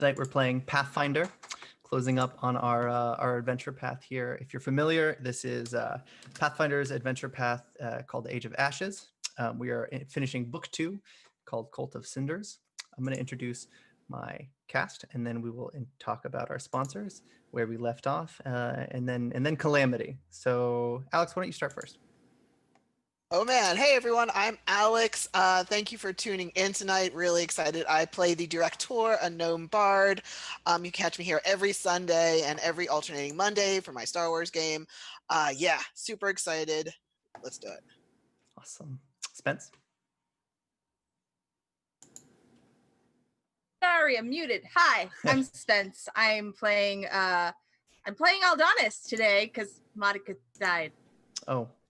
Tonight we're playing Pathfinder, closing up on our adventure path here. If you're familiar, this is Pathfinder's adventure path called Age of Ashes. We are finishing book 2 called Cult of Cinders. I'm going to introduce my cast, and then we will talk about our sponsors, where we left off, and then Calamity. So, Alex, why don't you start first? Oh man, hey everyone, I'm Alex. Thank you for tuning in tonight. Really excited. I play the Director, a gnome bard. You catch me here every Sunday and every alternating Monday for my Star Wars game. Yeah, super excited. Let's do it. Awesome. Spence? Sorry, I'm muted. Hi, I'm Spence. I'm playing Aldonis today because Monica died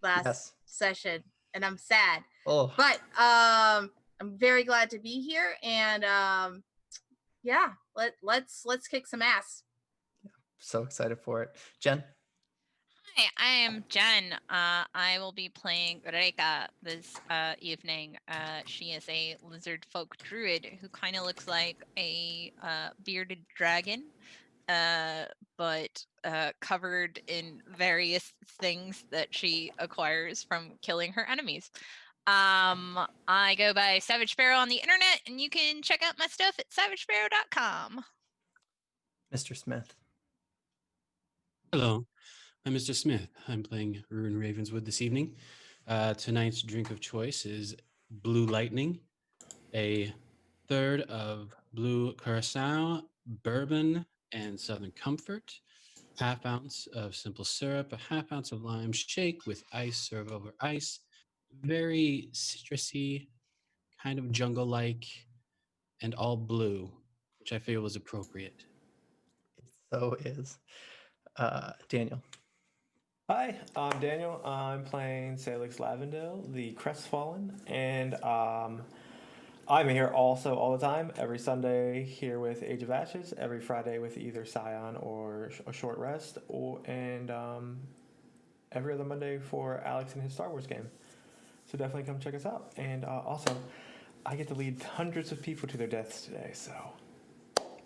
last session, and I'm sad. Oh. But I'm very glad to be here, and yeah, let's kick some ass. So excited for it. Jen? Hi, I am Jen. I will be playing Reka this evening. She is a lizard folk druid who kind of looks like a bearded dragon, but covered in various things that she acquires from killing her enemies. I go by Savage Sparrow on the internet, and you can check out my stuff at savagesparrow.com. Mr. Smith? Hello, I'm Mr. Smith. I'm playing Rune Ravenswood this evening. Tonight's drink of choice is Blue Lightning, a third of blue curacao, bourbon, and Southern Comfort, half ounce of simple syrup, a half ounce of lime shake with ice, serve over ice. Very citrusy, kind of jungle-like, and all blue, which I feel was appropriate. It so is. Daniel? Hi, I'm Daniel. I'm playing Sailix Lavendale, the Crestfallen, and I'm here also all the time, every Sunday here with Age of Ashes, every Friday with either Scion or a short rest, and every other Monday for Alex and his Star Wars game. So definitely come check us out. And also, I get to lead hundreds of people to their deaths today, so...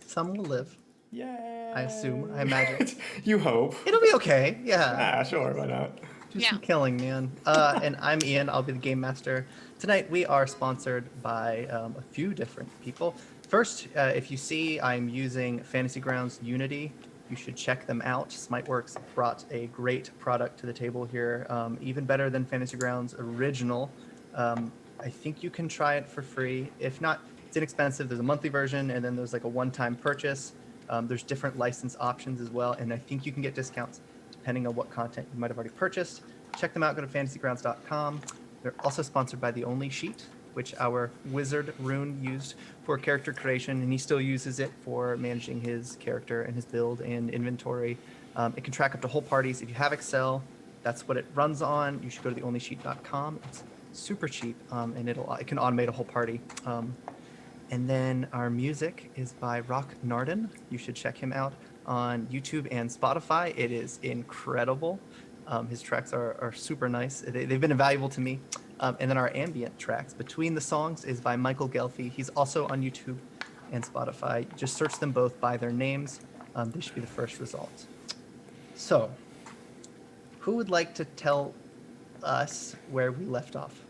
Some will live. Yay! I assume. I imagine. You hope. It'll be okay. Yeah. Sure, why not? Do some killing, man. And I'm Ian. I'll be the game master. Tonight we are sponsored by a few different people. First, if you see I'm using Fantasy Grounds Unity, you should check them out. Smiteworks brought a great product to the table here, even better than Fantasy Grounds Original. I think you can try it for free. If not, it's inexpensive. There's a monthly version, and then there's like a one-time purchase. There's different license options as well, and I think you can get discounts depending on what content you might have already purchased. Check them out. Go to fantasygrounds.com. They're also sponsored by the Only Sheet, which our wizard Rune used for character creation, and he still uses it for managing his character and his build and inventory. It can track up to whole parties. If you have Excel, that's what it runs on. You should go to theonlysheet.com. It's super cheap, and it can automate a whole party. And then our music is by Rock Narden. You should check him out on YouTube and Spotify. It is incredible. His tracks are super nice. They've been invaluable to me. And then our ambient tracks, Between the Songs, is by Michael Gelfi. He's also on YouTube and Spotify. Just search them both by their names. They should be the first results. So, who would like to tell us where we left off?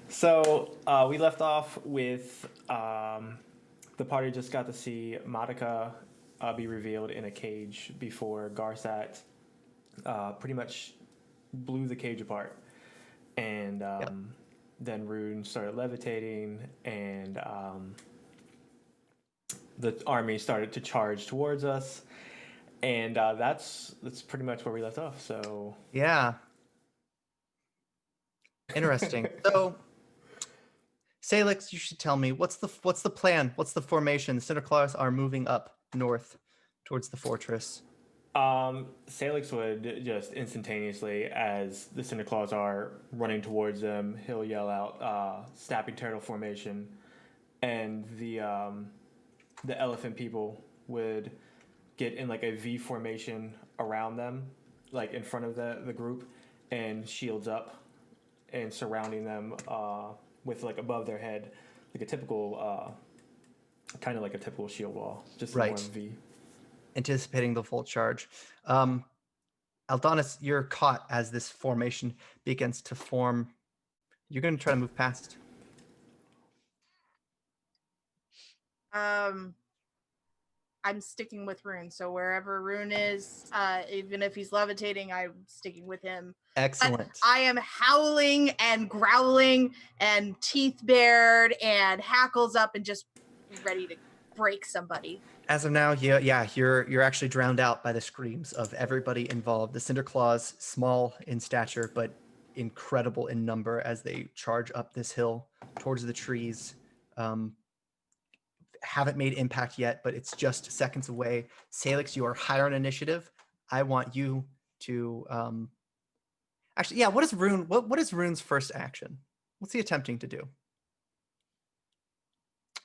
So we left off with the party just got to see Monica be revealed in a cage before Garsat pretty much blew the cage apart. And then Rune started levitating, and the army started to charge towards us. And that's pretty much where we left off. So yeah. Interesting. So, Sailix, you should tell me what's the plan? What's the formation? The Cinderclaws are moving up north towards the fortress. Sailix would just instantaneously, as the Cinderclaws are running towards them, he'll yell out snapping turtle formation, and the elephant people would get in like a V formation around them, like in front of the group, and shields up and surrounding them with like above their head, like a typical, kind of like a typical shield wall, just Right. more of a V. Anticipating the full charge. Aldonis, you're caught as this formation begins to form. You're going to try to move past. I'm sticking with Rune. So wherever Rune is, even if he's levitating, I'm sticking with him. Excellent. But I am howling and growling and teeth bared and hackles up and just ready to break somebody. As of now, you're actually drowned out by the screams of everybody involved. The Cinder Claws, small in stature, but incredible in number as they charge up this hill towards the trees. Haven't made impact yet, but it's just seconds away. Sailix, you are higher on initiative. I want you to actually, what is Rune? What is Rune's first action? What's he attempting to do?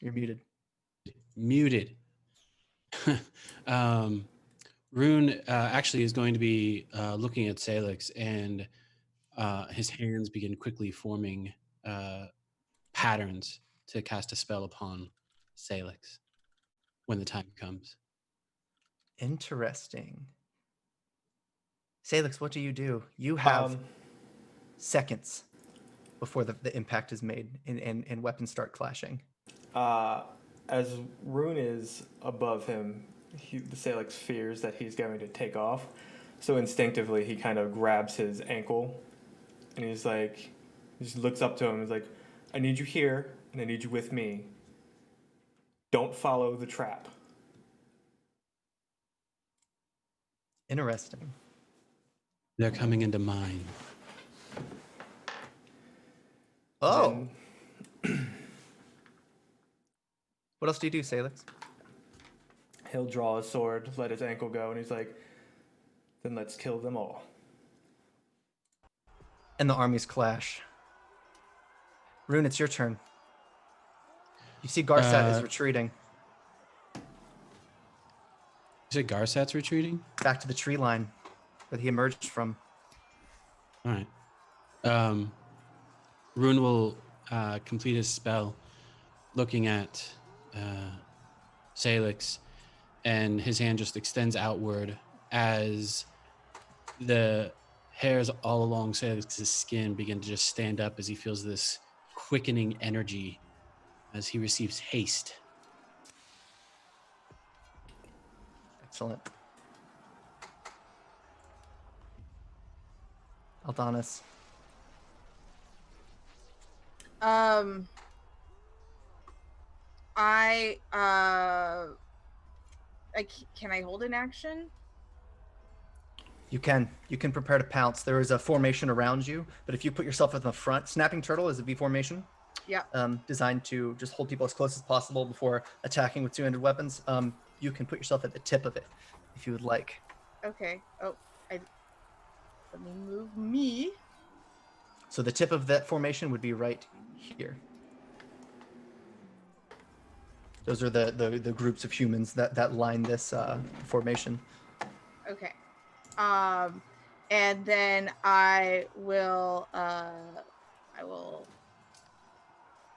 You're muted. Muted. Rune actually is going to be looking at Sailix, and his hands begin quickly forming patterns to cast a spell upon Sailix when the time comes. Interesting. Sailix, what do? You have seconds before the impact is made and weapons start clashing. As Rune is above him, the Sailix fears that he's going to take off. So instinctively, he kind of grabs his ankle, and he's like, he just looks up to him and is like, I need you here, and I need you with me. Don't follow the trap. Interesting. They're coming into mine. Oh. What else do you do, Sailix? He'll draw his sword, let his ankle go, and he's like, then let's kill them all. And the armies clash. Rune, it's your turn. You see Garsat is retreating. You said Garsat's retreating? Back to the tree line that he emerged from. All right. Rune will complete his spell looking at Sailix, and his hand just extends outward as the hairs all along Sailix's skin begin to just stand up as he feels this quickening energy as he receives haste. Excellent. Aldonis. Can I hold an action? You can prepare to pounce. There is a formation around you, but if you put yourself in the front, Snapping Turtle is a V formation. Yeah. Designed to just hold people as close as possible before attacking with two-handed weapons. You can put yourself at the tip of it if you would like. Okay. Oh, let me move me. So the tip of that formation would be right here. Those are the groups of humans that line this formation. Okay. And then I will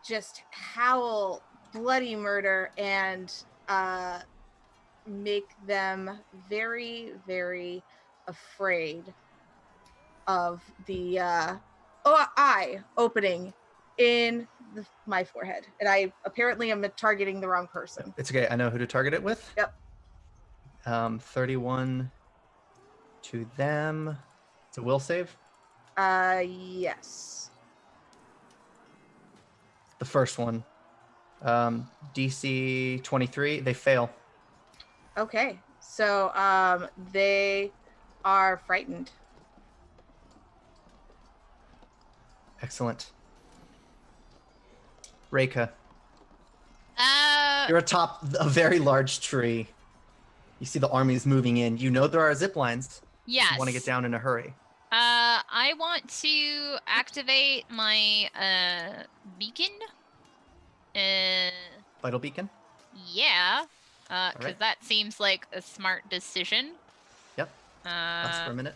just howl bloody murder and make them very, very afraid of the eye opening in my forehead. And I apparently am targeting the wrong person. It's okay. I know who to target it with. Yep. 31 to them. It's a will save? Yes. The first one. DC 23. They fail. Okay. So they are frightened. Excellent. Reika. You're atop a very large tree. You see the armies moving in. You know there are zip lines. Yes. You want to get down in a hurry. I want to activate my beacon. Vital beacon? Yeah. Because right. that seems like a smart decision. Yep. Lasts for a minute.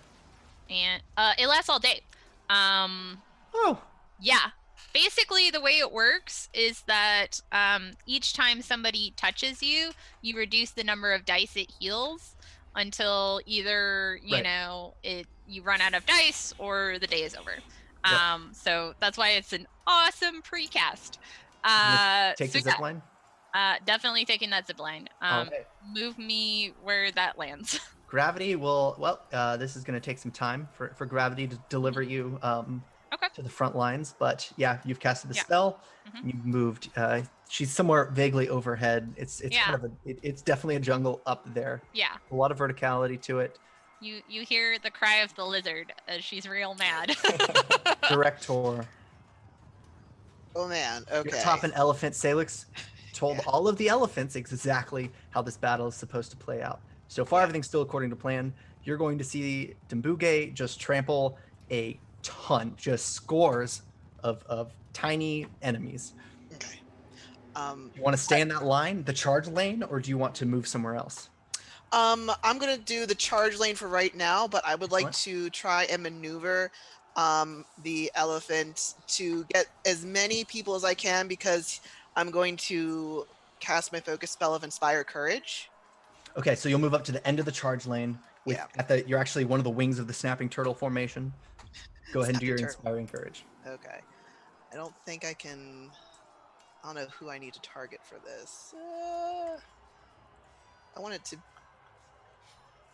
And it lasts all day. Oh. Yeah. Basically, the way it works is that each time somebody touches you, you reduce the number of dice it heals until either Right. you run out of dice or the day is over. Yep. So that's why it's an awesome precast. Take So the zip line. definitely taking that zip line. All right. Move me where that lands. Gravity will. Well, this is going to take some time for gravity to deliver you Okay. to the front lines. But yeah, you've casted the Yeah. spell. Mhm. You've moved. She's somewhere vaguely overhead. It's Yeah. kind of it's definitely a jungle up there. Yeah. A lot of verticality to it. You hear the cry of the lizard as she's real mad. Director. Oh man. You're Okay. atop an elephant. Salix told all of the elephants exactly how this battle is supposed to play out. So far, everything's still according to plan. You're going to see Dumbuge just trample a ton, just scores of tiny enemies. Okay. Do you want to stay in that line, the charge lane, or do you want to move somewhere else? I'm gonna do the charge lane for right now, but I would like Excellent. to try and maneuver the elephant to get as many people as I can, because I'm going to cast my focus spell of Inspire Courage. Okay, so you'll move up to the end of the charge lane. Yeah. You're actually one of the wings of the snapping turtle formation. Go ahead and do your Snapping turtle. inspiring courage. Okay. I don't think I can. I don't know who I need to target for this. I want it to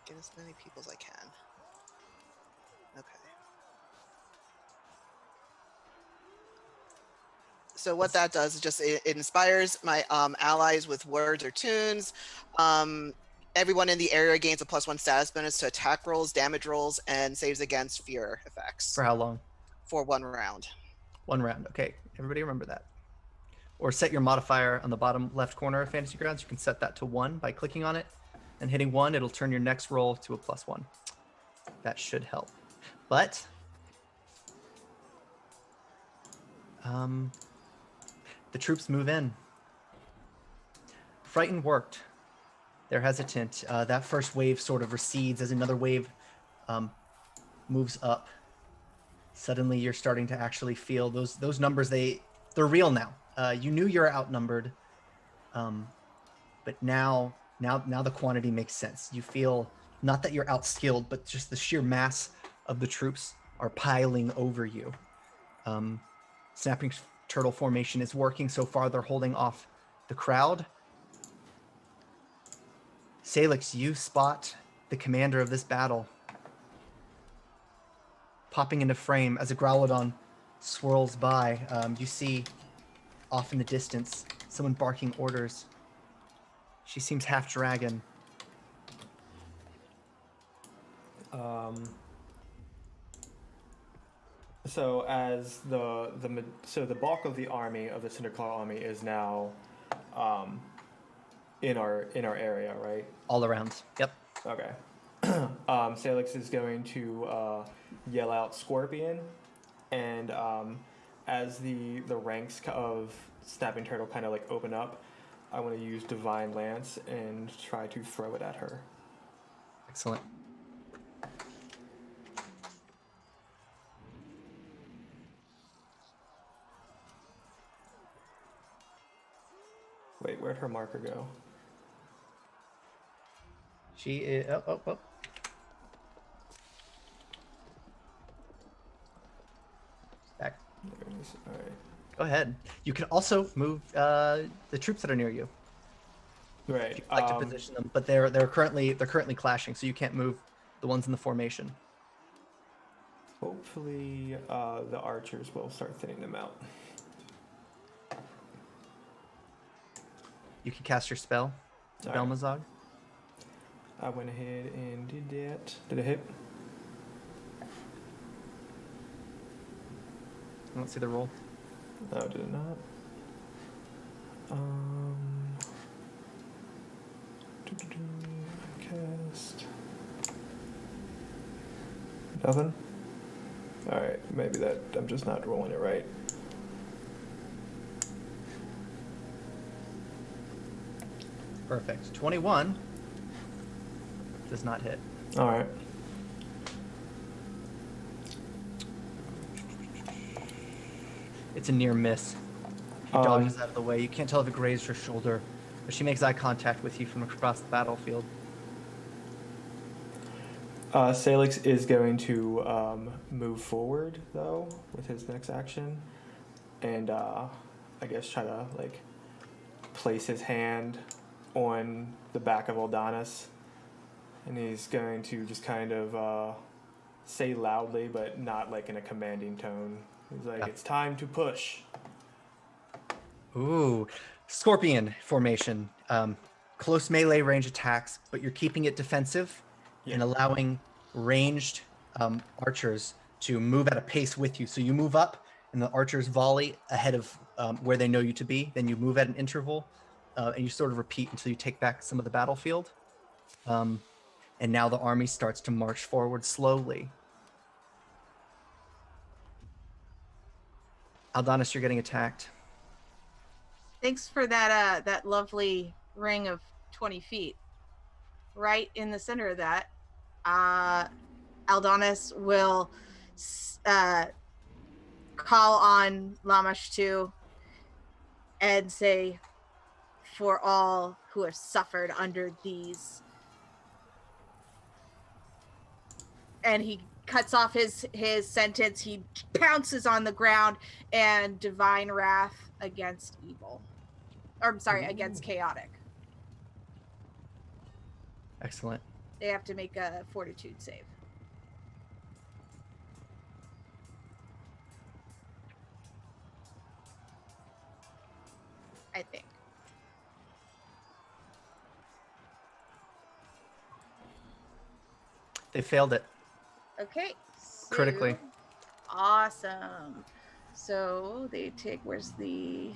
get as many people as I can. Okay. So what that does is just it inspires my allies with words or tunes. Everyone in the area gains a +1 status bonus to attack rolls, damage rolls, and saves against fear effects For how long? for 1 round. 1 round. Okay, everybody remember that. Or set your modifier on the bottom left corner of Fantasy Grounds. You can set that to 1 by clicking on it and hitting 1. It'll turn your next roll to a +1. That should help. But the troops move in. Frightened worked. They're hesitant. That first wave sort of recedes as another wave moves up. Suddenly, you're starting to actually feel those numbers. They're real now. You knew you're outnumbered, but now the quantity makes sense. You feel not that you're outskilled, but just the sheer mass of the troops are piling over you. Snapping turtle formation is working so far. They're holding off the crowd. Sailix, you spot the commander of this battle popping into frame as a Growlodon swirls by. You see off in the distance someone barking orders. She seems half dragon. So as the bulk of the army of the Cinderclaw army is now in our area, right? All around. Yep. Okay. Sailix is going to yell out Scorpion, and as the ranks of Snapping Turtle kind of like open up, I want to use Divine Lance and try to throw it at her. Excellent. Wait, where'd her marker go? She is. Oh. Back. There it is. All right. Go ahead. You can also move the troops that are near you. Right. If you'd like to position them, but they're currently clashing, so you can't move the ones in the formation. Hopefully, the archers will start thinning them out. You can cast your spell, All right. Belmazog. I went ahead and did that. Did it hit? I don't see the roll. No, did it not? Cast. Nothing? Alright, maybe that I'm just not rolling it right. Perfect. 21 does not hit. Alright. It's a near miss. She dodges out of the way. You can't tell if it grazed her shoulder, but she makes eye contact with you from across the battlefield. Sailix is going to move forward though with his next action, and I guess try to like place his hand on the back of Aldonis, and he's going to just kind of say loudly, but not like in a commanding tone. He's like, "It's time to push." Ooh, scorpion formation. Close melee range attacks, but you're keeping it defensive and allowing ranged archers to move at a pace with you. So you move up, and the archers volley ahead of where they know you to be. Then you move at an interval, and you sort of repeat until you take back some of the battlefield. And now the army starts to march forward slowly. Aldonis, you're getting attacked. Thanks for that that lovely ring of 20 feet. Right in the center of that, Aldonis will call on Lamashtu and say, "For all who have suffered under these," and he cuts off his sentence. He pounces on the ground and divine wrath against evil. Or I'm sorry, against chaotic. Excellent. They have to make a fortitude save. I think. They failed it. Okay. Critically. Awesome. So they take, where's the...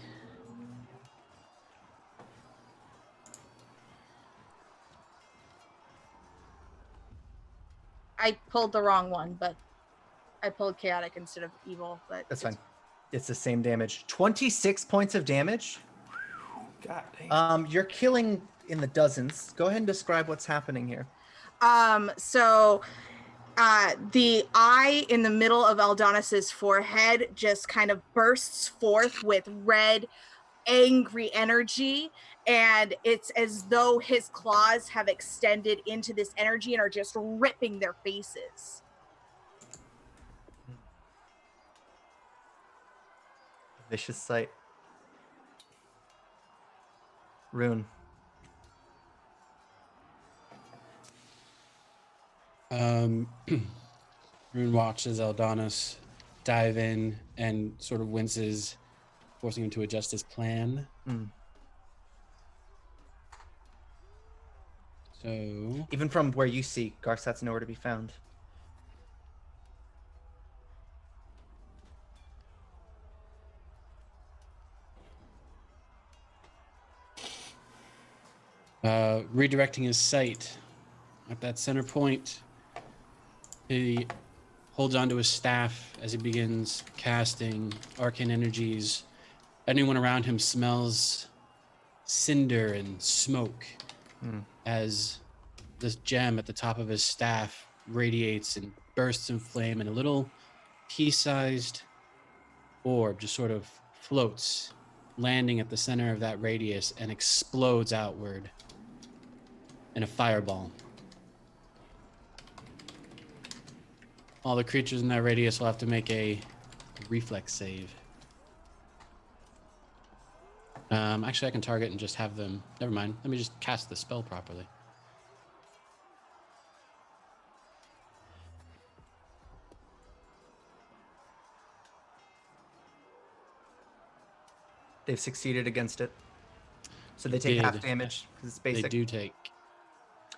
I pulled the wrong one, but I pulled chaotic instead of evil. But That's fine. It's the same damage. 26 points of damage. God dang. You're killing in the dozens. Go ahead and describe what's happening here. So the eye in the middle of Aldonis's forehead just kind of bursts forth with red, angry energy, and it's as though his claws have extended into this energy and are just ripping their faces. Vicious sight. Rune. Rune watches Aldonis dive in and sort of winces, forcing him to adjust his plan. So Even from where you see, Garsat's nowhere to be found. redirecting his sight at that center point, he holds onto his staff as he begins casting arcane energies. Anyone around him smells cinder and smoke as this gem at the top of his staff radiates and bursts in flame, and a little pea-sized orb just sort of floats, landing at the center of that radius and explodes outward in a fireball. All the creatures in that radius will have to make a reflex save. Actually, I can target and just have them... Never mind. Let me just cast the spell properly. They've succeeded against it. So they take half damage because it's basic. They do take.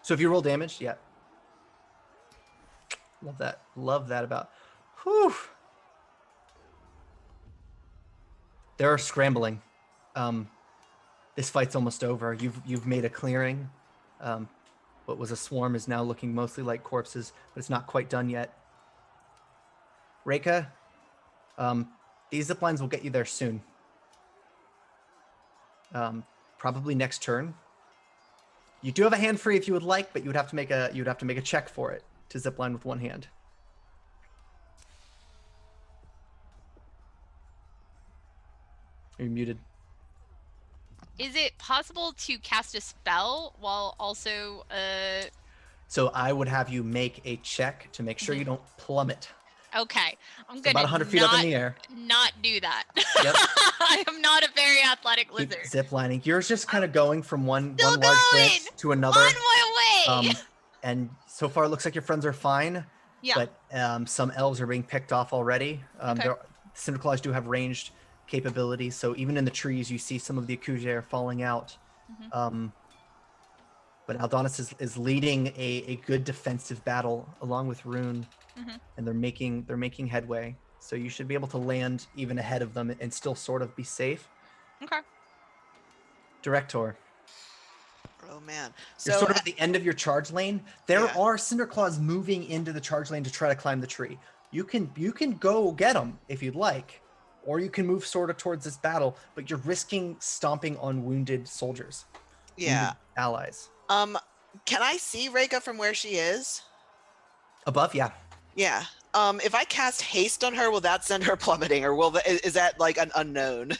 So if you roll damage, yeah. Love that. Love that about. Whew. They're scrambling. This fight's almost over. You've made a clearing. What was a swarm is now looking mostly like corpses, but it's not quite done yet. Reika, these zip lines will get you there soon. Probably next turn. You do have a hand free if you would like, but you would have to make a check for it to zip line with one hand. You're muted. Is it possible to cast a spell while also So I would have you make a check to make sure you don't plummet. okay. I'm It's gonna about 100 feet up in the air. not do that. Yep. I am not a very athletic Keep lizard. ziplining. You're just kind of going from one Still large going! branch to another. On my way! And so far, it looks like your friends are fine. Yeah. But some elves are being picked off already. Okay. Cinderclaws do have ranged capabilities, so even in the trees, you see some of the Akuja are falling out. But Aldonis is leading a good defensive battle along with Rune, and they're making headway. So you should be able to land even ahead of them and still sort of be safe. Okay. Director. Oh man. You're So sort of at the end of your charge lane. There are Cinderclaws moving into the charge lane to try to climb the tree. You can go get them if you'd like, or you can move sort of towards this battle, but you're risking stomping on wounded soldiers. yeah. Wounded allies. Can I see Reika from where she is? Above, yeah. Yeah. If I cast haste on her, will that send her plummeting, or is that like an unknown?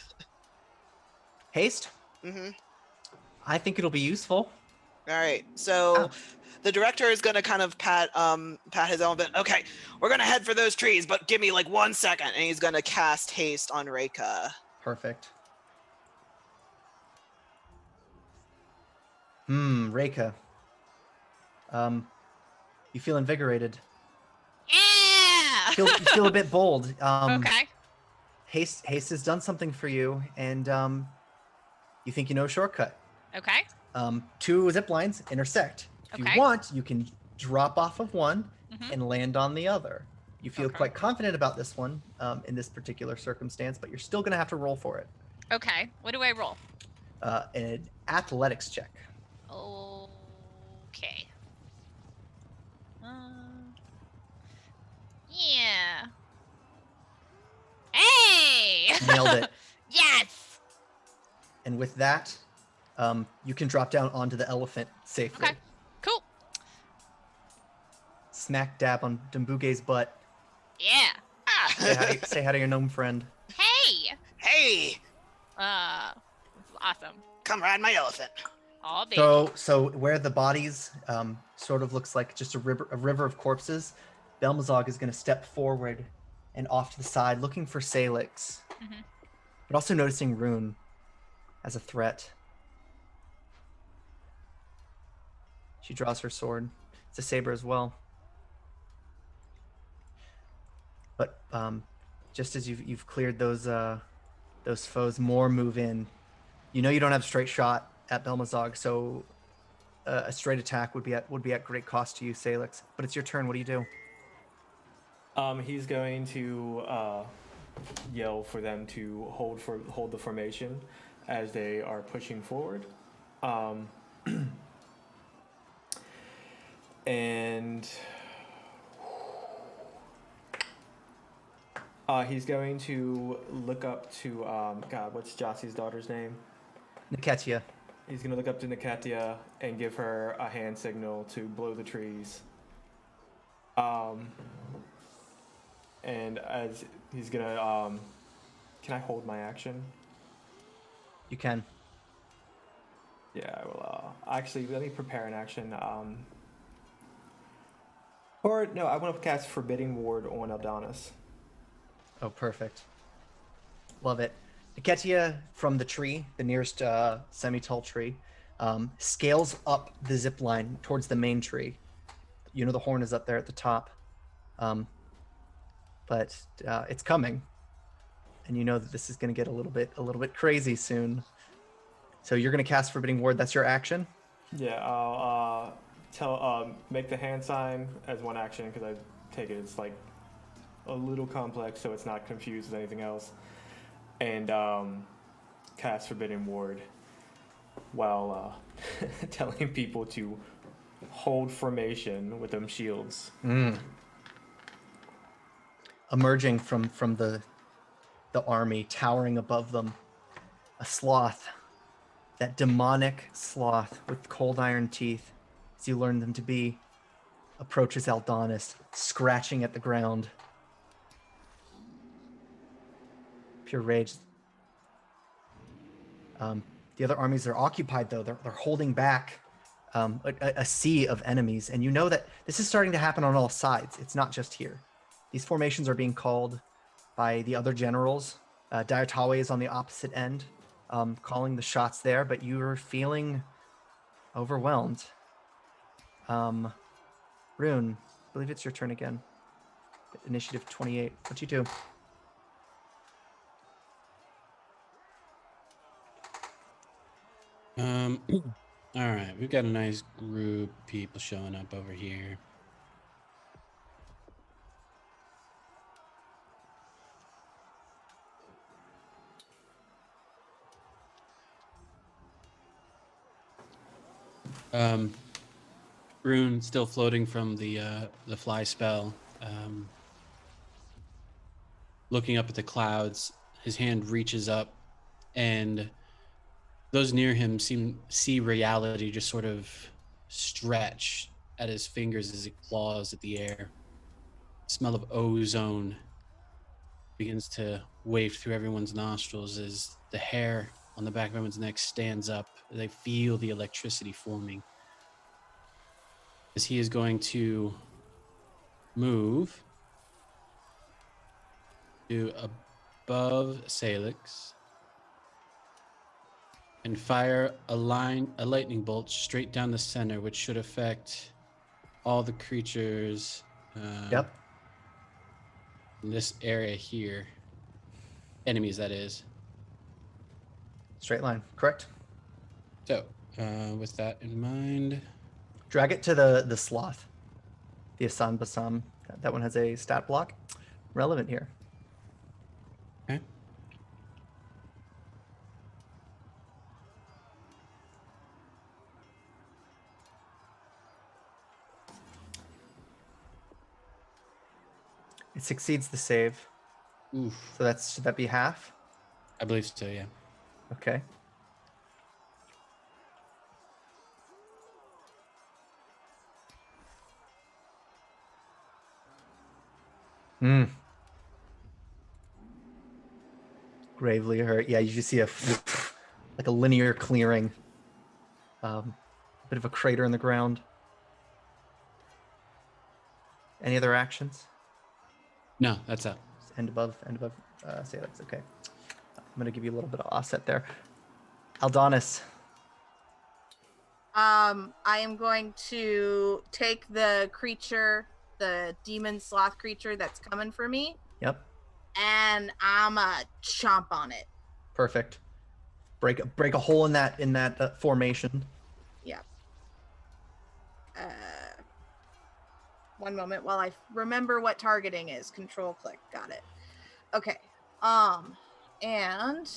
Haste? I think it'll be useful. All right. So the director is going to kind of pat his own bit. Okay, we're going to head for those trees, but give me like 1 second. And he's going to cast haste on Reika. Perfect. Reika. You feel invigorated. Yeah! You feel a bit bold. Okay. Haste has done something for you, and you think you know a shortcut. Okay. 2 zip lines intersect. If Okay. you want, you can drop off of one and land on the other. You feel Okay. quite confident about this one in this particular circumstance, but you're still going to have to roll for it. Okay. What do I roll? An athletics check. Okay. Yeah. Hey! Nailed it. Yes! And with that, you can drop down onto the elephant safely. Okay. Cool. Smack dab on Dumbuge's butt. Yeah. Say hi to your gnome friend. Hey! Hey, Awesome. come ride my elephant. Aw, baby. So where the bodies sort of looks like just a river of corpses, Belmazog is going to step forward and off to the side, looking for Sailix, but also noticing Rune as a threat. She draws her sword. It's a saber as well. But just as you've cleared those foes, more move in. You know you don't have straight shot at Belmazog, so a straight attack would be at great cost to you, Sailix. But it's your turn. What do you do? He's going to yell for them to hold the formation as they are pushing forward, and he's going to look up to God. What's Jossie's daughter's name? Niketia. He's going to look up to Niketia and give her a hand signal to blow the trees. And as he's gonna, can I hold my action? You can. Yeah, I will. Actually, let me prepare an action. Or no, I want to cast Forbidding Ward on Aldonis. Oh, perfect. Love it. Niketia from the tree, the nearest semi-tall tree, scales up the zip line towards the main tree. You know the horn is up there at the top. But it's coming, and you know that this is going to get a little bit crazy soon. So you're going to cast Forbidding Ward. That's your action. Yeah, I'll make the hand sign as one action because I take it's like a little complex, so it's not confused with anything else, and cast Forbidding Ward while telling people to hold formation with them shields. Emerging from the army, towering above them, a sloth, that demonic sloth with cold iron teeth, as you learn them to be, approaches Aldonis, scratching at the ground. Pure rage. The other armies are occupied, though. They're holding back a sea of enemies. And you know that this is starting to happen on all sides. It's not just here. These formations are being called by the other generals. Diatawe is on the opposite end, calling the shots there, but you're feeling overwhelmed. Rune, I believe it's your turn again. Initiative 28. What you do? All right, we've got a nice group of people showing up over here. Rune still floating from the fly spell. Looking up at the clouds, his hand reaches up, and those near him see reality just sort of stretch at his fingers as he claws at the air. The smell of ozone begins to wave through everyone's nostrils as the hair on the back of everyone's neck stands up. They feel the electricity forming. As he is going to move to above Sailix and fire a lightning bolt straight down the center, which should affect all the creatures Yep. in this area here. Enemies, that is. Straight line, correct? So, with that in mind, Drag it to the sloth. The Asan Basam. That one has a stat block. Relevant here. okay. It succeeds the save. Oof. So should that be half? I believe so, yeah. Okay. Gravely hurt. Yeah, you just see like a linear clearing. A bit of a crater in the ground. Any other actions? No, that's up. End above Sailix. Okay. I'm going to give you a little bit of offset there. Aldonis. I am going to take the creature, the demon sloth creature that's coming for me, Yep. and I'm chomp on it. Perfect. Break a hole in that formation. Yeah. One moment while I remember what targeting is. Control click. Got it. Okay. And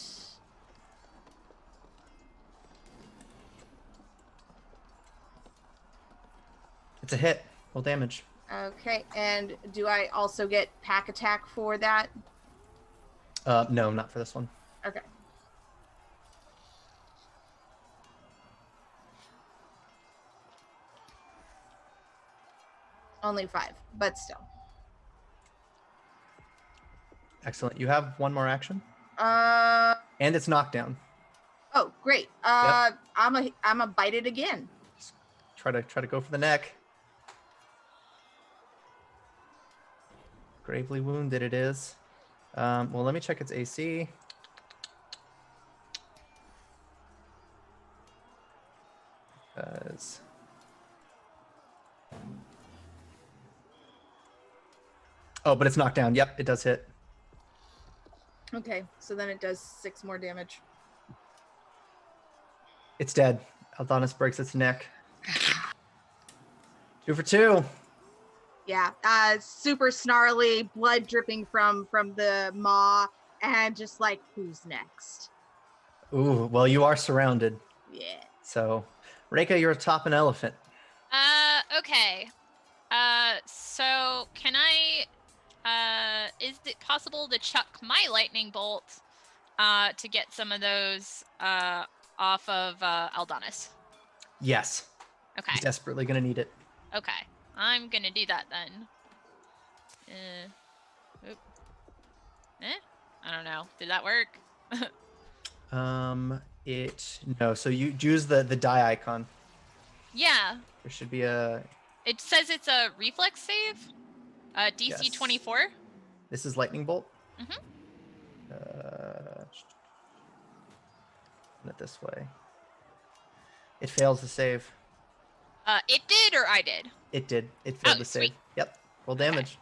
It's a hit. Roll damage. okay. And do I also get pack attack for that? No, not for this one. Okay. Only 5, but still. Excellent. You have one more action, Uh and it's knockdown. oh, great. I'm a bite it again. Try to go for the neck. Gravely wounded it is. Well, let me check its AC. Because but it's knocked down. Yep, it does hit. Okay, so then it does 6 more damage. It's dead. Aldonis breaks its neck. 2 for 2. Yeah, super snarly, blood dripping from the maw, and just like, who's next? Ooh, well, you are surrounded. Yeah. So, Reika, you're atop an elephant. Okay. So can I, is it possible to chuck my lightning bolt, to get some of those, off of, Aldonis? Yes. Okay. He's desperately going to need it. Okay. I'm gonna do that then. I don't know. Did that work? No, so you use the die icon. Yeah. There should be a... It says it's a reflex save. DC Yes. 24. This is lightning bolt. Mhm. Run it this way. It fails to save. It did or I did? It did. It failed Oh, to save. sweet. Yep. Roll Okay. damage.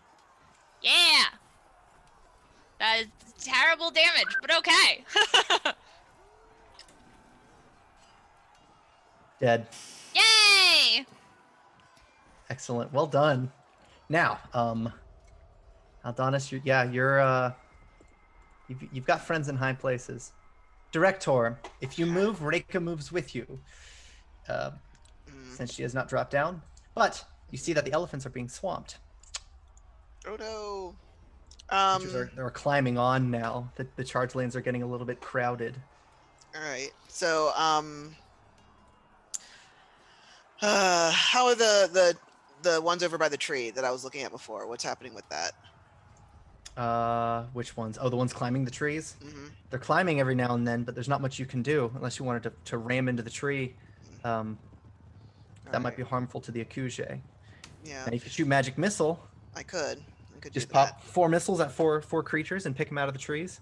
Yeah. That is terrible damage, but okay. Dead. Yay! Excellent. Well done. Now, Aldonis, you've got friends in high places. Director, if you move, Reika moves with you. Since she has not dropped down. But you see that the elephants are being swamped. Oh no. They're climbing on now. The charge lanes are getting a little bit crowded. All right. So, how are the ones over by the tree that I was looking at before? What's happening with that? Which ones? Oh, the ones climbing the trees? Mm-hmm. They're climbing every now and then, but there's not much you can do unless you wanted to ram into the tree. That might be harmful to the Akuje. Yeah. And if you shoot magic missile, I could just do pop that. 4 missiles at four creatures and pick them out of the trees.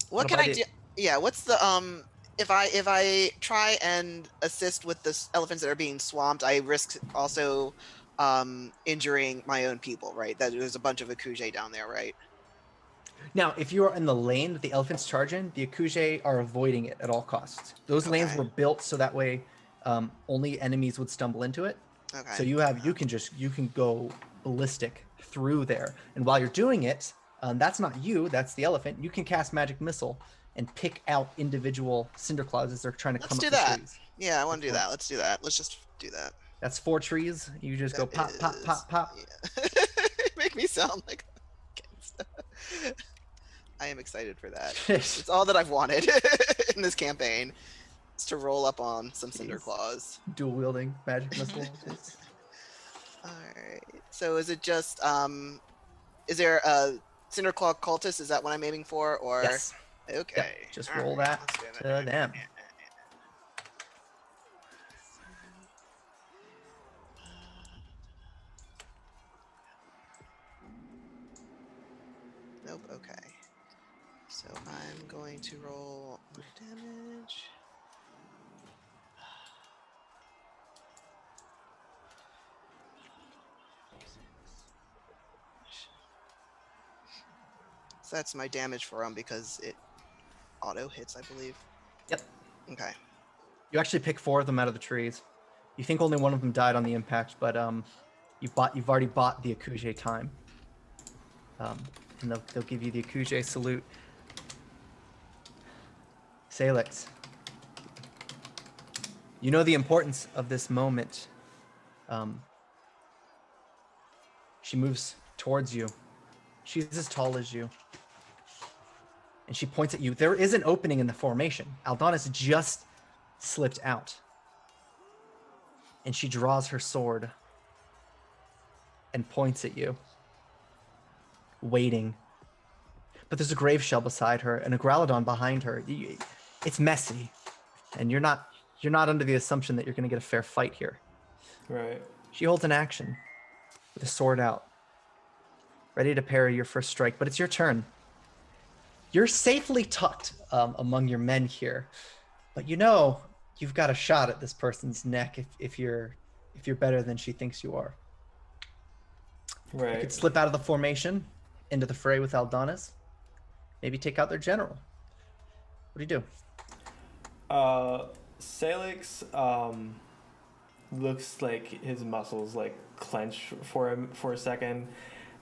What can I do? Yeah. What's the if I try and assist with the elephants that are being swamped, I risk also injuring my own people, right? That there's a bunch of Akuje down there, right? Now, if you are in the lane that the elephants charge in, the Akuje are avoiding it at all costs. Those lanes were built so that way only enemies would stumble into it. Okay. So you can go ballistic through there, and while you're doing it, that's not you, that's the elephant. You can cast magic missile and pick out individual cinder clouds as they're trying to come up the trees. Yeah, I want to do that. Let's do that. Let's just do that. That's 4 trees. You just go pop, pop, pop, pop. Yeah. Make me sound like a gangster. I am excited for that. It's all that I've wanted in this campaign. Is to roll up on some cinder claws. Dual wielding magic missile. All right. So is it just is there a cinder claw cultist? Is that what I'm aiming for, or Yes. Okay. Yep. Just roll that to them. Nope. Okay. So I'm going to roll my damage. So that's my damage for them because it auto hits, I believe. Yep. Okay. You actually pick 4 of them out of the trees. You think only one of them died on the impact, but you've already bought the Akuje time. And they'll give you the Akuje salute. Sailix, you know the importance of this moment. She moves towards you. She's as tall as you. And she points at you. There is an opening in the formation. Aldonis just slipped out. And she draws her sword and points at you, waiting. But there's a grave shell beside her and a Growlodon behind her. It's messy, and you're not under the assumption that you're going to get a fair fight here. Right. She holds an action with a sword out, ready to parry your first strike, but it's your turn. You're safely tucked among your men here, but you know you've got a shot at this person's neck if you're better than she thinks you are. Right. You could slip out of the formation into the fray with Aldonis. Maybe take out their general. What do you do? Sailix looks like his muscles like clench for him for a second,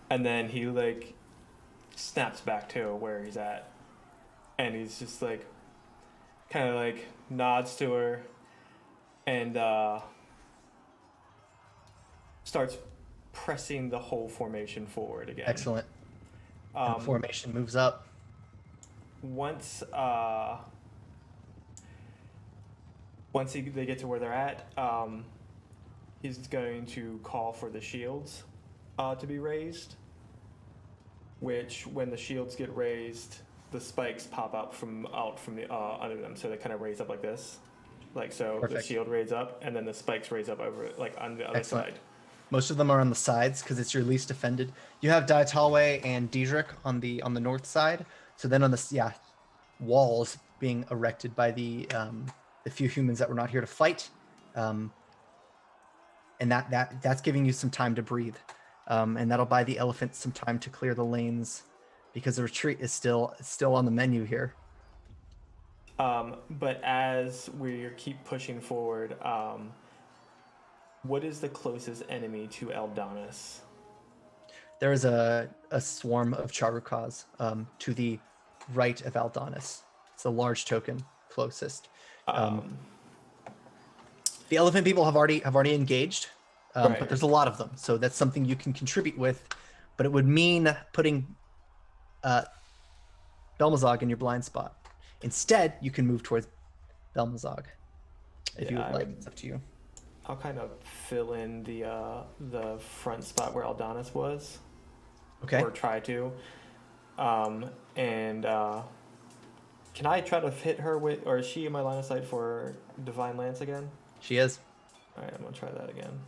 and then he like snaps back to where he's at, and he's just like kind of like nods to her and starts pressing the whole formation forward again. Excellent. And the formation moves up. Once they get to where they're at, he's going to call for the shields to be raised, which when the shields get raised, the spikes pop out from the under them, so they kind of raise up like this, like so. Perfect. The shield raise up, and then the spikes raise up over it, like on the other Excellent. side. Most of them are on the sides because it's your least defended. You have Diatalwe and Diedrich on the north side. So then on the walls being erected by the few humans that were not here to fight, and that's giving you some time to breathe, and that'll buy the elephant some time to clear the lanes because the retreat is still on the menu here. But as we keep pushing forward, what is the closest enemy to Eldonis? There is a swarm of Charukas to the right of Aldonis. It's a large token closest. The elephant people have already engaged, Right. but there's a lot of them, so that's something you can contribute with. But it would mean putting Belmazog in your blind spot. Instead, you can move towards Belmazog if you would like. It's up to you. I'll kind of fill in the front spot where Eldonis was. Okay. Or try to. Can I try to hit her with, or is she in my line of sight for Divine Lance again? She is. All right, I'm gonna try that again.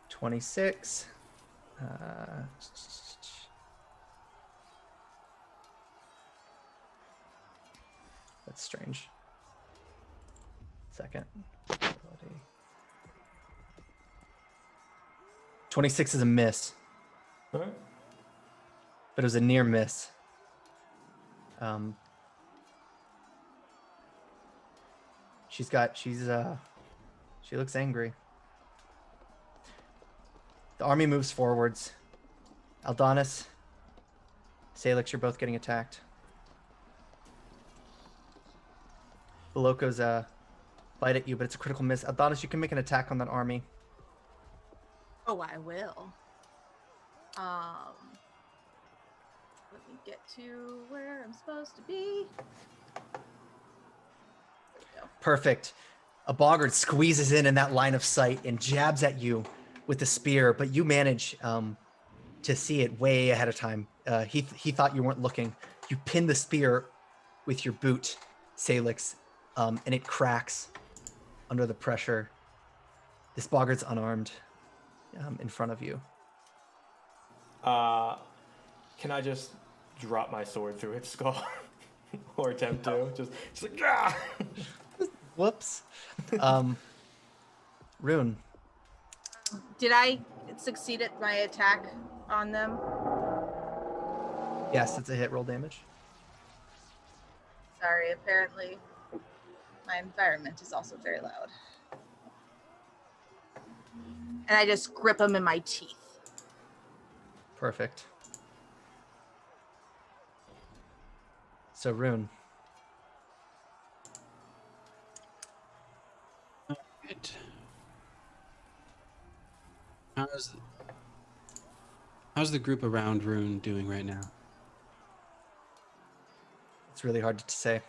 $26. That's strange. Second. 26 is a miss. All right. But it was a near miss. She looks angry. The army moves forwards. Aldonis, Sailix, you're both getting attacked. The locos bite at you, but it's a critical miss. Aldonis, you can make an attack on that army. Oh, I will. Let me get to where I'm supposed to be. There we go. Perfect. A boggart squeezes in that line of sight and jabs at you with the spear, but you manage to see it way ahead of time. He thought you weren't looking. You pin the spear with your boot, Sailix, and it cracks under the pressure. This boggart's unarmed in front of you. Can I just drop my sword through its skull? Or attempt to? Just like, ah! Whoops. Rune. Did I succeed at my attack on them? Yes, it's a hit. Roll damage. Sorry, apparently my environment is also very loud. And I just grip them in my teeth. Perfect. So, Rune. Right. How's the group around Rune doing right now? It's really hard to say.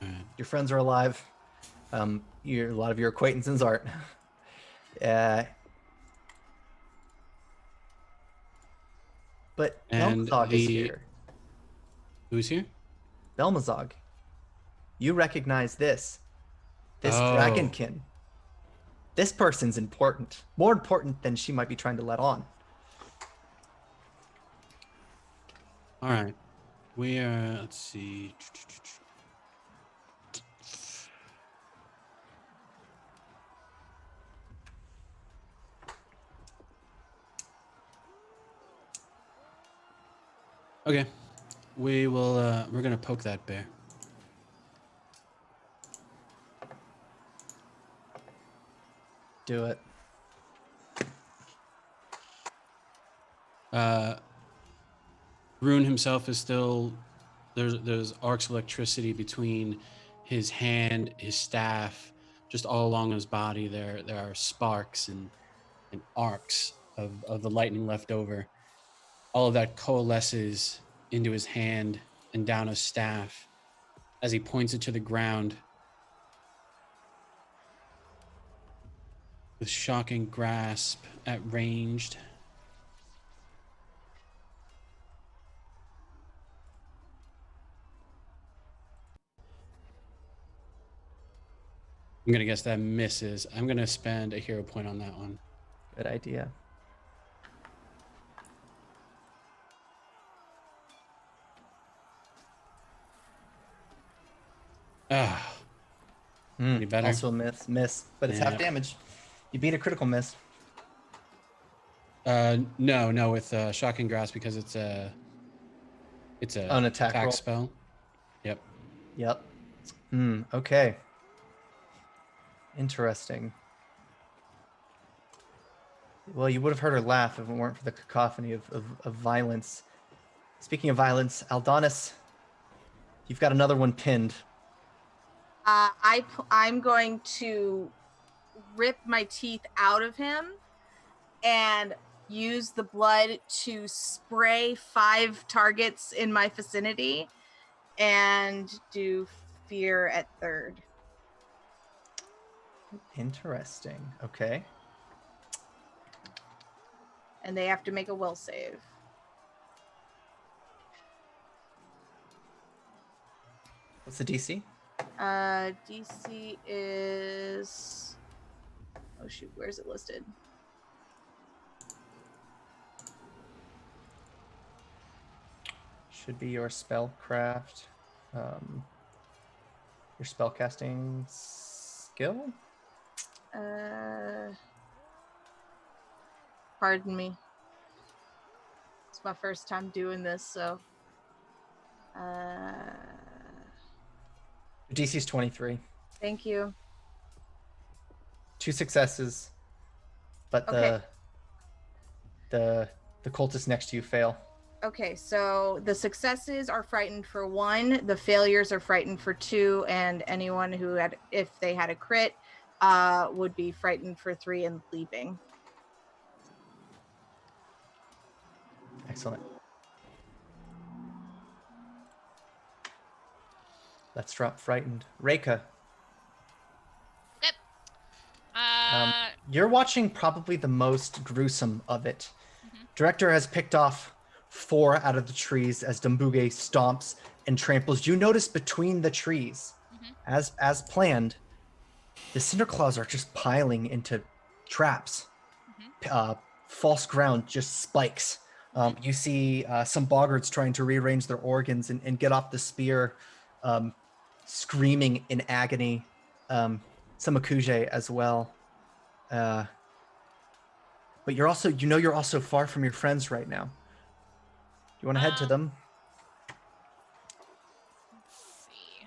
All right. Your friends are alive. A lot of your acquaintances aren't. But And Belmazog is here. Who's here? Belmazog. You recognize this. This Oh. dragonkin. This person's important. More important than she might be trying to let on. All right. We are, let's see. Okay. We're going to poke that bear. Do it. Rune himself is still there's arcs of electricity between his hand, his staff, just all along his body. There are sparks and arcs of the lightning left over. All of that coalesces into his hand and down his staff as he points it to the ground. with shocking grasp at ranged. I'm gonna guess that misses. I'm gonna spend a hero point on that one. Good idea. Ah, any better? Also a miss, but it's half Yeah. damage. You beat a critical miss. No, with shocking grasp because it's a An attack roll. spell. Yep. Yep. Okay. Interesting. Well, you would have heard her laugh if it weren't for the cacophony of violence. Speaking of violence, Aldonis, you've got another one pinned. I'm going to rip my teeth out of him and use the blood to spray 5 targets in my vicinity and do fear at 3rd. Interesting. Okay. And they have to make a will save. What's the DC? DC is... Oh shoot, where's it listed? Should be your spellcraft, your spellcasting skill. Pardon me. It's my first time doing this, so. DC is 23. Thank you. 2 successes, but Okay. the cultists next to you fail. Okay, so the successes are frightened for 1, the failures are frightened for 2, and anyone who had, if they had a crit, would be frightened for 3 and leaping. Excellent. Let's drop frightened. Reika, Yep. you're watching probably the most gruesome of it. Director has picked off 4 out of the trees as Dumbuge stomps and tramples. You notice between the trees, as planned, the cinder claws are just piling into traps. False ground just spikes. You see some boggards trying to rearrange their organs and get off the spear, screaming in agony. Some Akuje as well. But you're also far from your friends right now. You want to head to them? Let's see.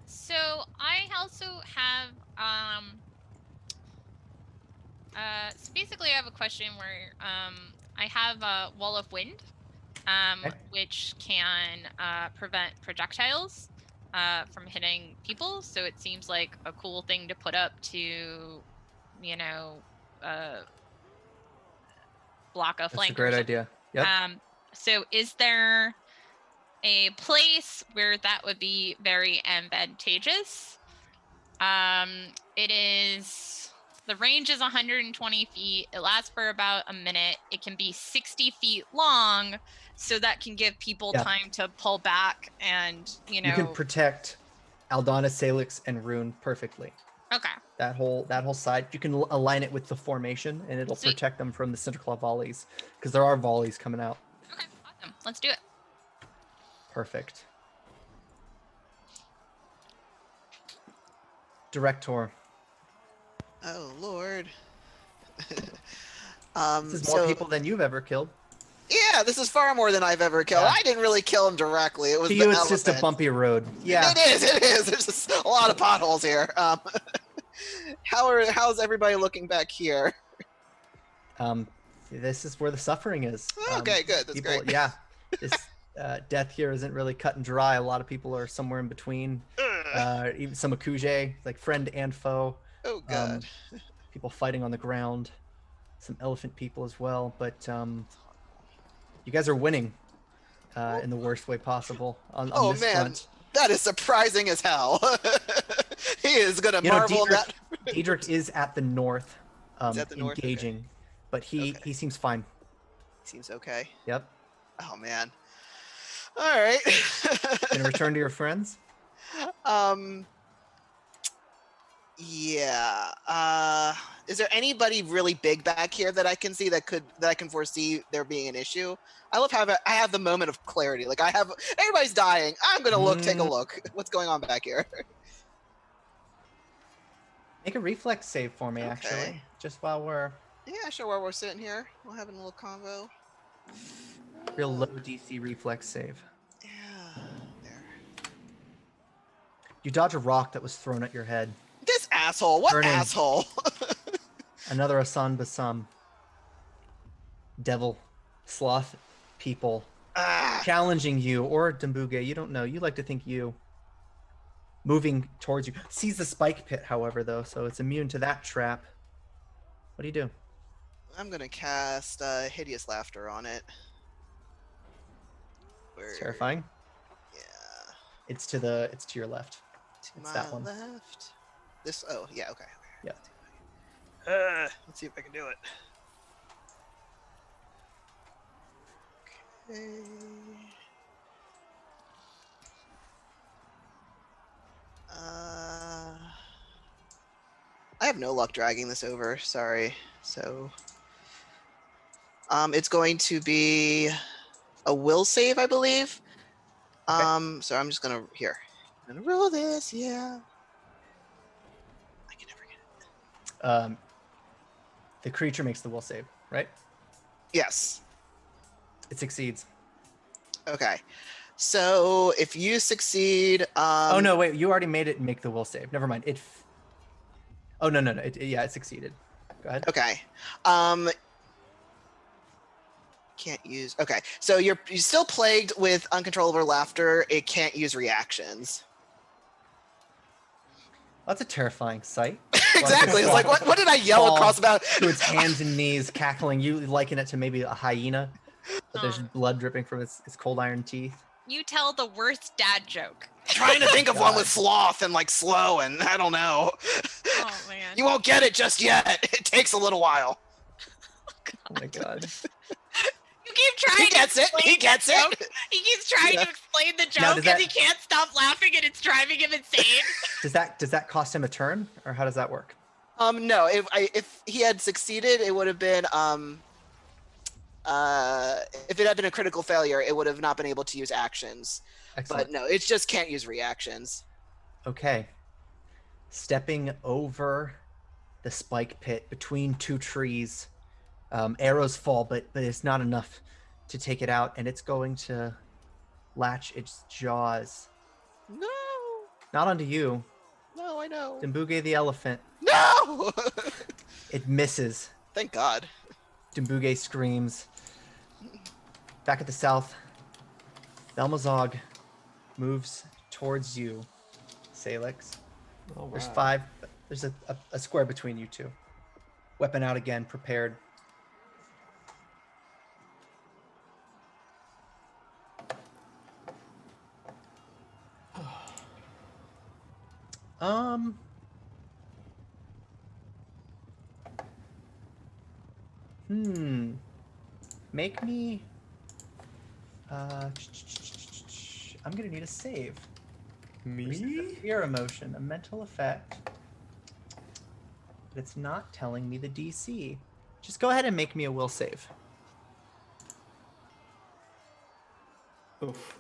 So I also have so basically I have a question where I have a wall of wind, Okay. which can prevent projectiles from hitting people. So it seems like a cool thing to put up to, block a That's flank. a great or something. idea. Yep. So is there a place where that would be very advantageous? It is, the range is 120 feet. It lasts for about a minute. It can be 60 feet long, so that can give people time to pull back and, You can protect Aldana, Sailix, and Rune perfectly. Okay. That whole side, you can align it with the formation, and it'll Sweet. protect them from the Cinderclaw volleys, because there are volleys coming out. Okay, awesome. Let's do it. Perfect. Director. Oh Lord. This is more people than you've ever killed. Yeah, this is far more than I've ever killed. Yeah. I didn't really kill him directly. It was To the you, it's just a elephant. bumpy road. Yeah. It is. There's just a lot of potholes here. How's everybody looking back here? This is where the suffering is. Okay, good. That's great. Yeah. This death here isn't really cut and dry. A lot of people are somewhere in between. Even some Akuje, like friend and foe. Oh God. People fighting on the ground. some elephant people as well. But you guys are winning in the worst way possible on Oh this man, front. that is surprising as hell. He is gonna marvel Diedrich, that. Diedrich is at the north, He's at the north, okay. engaging, but he seems fine. Seems okay. Yep. Oh man. All right. Gonna return to your friends. Yeah. Is there anybody really big back here that I can see that I can foresee there being an issue? I have the moment of clarity. Like everybody's dying. I'm gonna take a look. What's going on back here? Make a reflex save for me, actually, just while we're Yeah, sure. While we're sitting here, we're having a little convo. real low DC reflex save. Yeah. There. You dodge a rock that was thrown at your head. This asshole. What Turn in. asshole? Another Asan Basam. Devil, sloth people challenging you, or Dumbuge, you don't know. You like to think you. Moving towards you. Sees the spike pit, however, though, so it's immune to that trap. What do you do? I'm gonna cast Hideous Laughter on it. It's terrifying. Yeah. It's to your left. To it's my that one. left. This. Oh, yeah. Okay. Yeah. Let's see if I can do it. Okay. I have no luck dragging this over. Sorry. So, it's going to be a will save, I believe. Okay. So I'm just gonna roll this. Yeah. I can never get it. The creature makes the will save, right? Yes. It succeeds. Okay. So if you succeed, oh no, wait! You already made it make the will save. Never mind. Oh no. It succeeded. Go ahead. Okay. Can't use. Okay. So you're still plagued with uncontrollable laughter. It can't use reactions. That's a terrifying sight. Exactly. It's like what did I yell across about? To its hands and knees, cackling. You liken it to maybe a hyena, but there's blood dripping from its cold iron teeth. You tell the worst dad joke. Trying to think of one with sloth and like slow, and I don't know. Oh man. You won't get it just yet. It takes a little while. Oh my god. You keep trying. He gets it. He keeps trying to explain the Now, joke, and he can't stop laughing, and it's driving him insane. Does that cost him a turn, or how does that work? No. If he had succeeded, it would have been if it had been a critical failure, it would have not been able to use actions. Excellent. But no, it just can't use reactions. Okay. Stepping over the spike pit between two trees, arrows fall, but it's not enough to take it out, and it's going to latch its jaws. No. Not onto you. No, I know. Dumbuge the elephant. No. It misses. Thank God. Dumbuge screams. Back at the south, Belmazog moves towards you, Sailix. Oh, wow. There's 5. There's a square between you two. Weapon out again, prepared. Make me. I'm gonna need a save. Me? A fear emotion, a mental effect. But it's not telling me the DC. Just go ahead and make me a will save. Oof.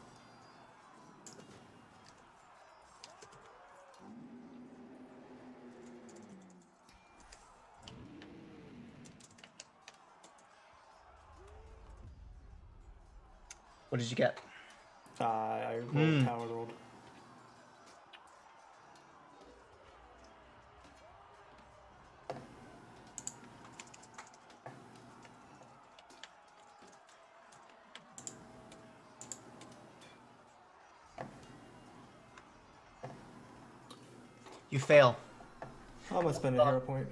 What did you get? I rolled power rolled. You fail. I'm gonna spend a hero point.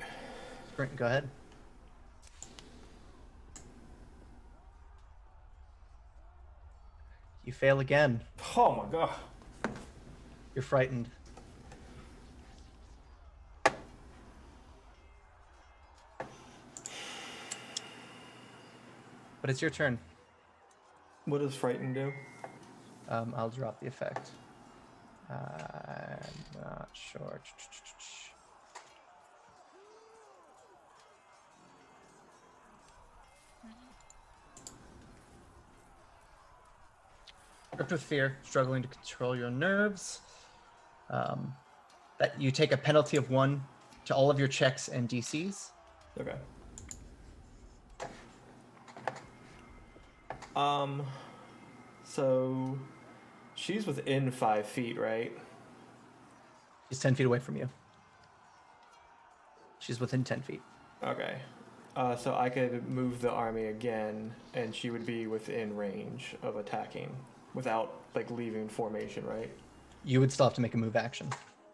Go ahead. You fail again. Oh my god. You're frightened. But it's your turn. What does frighten do? I'll drop the effect. I'm not sure. Gripped with fear, struggling to control your nerves. That you take a penalty of 1 to all of your checks and DCs. Okay. So she's within 5 feet, right? She's 10 feet away from you. She's within 10 feet. Okay. So I could move the army again, and she would be within range of attacking without like leaving formation, right? You would still have to make a move action.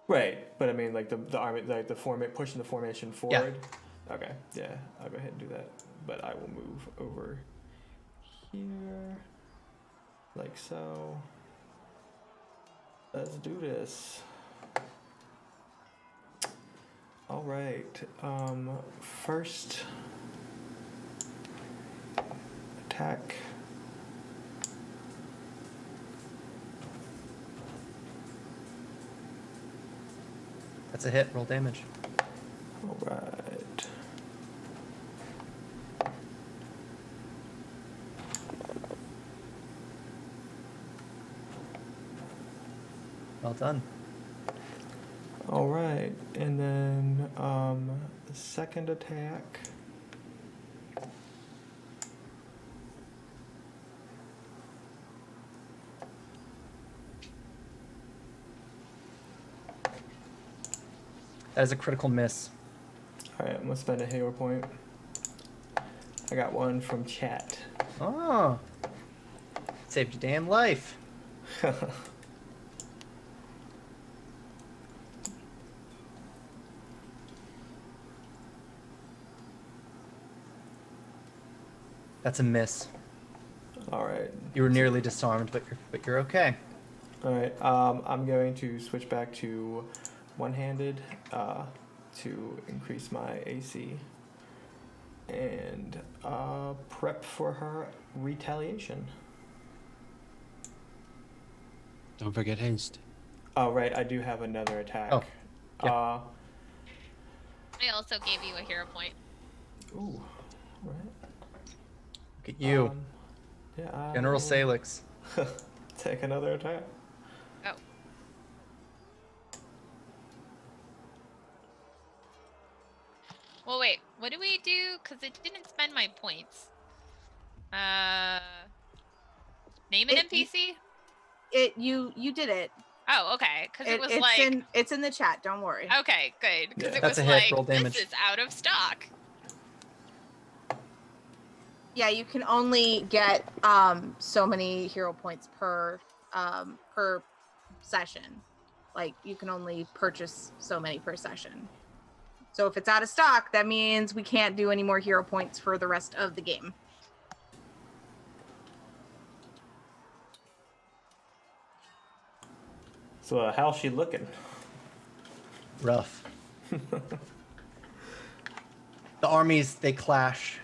Right, but I mean like the army, like pushing the formation forward. Yeah. Okay. Yeah, I'll go ahead and do that. But I will move over here, like so. Let's do this. All right. First attack. That's a hit. Roll damage. All right. Well done. All right, and then the second attack. That is a critical miss. All right, I'm gonna spend a hero point. I got one from chat. Oh. Saved your damn life. That's a miss. All right. You were nearly disarmed, but you're okay. All right. I'm going to switch back to one-handed to increase my AC and prep for her retaliation. Don't forget haste. Oh right, I do have another attack. Oh, yeah. I also gave you a hero point. Ooh. Right. Look at you, Yeah. General Sailix. Take another attack. Oh. Well, wait. What do we do? Because it didn't spend my points. Name an NPC? You did it. Oh, okay. Because it was it's like... it's in the chat. Don't worry. Okay, good. Because Yeah. it That's was a hit. like, Roll damage. this is out of stock. Yeah, you can only get so many hero points per session. Like you can only purchase so many per session. So if it's out of stock, that means we can't do any more hero points for the rest of the game. So how's she looking? Rough. The armies, they clash,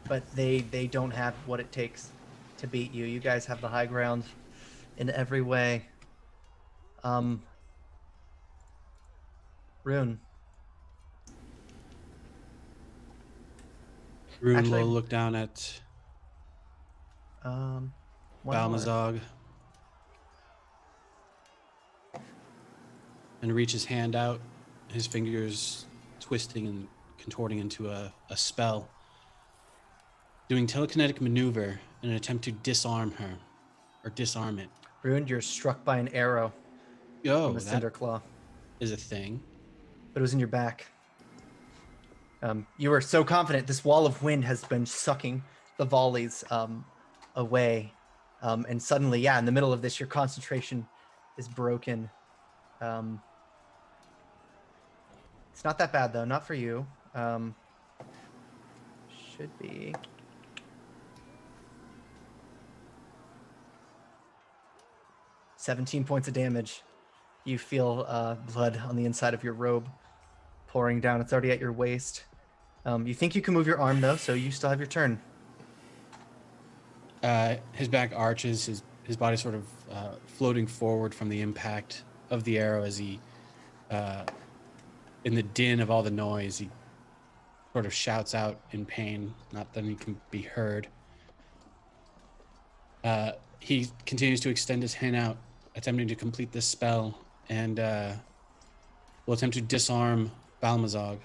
but they don't have what it takes to beat you. You guys have the high ground in every way. Rune. Rune Actually- will look down at One more. Balmazog and reach his hand out, his fingers twisting and contorting into a spell, doing telekinetic maneuver in an attempt to disarm her, or disarm it. Rune, you're struck by an arrow Oh, from a cinder that claw, is a thing. but it was in your back. You were so confident. This wall of wind has been sucking the volleys away, and suddenly, yeah, in the middle of this, your concentration is broken. It's not that bad though, not for you. Should be. 17 points of damage. You feel blood on the inside of your robe pouring down. It's already at your waist. You think you can move your arm, though, so you still have your turn. His back arches, his body sort of floating forward from the impact of the arrow as he, in the din of all the noise, he sort of shouts out in pain, not that he can be heard. He continues to extend his hand out, attempting to complete this spell, and will attempt to disarm Balmazog.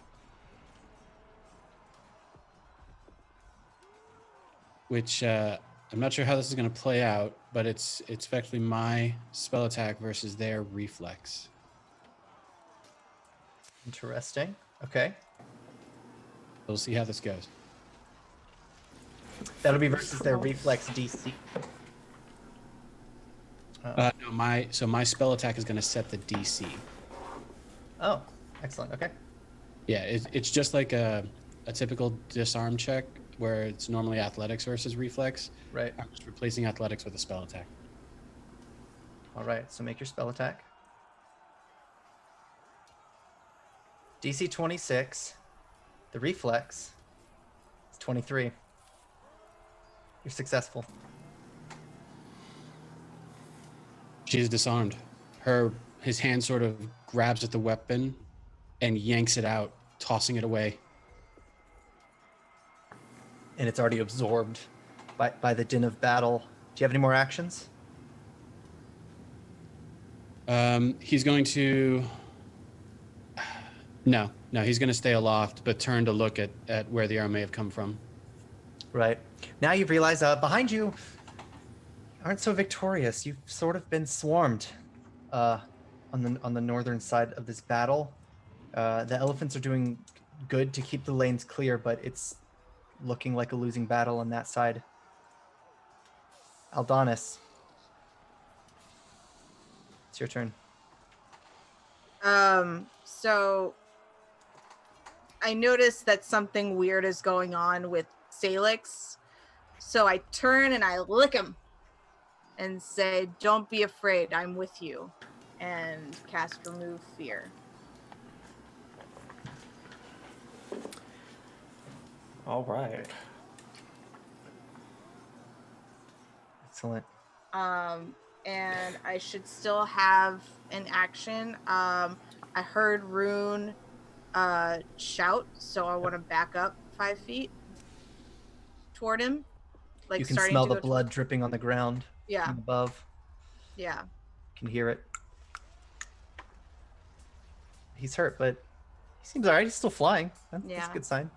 Which I'm not sure how this is going to play out, but it's effectively my spell attack versus their reflex. Interesting. Okay. We'll see how this goes. That'll be versus their reflex DC. No, my spell attack is going to set the DC. Oh, excellent. Okay. Yeah, it's just like a typical disarm check where it's normally athletics versus reflex. Right. I'm just replacing athletics with a spell attack. All right. So make your spell attack. DC 26. The reflex is 23. You're successful. She's disarmed. His hand sort of grabs at the weapon and yanks it out, tossing it away. And it's already absorbed by the din of battle. Do you have any more actions? He's going to... No, he's going to stay aloft, but turn to look at where the arrow may have come from. Right. Now you've realized behind you aren't so victorious. You've sort of been swarmed on the northern side of this battle. The elephants are doing good to keep the lanes clear, but it's looking like a losing battle on that side. Aldonis, it's your turn. So I noticed that something weird is going on with Sailix. So I turn and I lick him and say, "Don't be afraid, I'm with you," and cast Remove Fear. All right. Excellent. And I should still have an action. I heard Rune shout, so I want to back up 5 feet toward him. Like You can starting smell to the go blood dripping on the ground Yeah. from above. Yeah. You can hear it. He's hurt, but he seems all right. He's still flying. That's Yeah. a good sign.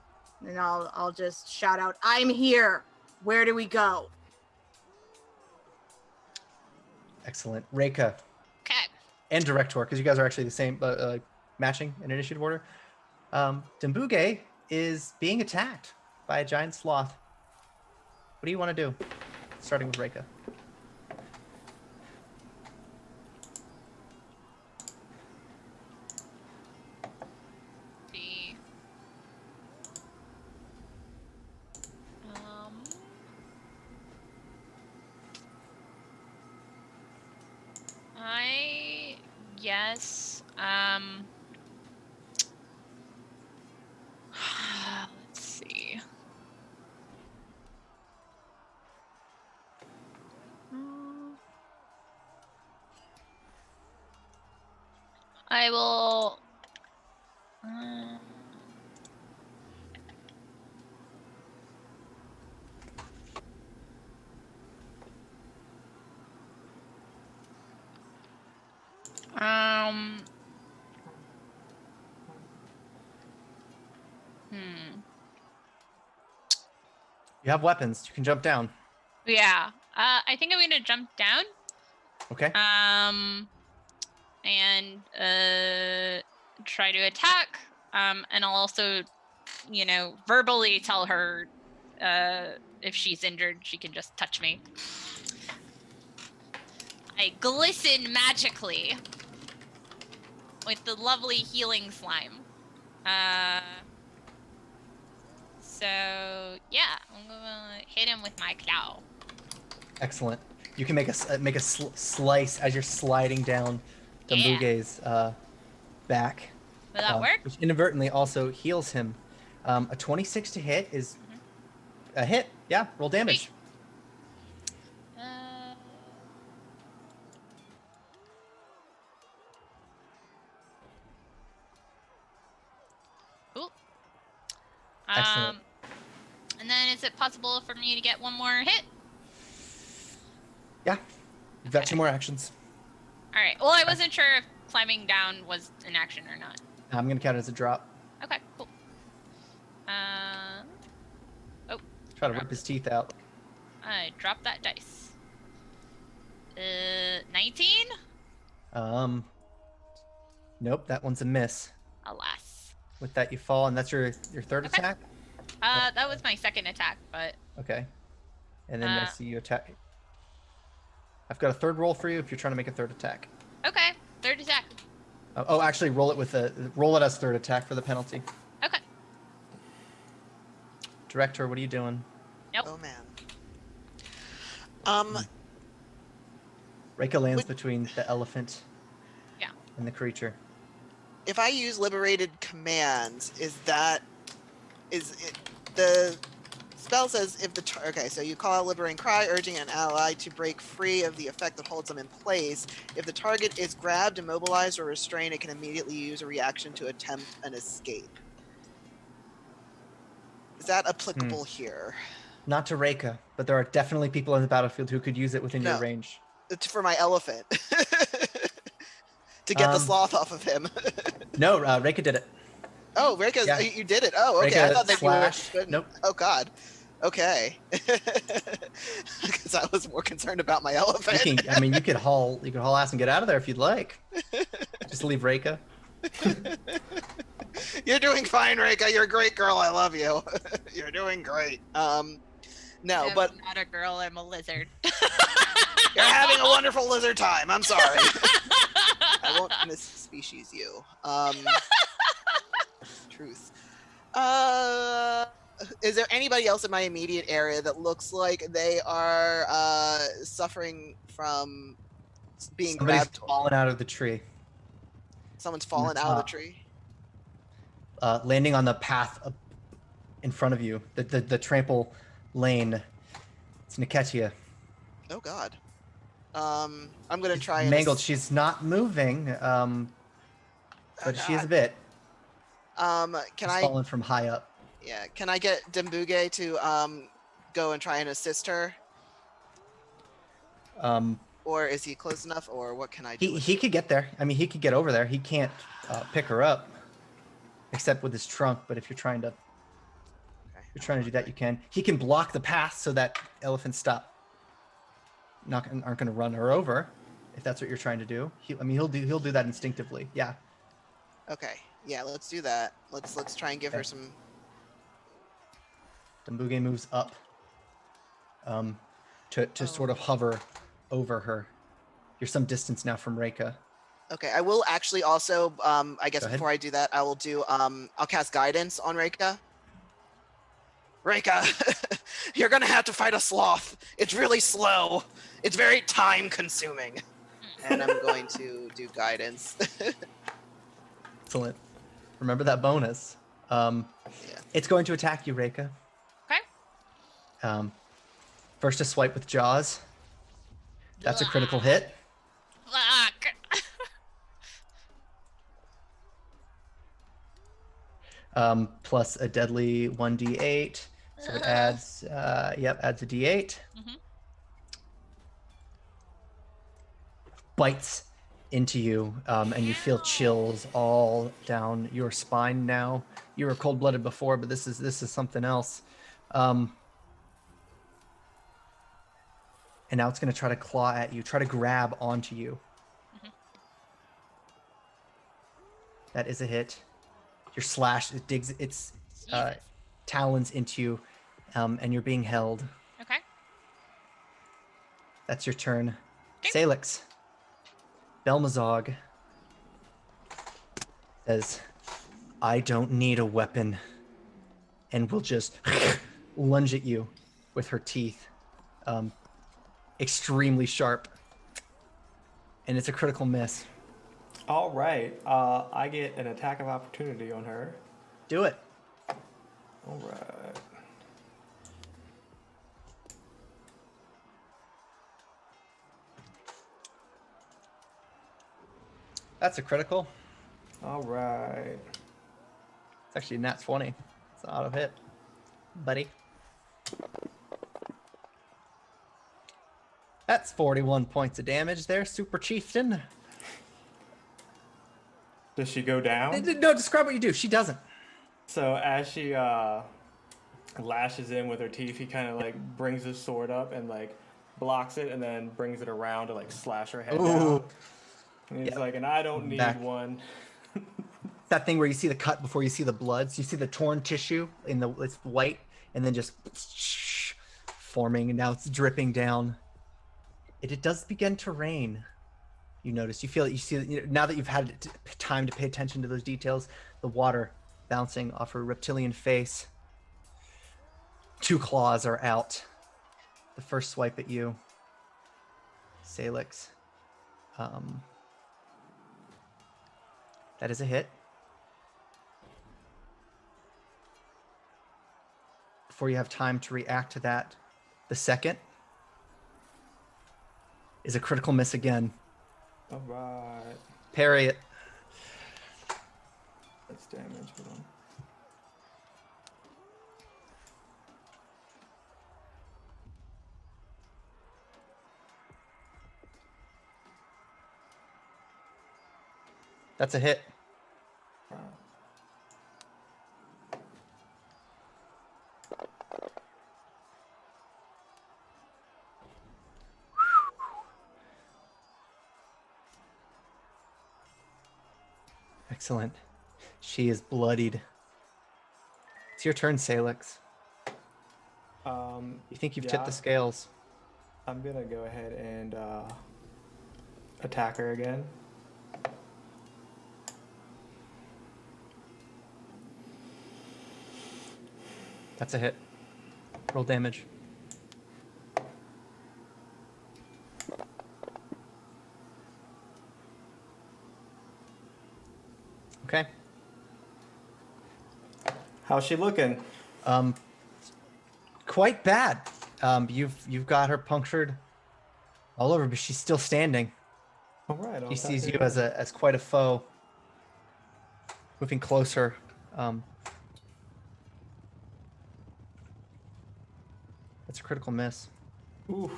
And I'll just shout out, "I'm here. Where do we go?" Excellent. Reika Okay. and Director, because you guys are actually the same, matching in initiative order. Dembuge is being attacked by a giant sloth. What do you want to do? Starting with Reika. The I guess let's see. I will You have weapons. You can jump down. yeah. I think I'm gonna jump down. Okay. And try to attack. And I'll also, verbally tell her if she's injured, she can just touch me. I glisten magically with the lovely healing slime. So yeah, I'm gonna hit him with my claw. Excellent. You can make a slice as you're sliding down Dumbuge's back. Will that work? Which inadvertently also heals him. A 26 to hit is a hit. Yeah, roll damage. Cool. Excellent. And then is it possible for me to get one more hit? Yeah. You've got 2 more actions. All right. Well, I wasn't sure if climbing down was an action or not. I'm going to count it as a drop. Okay, cool. Try to rip his teeth out. I dropped that dice. 19? Nope, that one's a miss. Alas. With that, you fall, and that's your third Okay. attack? That was my second attack, but... Okay. And then I see you attack. I've got a third roll for you if you're trying to make a third attack. Okay, third attack. Oh, actually, roll it as third attack for the penalty. Okay. Director, what are you doing? Nope. Oh man. Reika lands between the elephant and the creature. If I use liberated commands, the spell says if the okay, so you call out liberating cry, urging an ally to break free of the effect that holds them in place. If the target is grabbed, immobilized, or restrained, it can immediately use a reaction to attempt an escape. Is that applicable here? Not to Reika, but there are definitely people on the battlefield who could use it within your range. It's for my elephant. To get the sloth off of him. No, Reika did it. Oh, Reika, you did it. Oh, okay. Reika I thought that slashed. you were... Nope. Oh, God. Okay. Because I was more concerned about my elephant. You could haul ass and get out of there if you'd like. Just leave Reika. You're doing fine, Reika. You're a great girl. I love you. You're doing great. No, but I'm not a girl. I'm a lizard. You're having a wonderful lizard time. I'm sorry. I won't misspecies you. Truth. Is there anybody else in my immediate area that looks like they are suffering from being grabbed? Fallen out of the tree. Someone's fallen out of the tree? Landing on the path in front of you. The trample lane. It's Niketia. Oh, God. I'm gonna try and mangled. She's not moving, but she is a bit. She's fallen from high up? Yeah. Can I get Dumbuge to go and try and assist her? Or is he close enough? Or what can I do? He could get there. I mean, he could get over there. He can't pick her up, except with his trunk. But if you're trying to, do that, you can. He can block the path so that elephants aren't going to run her over, if that's what you're trying to do. He'll do that instinctively. Yeah. Okay. Yeah, let's do that. Let's try and give her some. Dumbuge moves up, to sort of hover over her. You're some distance now from Reika. Okay, I will actually also, I guess Go before I do that, I will do, I'll cast guidance on Reika. Reika, you're gonna have to fight a sloth. It's really slow. It's very time consuming. And I'm going to do guidance. Excellent. Remember that bonus. It's going to attack you, Reika. Okay. First a swipe with jaws. That's a critical hit. Fuck. Plus a deadly 1d8. So it adds, adds a d8. Mhm. Bites into you, and you feel chills all down your spine now. You were cold-blooded before, but this is something else. And now it's going to try to claw at you, try to grab onto you. Mhm. That is a hit. You're slashed. It digs its talons into you, and you're being held. Okay. That's your turn. Okay. Sailix. Belmazog says, I don't need a weapon, and will just lunge at you with her teeth. extremely sharp. And it's a critical miss. All right. I get an attack of opportunity on her. Do it. All right. That's a critical. All right. It's actually a nat 20. It's an auto hit, buddy. That's 41 points of damage there, Super Chieftain. Does she go down? No, describe what you do. She doesn't. So as she lashes in with her teeth, he kind of like brings his sword up and like blocks it, and then brings it around to like slash her head down. And he's like, "And I don't need one." That thing where you see the cut before you see the blood. So you see the torn tissue in it's white, and then just forming, and now it's dripping down. It does begin to rain. You notice, you feel it, you see it, now that you've had time to pay attention to those details, the water bouncing off her reptilian face. 2 claws are out. The first swipe at you, Sailix. That is a hit. Before you have time to react to that, the second is a critical miss again. All right. Parry it. That's damage. Hold on. That's a hit. Wow. Excellent. She is bloodied. It's your turn, Sailix. You think you've tipped the scales? I'm gonna go ahead and attack her again. That's a hit. Roll damage. Okay. How's she looking? Quite bad. You've got her punctured all over, but she's still standing. All right. She sees you as quite a foe. Moving closer. That's a critical miss. Ooh.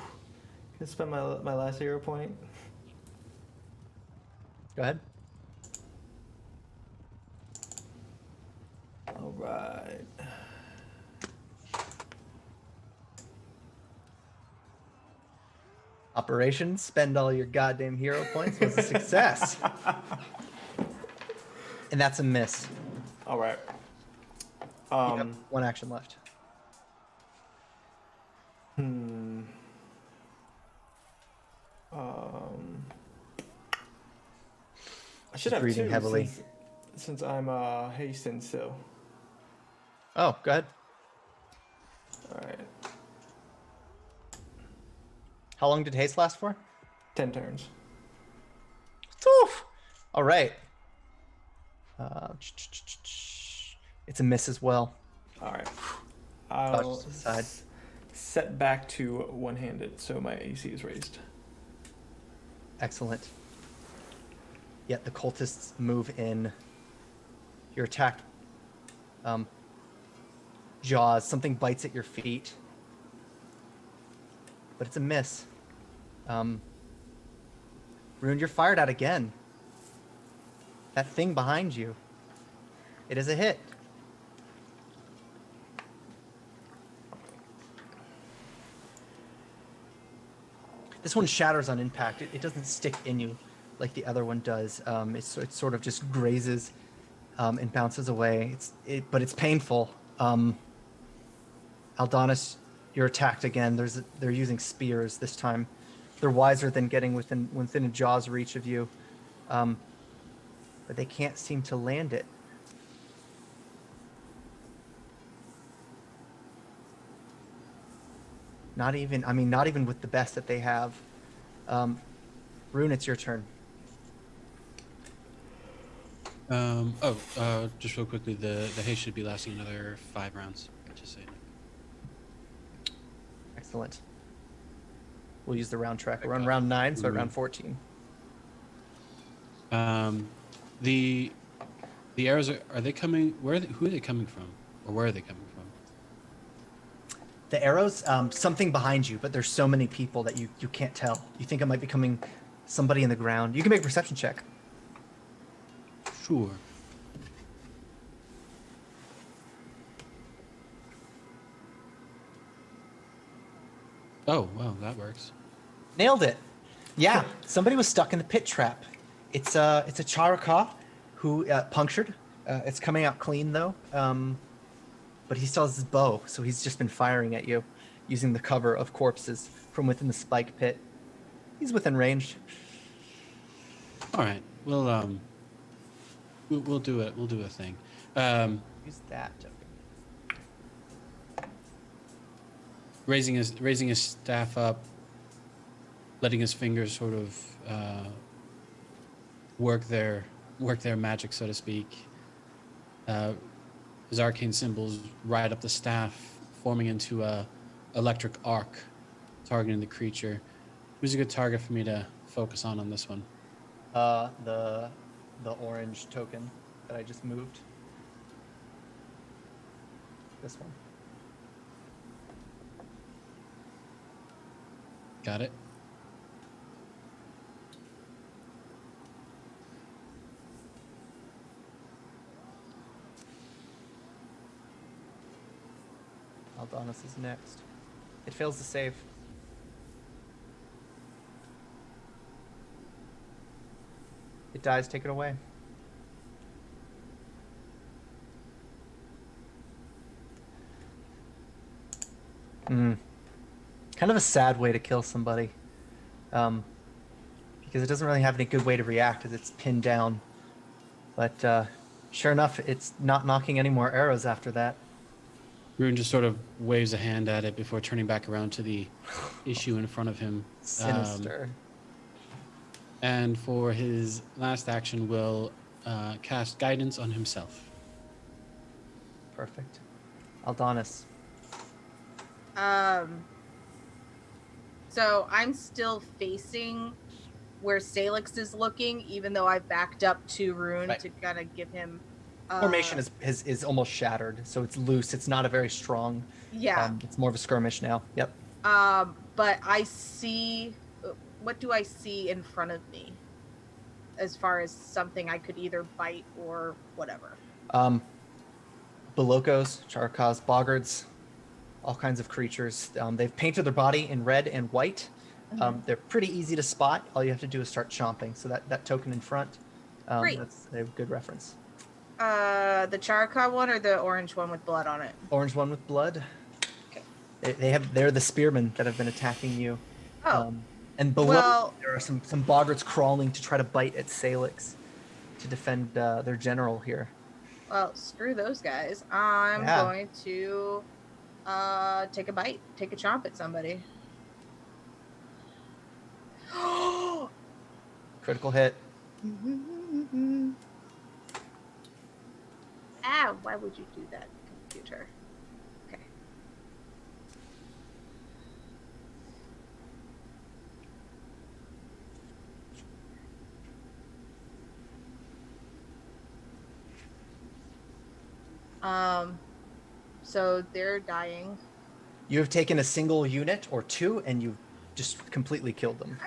Can I spend my last hero point? Go ahead. All right. Operation Spend All Your Goddamn Hero Points was a success. And that's a miss. All right. You have 1 action left. I should have breathing 2 heavily. since I'm hastened so. Oh, go ahead. All right. How long did haste last for? 10 turns. Oof. All right. It's a miss as well. All right. Dodge I'll to the side. set back to one-handed, so my AC is raised. Excellent. Yet the cultists move in. You're attacked. Jaws. Something bites at your feet. But it's a miss. Rune, you're fired at again. That thing behind you. It is a hit. This one shatters on impact. It doesn't stick in you like the other one does. It sort of just grazes and bounces away. But it's painful. Aldonis, you're attacked again. They're using spears this time. They're wiser than getting within a jaw's reach of you, but they can't seem to land it. Not even. I mean, not even with the best that they have. Rune, it's your turn. Just real quickly, the haste should be lasting another 5 rounds. Just saying. Excellent. We'll use the round track. We're on round 9, so at round 14. The arrows are they coming? Who are they coming from, or where are they coming from? The arrows, something behind you, but there's so many people that you can't tell. You think it might be coming somebody in the ground. You can make a perception check. Sure. Oh, wow, that works. Nailed it. Yeah, somebody was stuck in the pit trap. It's a Charaka who punctured. It's coming out clean though. But he still has his bow, so he's just been firing at you using the cover of corpses from within the spike pit. He's within range. All right. We'll do it. We'll do a thing. Use that token. Raising his staff up, letting his fingers sort of work their magic, so to speak. His arcane symbols ride up the staff, forming into a electric arc, targeting the creature. Who's a good target for me to focus on this one? The orange token that I just moved. This one. Got it. Aldonis is next. It fails to save. It dies, take it away. Kind of a sad way to kill somebody. Because it doesn't really have any good way to react as it's pinned down. But sure enough, it's not knocking any more arrows after that. Rune just sort of waves a hand at it before turning back around to the issue in front of him. Sinister. And for his last action, will cast guidance on himself. Perfect. Aldonis. So I'm still facing where Sailix is looking, even though I backed up to Rune Right. to kind of give him. Formation is almost shattered, so it's loose. It's not a very strong. Yeah. It's more of a skirmish now. Yep. But I see. What do I see in front of me? As far as something I could either bite or whatever. Bolokos, Charakas, Boggards, all kinds of creatures. They've painted their body in red and white. They're pretty easy to spot. All you have to do is start chomping. So that token in front, Great. that's a good reference. The Charaka one or the orange one with blood on it? Orange one with blood. Okay. They're the spearmen that have been attacking you. Oh. And below Well- there are some Boggards crawling to try to bite at Sailix to defend their general here. Well, screw those guys. I'm Yeah. going to take a bite, take a chomp at somebody. Critical hit. Ah, why would you do that, computer? Okay. So they're dying. You have taken a single unit or two, and you've just completely killed them.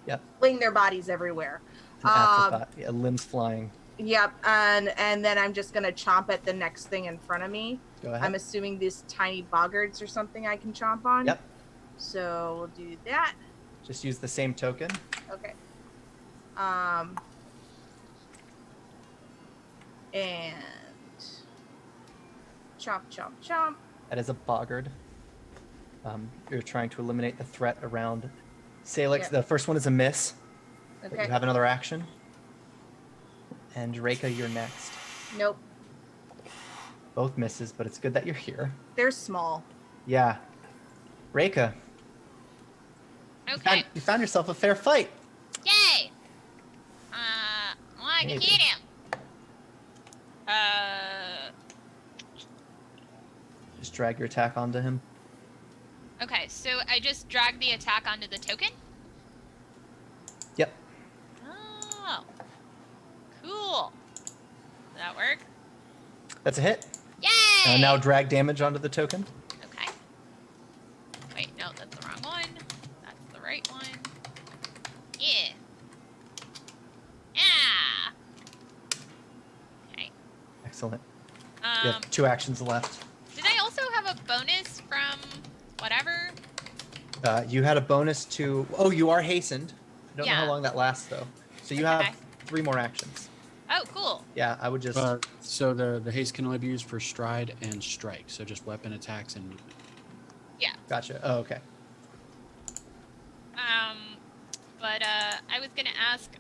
Yep. Fling their bodies everywhere. An afterthought. Yeah, limbs flying. Yep, and then I'm just gonna chomp at the next thing in front of me. Go ahead. I'm assuming these tiny boggards or something I can chomp on. Yep. So we'll do that. Just use the same token. Okay. And chomp, chomp, chomp. That is a boggard. You're trying to eliminate the threat around Sailix. Yep. The first one is a miss. But Okay. you have another action. And Reika, you're next. Nope. Both misses, but it's good that you're here. They're small. Yeah. Reika, Okay. you found yourself a fair fight. Yay! Well, I can Maybe. hit him. Just drag your attack onto him. Okay, so I just drag the attack onto the token? Yep. Oh. Cool. Does that work? That's a hit. Yay! Now drag damage onto the token. Okay. Wait, no, that's the wrong one. That's the right one. Yeah. Yeah. Okay. Excellent. You have 2 actions left. Did I also have a bonus from whatever? You had a bonus to... Oh, you are hastened. I don't know how Yeah. long that lasts, though. So you Okay. have 3 more actions. Oh, cool. Yeah, I would just... So the haste can only be used for stride and strike. So just weapon attacks and movement. Yeah. Gotcha. Oh, okay. But I was gonna ask,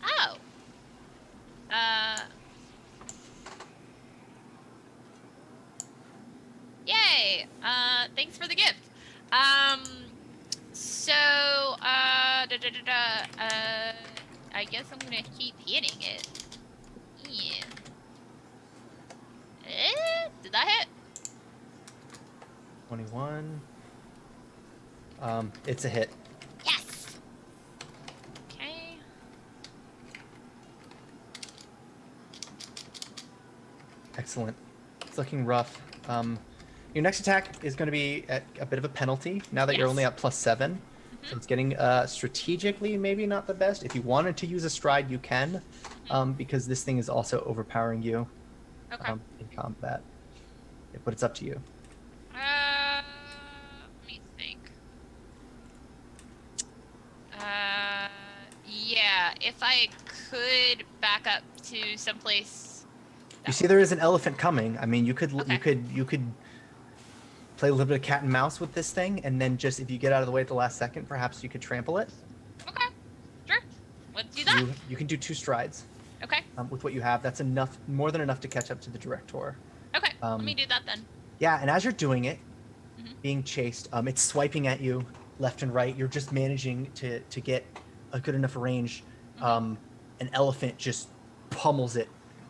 oh. Yay! Thanks for the gift. I guess I'm gonna keep hitting it. Yeah. Did that hit? 21. It's a hit. Yes! Okay. Excellent. It's looking rough. Your next attack is going to be at a bit of a penalty now that you're only at +7. So it's getting strategically maybe not the best. If you wanted to use a stride, you can, because this thing is also overpowering you in combat. Yeah, but it's up to you. Let me think. Yeah, if I could back up to someplace. You see, there is an elephant coming. I mean, you could play a little bit of cat and mouse with this thing, and then just if you get out of the way at the last second, perhaps you could trample it. Okay, sure. Let's do that. You can do 2 strides. Okay. With what you have, that's enough, more than enough to catch up to the director. Okay. Let me do that then. Yeah, and as you're doing it, being chased, it's swiping at you left and right. You're just managing to get a good enough range. An elephant just pummels it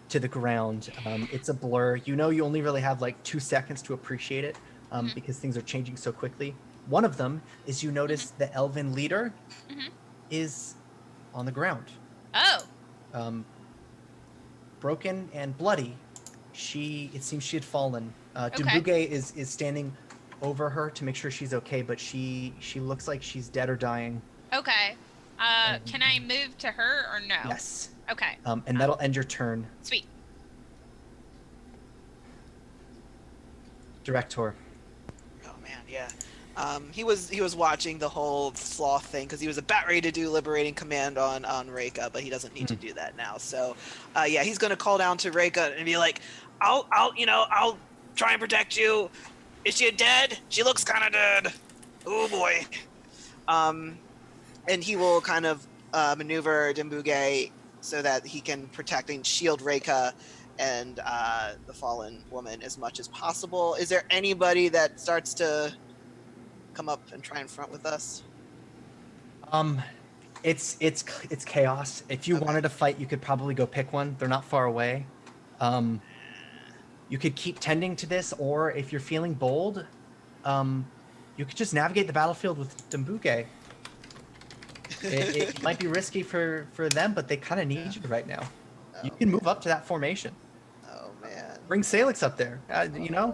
to the ground. It's a blur. You know, you only really have like 2 seconds to appreciate it because things are changing so quickly. One of them is you notice the elven leader is on the ground. Oh. Broken and bloody. It seems she had fallen. Okay. Dumbuge is standing over her to make sure she's okay, but she looks like she's dead or dying. Okay. Can I move to her or no? Yes. Okay. And that'll end your turn. Sweet. Director. Oh man, yeah. He was watching the whole sloth thing because he was about ready to do liberating command on Reika, but he doesn't need to do that now. So, yeah, he's gonna call down to Reika and be like, I'll try and protect you. Is she dead? She looks kind of dead. Oh boy. And he will kind of maneuver Dumbuge so that he can protect and shield Reika and the fallen woman as much as possible. Is there anybody that starts to come up and try and front with us? It's chaos. If you wanted to fight, you could probably go pick one. They're not far away. You could keep tending to this, or if you're feeling bold, you could just navigate the battlefield with Dumbuge. It might be risky for them, but they kind of need you right now. You can move up to that formation. Oh man. Bring Sailix up there.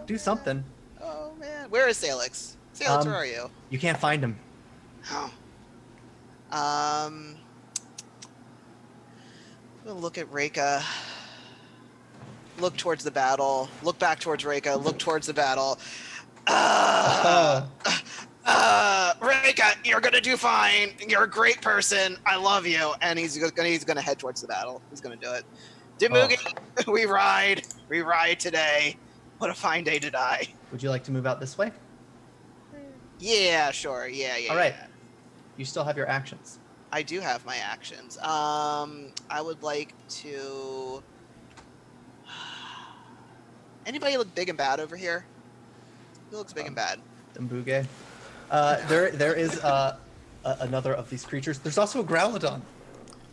Do something. Oh man. Where is Sailix? Sailix, where are you? You can't find him. Oh. I'm gonna look at Reika. Look towards the battle. Look back towards Reika. Look towards the battle. Reika, you're gonna do fine. You're a great person. I love you. And he's gonna head towards the battle. He's gonna do it. Dumbuge, we ride today. What a fine day to die. Would you like to move out this way? Yeah, sure. Yeah. All right. Yeah. You still have your actions. I do have my actions. I would like to. Anybody look big and bad over here? He looks big and bad. Dumbuge. There is another of these creatures. There's also a Growlodon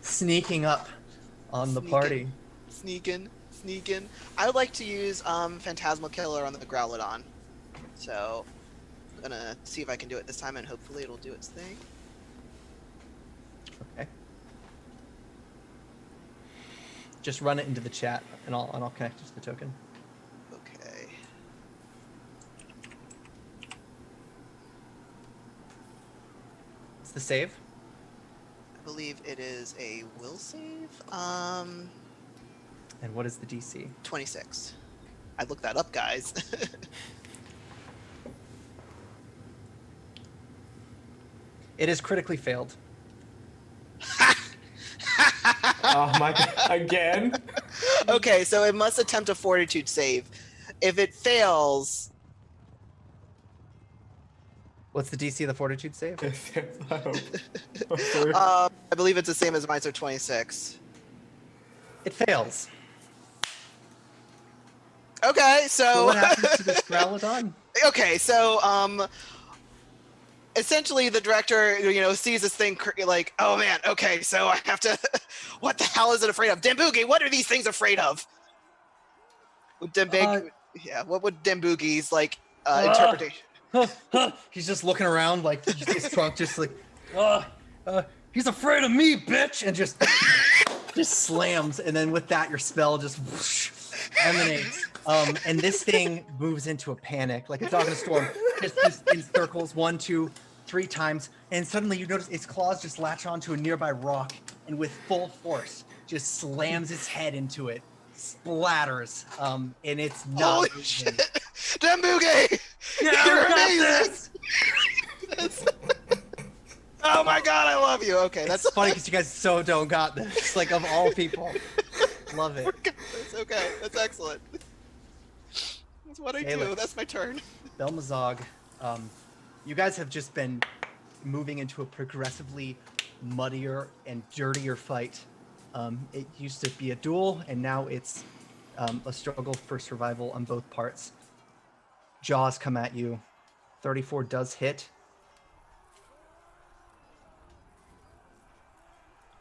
sneaking up on the party. Sneaking. I would like to use Phantasmal Killer on the Growlodon. So I'm gonna see if I can do it this time, and hopefully it'll do its thing. Okay. Just run it into the chat, and I'll connect it to the token. Okay. What's the save? I believe it is a will save. And what is the DC? 26. I looked that up, guys. It is critically failed. Oh my god, again? Okay, so it must attempt a Fortitude save. If it fails, What's the DC of the Fortitude save? I believe it's the same as mine, so 26. It fails. Okay, So what happens to this Growlodon? Okay, so essentially the director, sees this thing like, oh man, okay, so I have to. What the hell is it afraid of? Dembugi, what are these things afraid of? Yeah, what would Dembugi's interpretation? He's just looking around like his trunk, just like, he's afraid of me, bitch, and just slams, and then with that, your spell just whoosh, emanates. And this thing moves into a panic, like a dog in a storm, just in circles 1, 2, 3 times, and suddenly you notice its claws just latch onto a nearby rock, and with full force, just slams its head into it, splatters, and it's not. Holy moving. shit! Dembugi! Yeah, You're we got amazing! this! Oh my god, I love you. Okay, That's that's funny because you guys so don't got this. Like, of all people, love it. That's okay. That's excellent. That's what I do. Sailix. That's my turn. Belmazog, you guys have just been moving into a progressively muddier and dirtier fight. It used to be a duel, and now it's a struggle for survival on both parts. Jaws come at you. 34 does hit.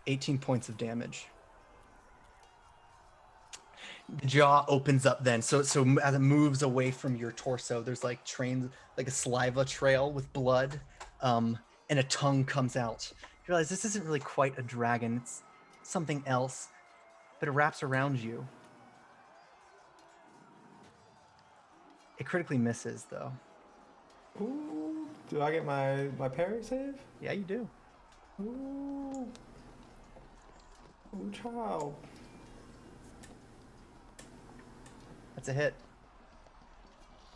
18 points of damage. The jaw opens up then, so as it moves away from your torso, there's like a saliva trail with blood, and a tongue comes out. You realize this isn't really quite a dragon; it's something else, but it wraps around you. It critically misses, though. Ooh, do I get my parry save? Yeah, you do. Ooh. Ooh, child. That's a hit.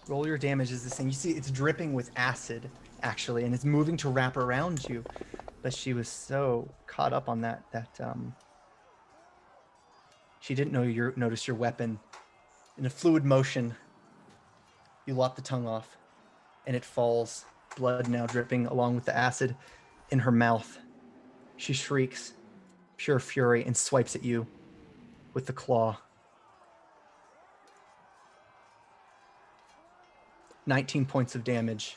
Roll your damage as this thing. You see it's dripping with acid, actually, and it's moving to wrap around you. But she was so caught up on that she didn't notice your weapon. In a fluid motion, you lop the tongue off, and it falls, blood now dripping along with the acid in her mouth. She shrieks, pure fury, and swipes at you with the claw. 19 points of damage.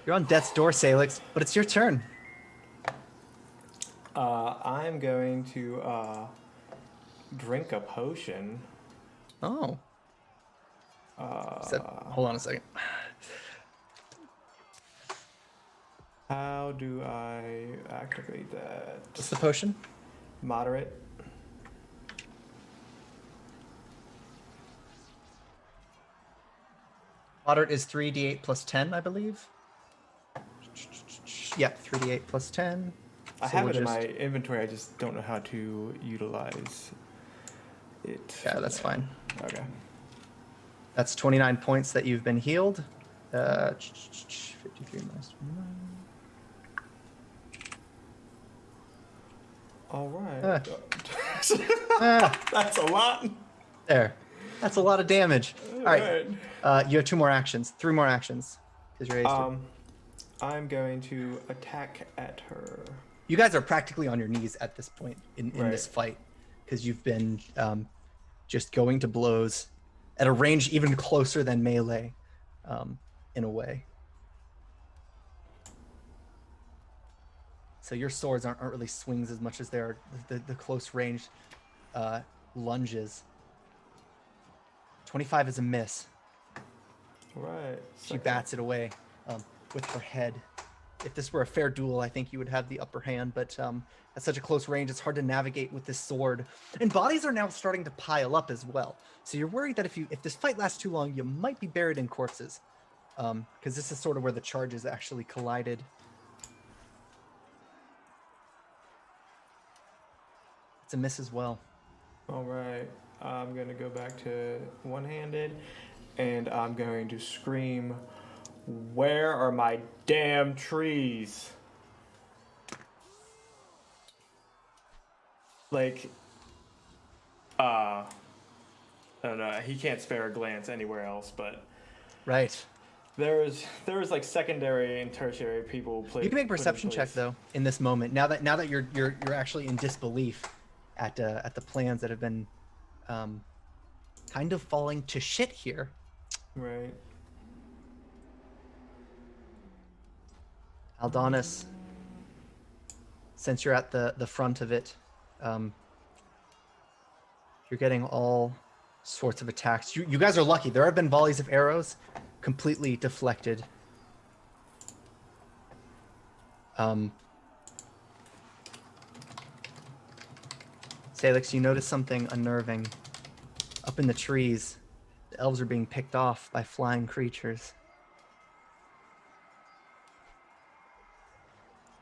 You're on death's door, Sailix, but it's your turn. I'm going to drink a potion. Oh. Hold on a second. How do I activate that? What's the potion? Moderate. Moderate is 3d8 plus 10, I believe. Yep, 3d8 plus 10. I So have we'll it in just- my inventory, I just don't know how to utilize it. Yeah, that's fine. Okay. That's 29 points that you've been healed. 53 minus 29. All right. Ah, That's a lot. there. That's a lot of damage. All right. You have 2 more actions. 3 more actions. Because you're hasted. I'm going to attack at her. You guys are practically on your knees at this point in Right. this fight. Because you've been just going to blows at a range even closer than melee. in a way. So your swords aren't really swings as much as they're the close range lunges. 25 is a miss. Right. She bats it away with her head. If this were a fair duel, I think you would have the upper hand, but at such a close range, it's hard to navigate with this sword. And bodies are now starting to pile up as well. So you're worried that if this fight lasts too long, you might be buried in corpses. Because this is sort of where the charges actually collided. It's a miss as well. All right. I'm going to go back to one-handed, and I'm going to scream, "Where are my damn trees?" Like, I don't know. He can't spare a glance anywhere else, but Right. there was like secondary and tertiary people. You can make a perception check though in this moment. Now that you're actually in disbelief at the plans that have been kind of falling to shit here. Right. Aldonis, since you're at the front of it, you're getting all sorts of attacks. You guys are lucky. There have been volleys of arrows completely deflected. Sailix, you notice something unnerving. Up in the trees, the elves are being picked off by flying creatures.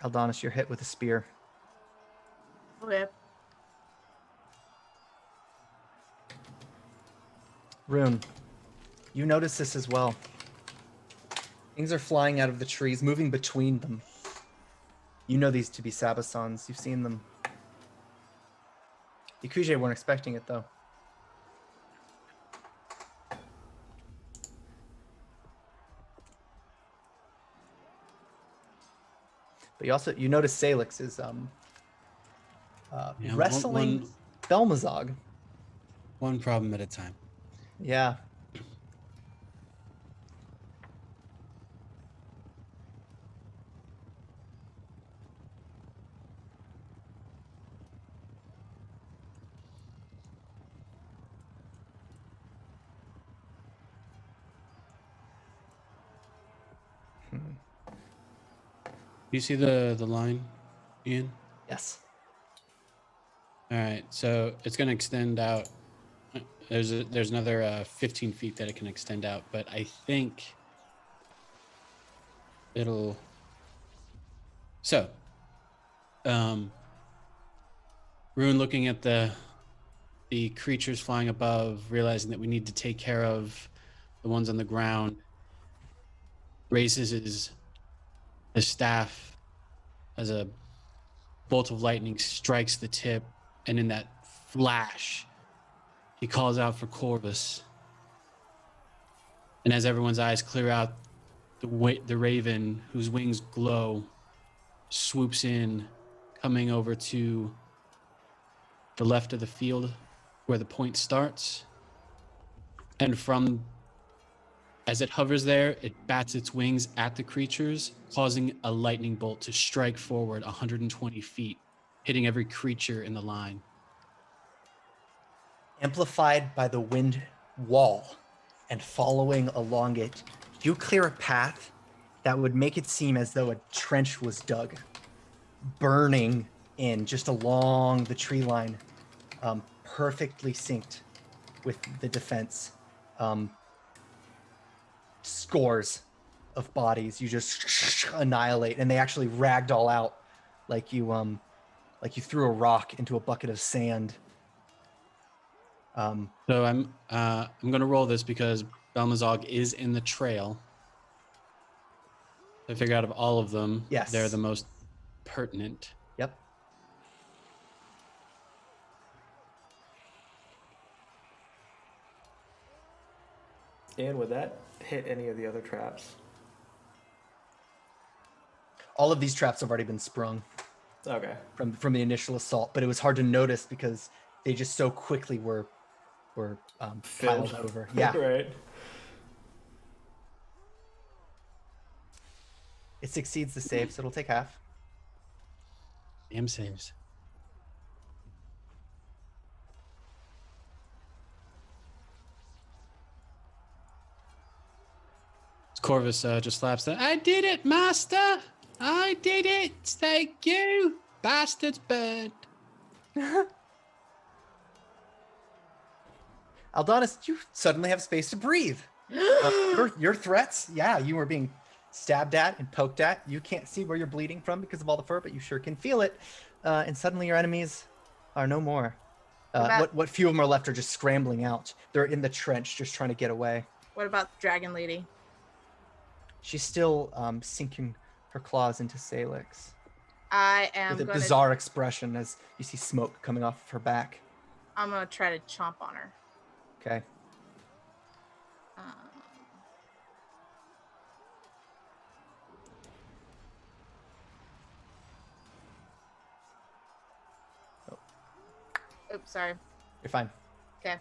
Aldonis, you're hit with a spear. Okay. Rune, you notice this as well. Things are flying out of the trees, moving between them. You know these to be Sabasons. You've seen them. The Kuje weren't expecting it, though. But you notice Sailix is wrestling Belmazog. One problem at a time. Yeah. You see the line, Ian? Yes. All right, so it's going to extend out. There's another 15 feet that it can extend out, but I think it'll. So, Rune, looking at the creatures flying above, realizing that we need to take care of the ones on the ground, raises his staff as a bolt of lightning strikes the tip, and in that flash, he calls out for Corvus. And as everyone's eyes clear out, the raven, whose wings glow, swoops in, coming over to the left of the field where the point starts. And as it hovers there, it bats its wings at the creatures, causing a lightning bolt to strike forward 120 feet, hitting every creature in the line. Amplified by the wind wall and following along it, you clear a path that would make it seem as though a trench was dug, burning in just along the tree line, perfectly synced with the defense. Scores of bodies you just annihilate, and they actually ragdoll out like you threw a rock into a bucket of sand. So I'm going to roll this because Belmazog is in the trail. I figure out of all of them, Yes. They're the most pertinent. Yep. And would that hit any of the other traps? All of these traps have already been sprung. Okay. From the initial assault, but it was hard to notice because they just so quickly were piled over. Yeah. Right. It succeeds the save, so it'll take half. Damn saves. Corvus just slaps that. I did it, master! I did it! Thank you! Bastard's bird. Aldonis, you suddenly have space to breathe. Your threats, yeah, you were being stabbed at and poked at. You can't see where you're bleeding from because of all the fur, but you sure can feel it. And suddenly your enemies are no more. What few of them are left are just scrambling out. They're in the trench just trying to get away. What about the dragon lady? She's still sinking her claws into Sailix. I am with a gonna, bizarre expression as you see smoke coming off of her back. I'm gonna try to chomp on her. Okay. Oops, sorry. You're fine. Okay.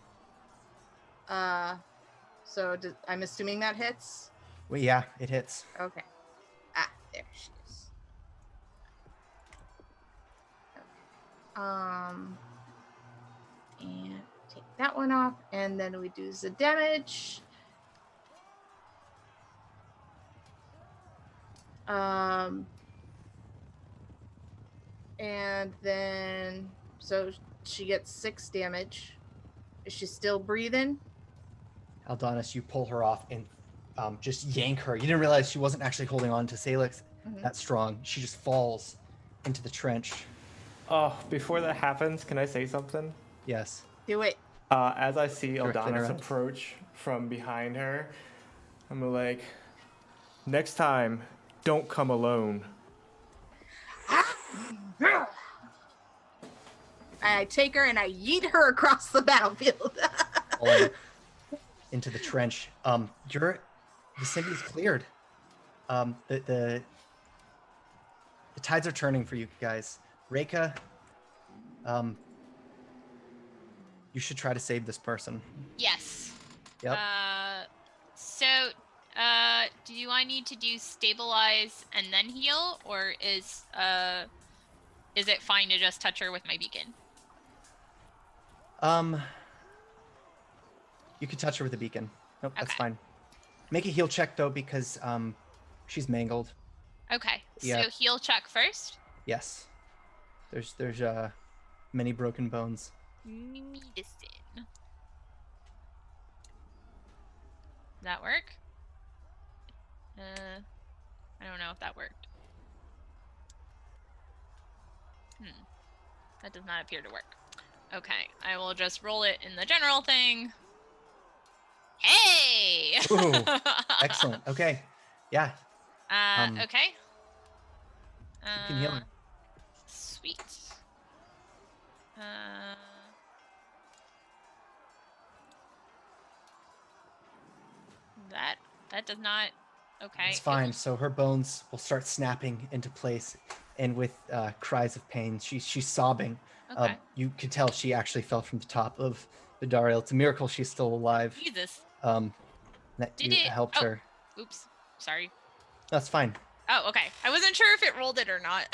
So I'm assuming that hits. Well, yeah, it hits. Okay. Ah, there she is. Okay. And take that one off, and then we do the damage. And then so she gets 6 damage. Is she still breathing? Aldonis, you pull her off and just yank her. You didn't realize she wasn't actually holding on to Sailix that strong. She just falls into the trench. Oh, before that happens, can I say something? Yes. Do it. As I see Direct Aldonis interact. approach from behind her, I'm like, next time, don't come alone. I take her and I yeet her across the battlefield. Falling into the trench. Your vicinity's cleared. The tides are turning for you guys. Reika, you should try to save this person. Yes. Yep. Do I need to do stabilize and then heal, or is it fine to just touch her with my beacon? You could touch her with a beacon. Nope, that's Okay. fine. Make a heal check though, because she's mangled. Okay. Yeah. So heal check first. Yes. There's many broken bones. Medicine. That work? I don't know if that worked. That does not appear to work. Okay, I will just roll it in the general thing. Hey! Ooh, excellent. Okay. Yeah. Okay. You can heal her. Sweet. That does not. Okay. It's fine. So her bones will start snapping into place, and with cries of pain, she's sobbing. Okay. You could tell she actually fell from the top of Bedariel. It's a miracle she's still alive. Jesus. That Did you it- helped oh. her. Oops. Sorry. That's fine. Oh, okay. I wasn't sure if it rolled it or not.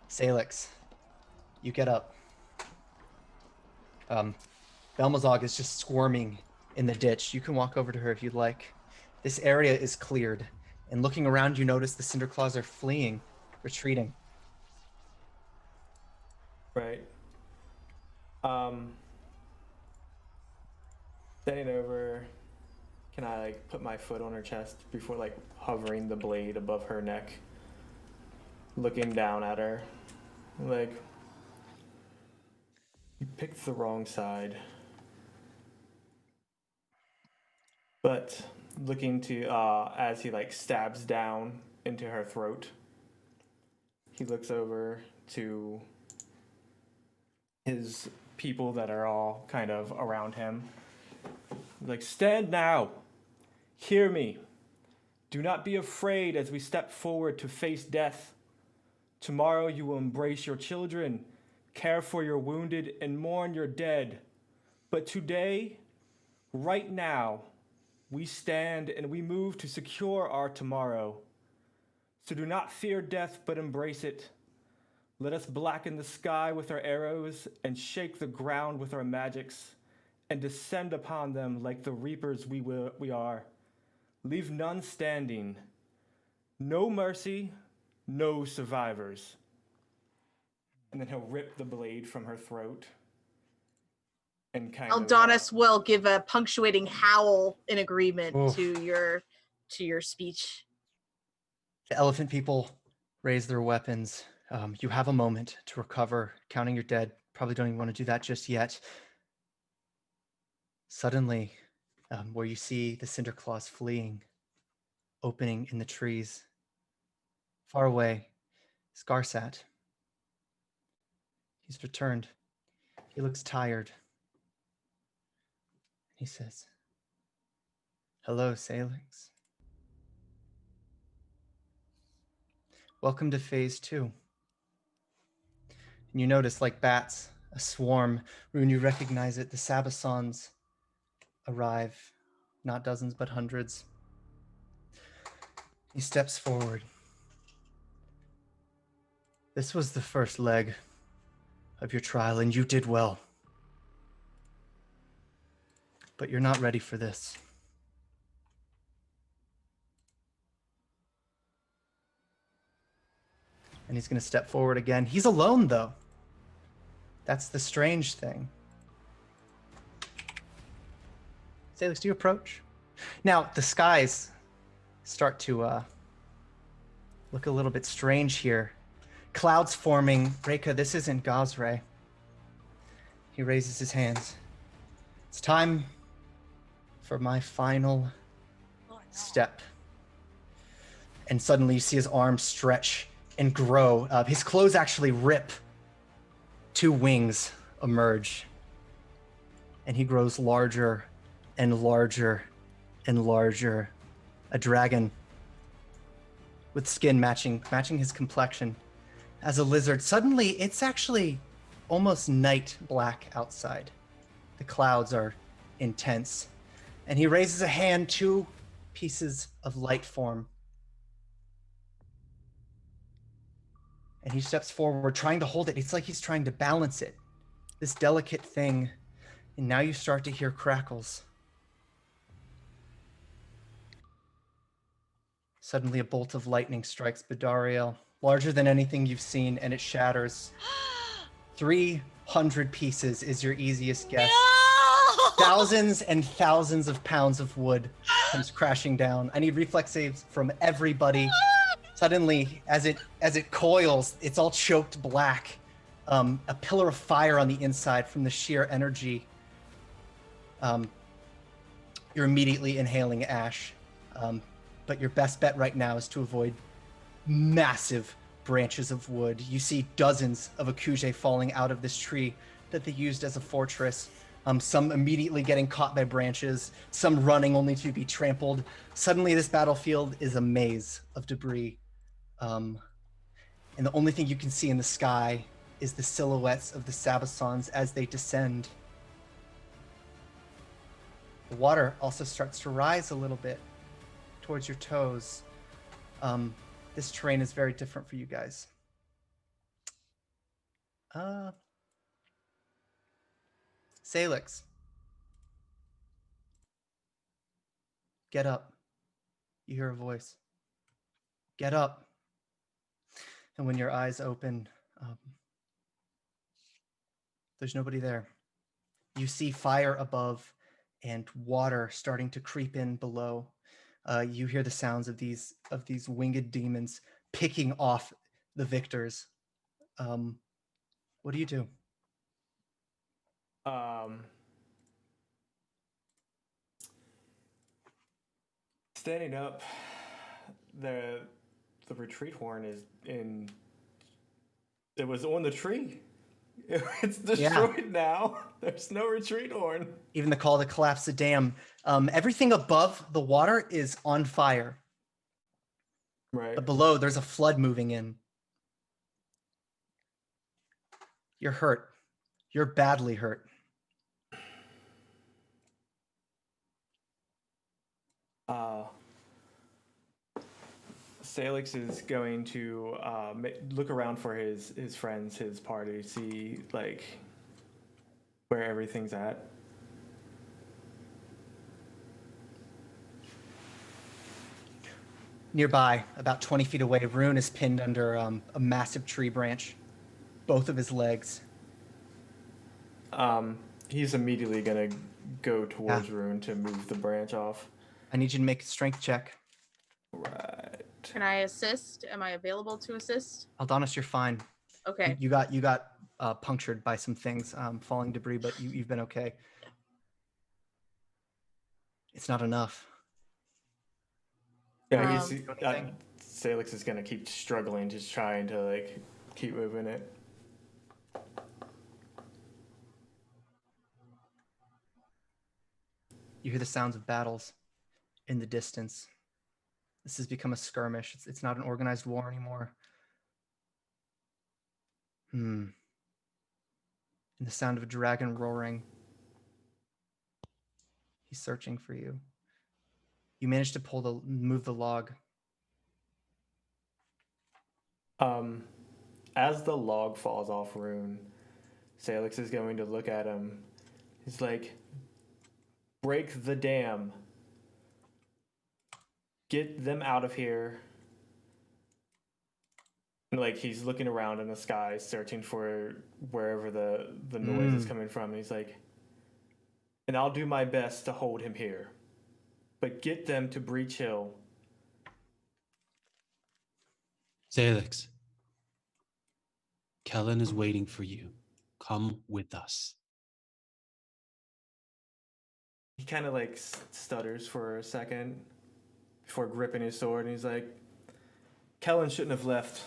Sailix, you get up. Belmazog is just squirming in the ditch. You can walk over to her if you'd like. This area is cleared, and looking around, you notice the Cinderclaws are fleeing, retreating. Right. Standing over, can I like put my foot on her chest before like hovering the blade above her neck, looking down at her, like, you picked the wrong side. But looking to as he like stabs down into her throat, he looks over to his people that are all kind of around him. Like, stand now. Hear me. Do not be afraid as we step forward to face death. Tomorrow you will embrace your children, care for your wounded, and mourn your dead. But today, right now, We stand and we move to secure our tomorrow. So do not fear death, but embrace it. Let us blacken the sky with our arrows and shake the ground with our magics and descend upon them like the reapers we are. Leave none standing. No mercy, no survivors. And then he'll rip the blade from her throat. And kind Aldonis will give a punctuating howl in agreement Oof. to your speech. The elephant people raise their weapons. You have a moment to recover, counting your dead. Probably don't even want to do that just yet. Suddenly, where you see the cinder claws fleeing, opening in the trees, far away, Skarsat. He's returned. He looks tired. He says, "Hello, Sailix. Welcome to phase 2. And you notice, like bats, a swarm. Rune, you recognize it. The Sabasons arrive, not dozens, but hundreds. He steps forward. This was the first leg of your trial, and you did well. But you're not ready for this. And he's going to step forward again. He's alone, though. That's the strange thing. Sailix, do you approach? Now, the skies start to look a little bit strange here. Clouds forming. Reka, this isn't Gosray. He raises his hands. It's time for my final step. And suddenly you see his arms stretch and grow. His clothes actually rip. 2 wings emerge. And he grows larger and larger and larger. A dragon with skin matching his complexion. As a lizard, suddenly it's actually almost night black outside. The clouds are intense. And he raises a hand, 2 pieces of light form. And he steps forward, trying to hold it. It's like he's trying to balance it. This delicate thing. And now you start to hear crackles. Suddenly a bolt of lightning strikes Bedariel, larger than anything you've seen, and it shatters. 300 pieces is your easiest guess. No! Thousands and thousands of pounds of wood comes crashing down. I need reflex saves from everybody. Suddenly, as it coils, it's all choked black. A pillar of fire on the inside from the sheer energy. You're immediately inhaling ash. But your best bet right now is to avoid massive branches of wood. You see dozens of akuje falling out of this tree that they used as a fortress. Some immediately getting caught by branches, some running only to be trampled. Suddenly this battlefield is a maze of debris. And the only thing you can see in the sky is the silhouettes of the Sabasons as they descend. The water also starts to rise a little bit towards your toes. This terrain is very different for you guys. Sailix. Get up. You hear a voice. Get up. And when your eyes open, there's nobody there. You see fire above and water starting to creep in below. You hear the sounds of these winged demons picking off the victors. What do you do? Standing up, the retreat horn is in. It was on the tree. It's destroyed now. There's no retreat horn. Even the call to collapse the dam. Everything above the water is on fire. Right. But below, there's a flood moving in. You're hurt. You're badly hurt. Sailix is going to look around for his friends, his party, see like where everything's at. Nearby, about 20 feet away, Rune is pinned under a massive tree branch. Both of his legs. He's immediately gonna go towards Rune to move the branch off. I need you to make a strength check. Right. Can I assist? Am I available to assist? Aldonis, you're fine. Okay. You got punctured by some things, falling debris, but you've been okay. It's not enough. Yeah, Sailix is gonna keep struggling, just trying to like keep moving it. You hear the sounds of battles in the distance. This has become a skirmish. It's not an organized war anymore. And the sound of a dragon roaring. He's searching for you. You manage to move the log. As the log falls off Rune, Sailix is going to look at him. He's like, break the dam. Get them out of here. And like he's looking around in the sky, searching for wherever the noise is coming from. And he's like, and I'll do my best to hold him here. But get them to Breach Hill. Sailix, Kellen is waiting for you. Come with us. He kind of like stutters for a second before gripping his sword, and he's like, Kellen shouldn't have left.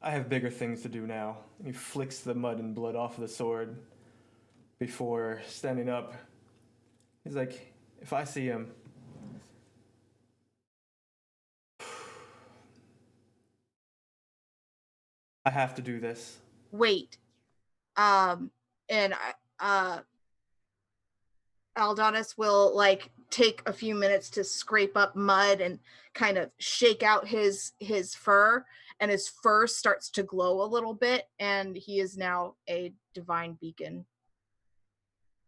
I have bigger things to do now. And he flicks the mud and blood off of the sword before standing up. He's like, if I see him, I have to do this. Wait. And Aldonis will like take a few minutes to scrape up mud and kind of shake out his fur, and his fur starts to glow a little bit, and he is now a divine beacon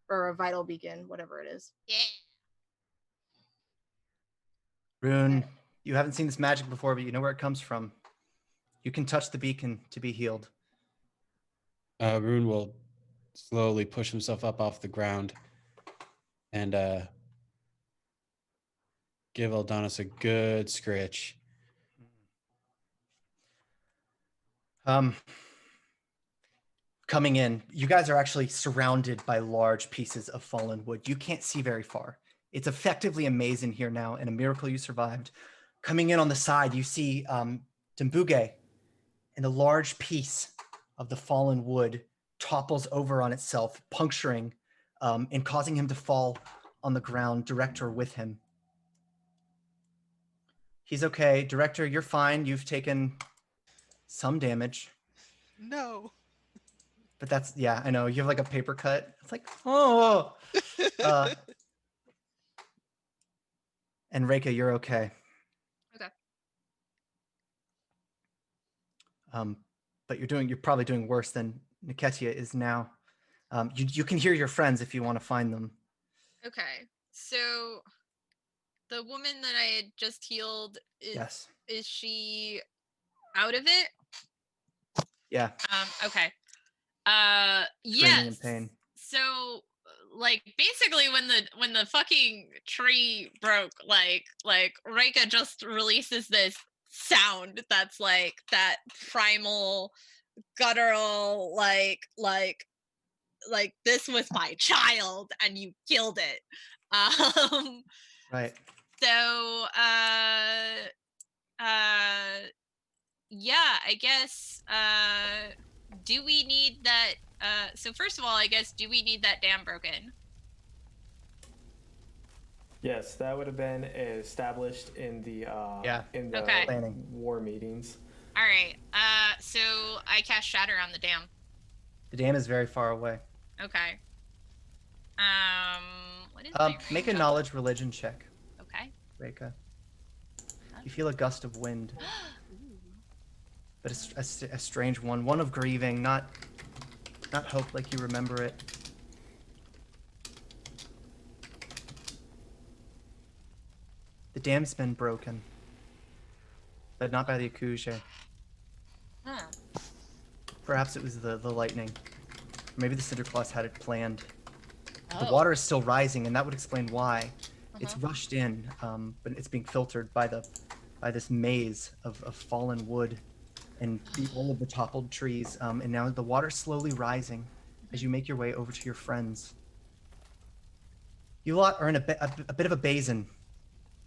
or a vital beacon, whatever it is. Yeah. Rune, you haven't seen this magic before, but you know where it comes from. You can touch the beacon to be healed. Rune will slowly push himself up off the ground and give Aldonis a good scritch. Coming in, you guys are actually surrounded by large pieces of fallen wood. You can't see very far. It's effectively a maze in here now, and a miracle you survived. Coming in on the side, you see Dembuge, and a large piece of the fallen wood topples over on itself, puncturing and causing him to fall on the ground, Director with him. He's okay. Director, you're fine. You've taken some damage. No. But that's, yeah, I know. You have like a paper cut. It's like, oh. And Reika, you're okay. Okay. But you're probably doing worse than Niketia is now. You can hear your friends if you want to find them. Okay. So the woman that I had just healed Yes. Is she out of it? Yeah. Okay. Screaming in Yes. pain. So like basically when the fucking tree broke, like Reika just releases this sound that's like that primal guttural like this was my child and you killed it. Right. So yeah, I guess do we need that so first of all, I guess, do we need that dam broken? Yes, that would have been established in the Okay. Planning. war meetings. All right. So I cast Shatter on the dam. The dam is very far away. Okay. What is my Make a range on- knowledge religion check. Okay. Reka. You feel a gust of wind, but a strange one of grieving, not hope like you remember it. The dam's been broken, but not by the Akuje. Huh. Perhaps it was the lightning. Maybe the Cinderclaws had it planned. The Oh. water is still rising, and that would explain why. It's rushed in, but it's being filtered by this maze of fallen wood and all of the toppled trees. And now the water's slowly rising as you make your way over to your friends. You lot are in a bit of a basin.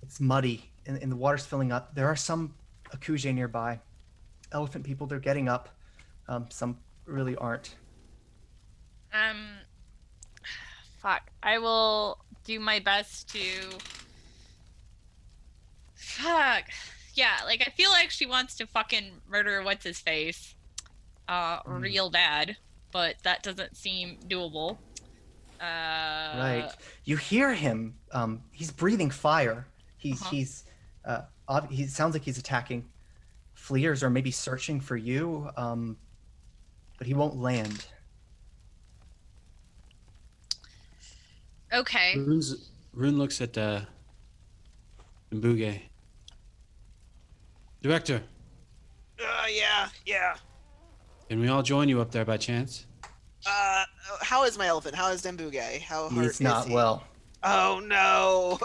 It's muddy, and the water's filling up. There are some Akuje nearby. Elephant people, they're getting up. Some really aren't. Fuck. I will do my best to. Fuck. Yeah, like I feel like she wants to fucking murder what's his face, real bad, but that doesn't seem doable. Right. You hear him. He's breathing fire. He sounds like he's attacking fleers or maybe searching for you. But he won't land. Okay. Rune looks at Mbuge. Director. Yeah. Can we all join you up there by chance? How is my elephant? How is Dembuge? How hurt He's not is he? well. Oh no.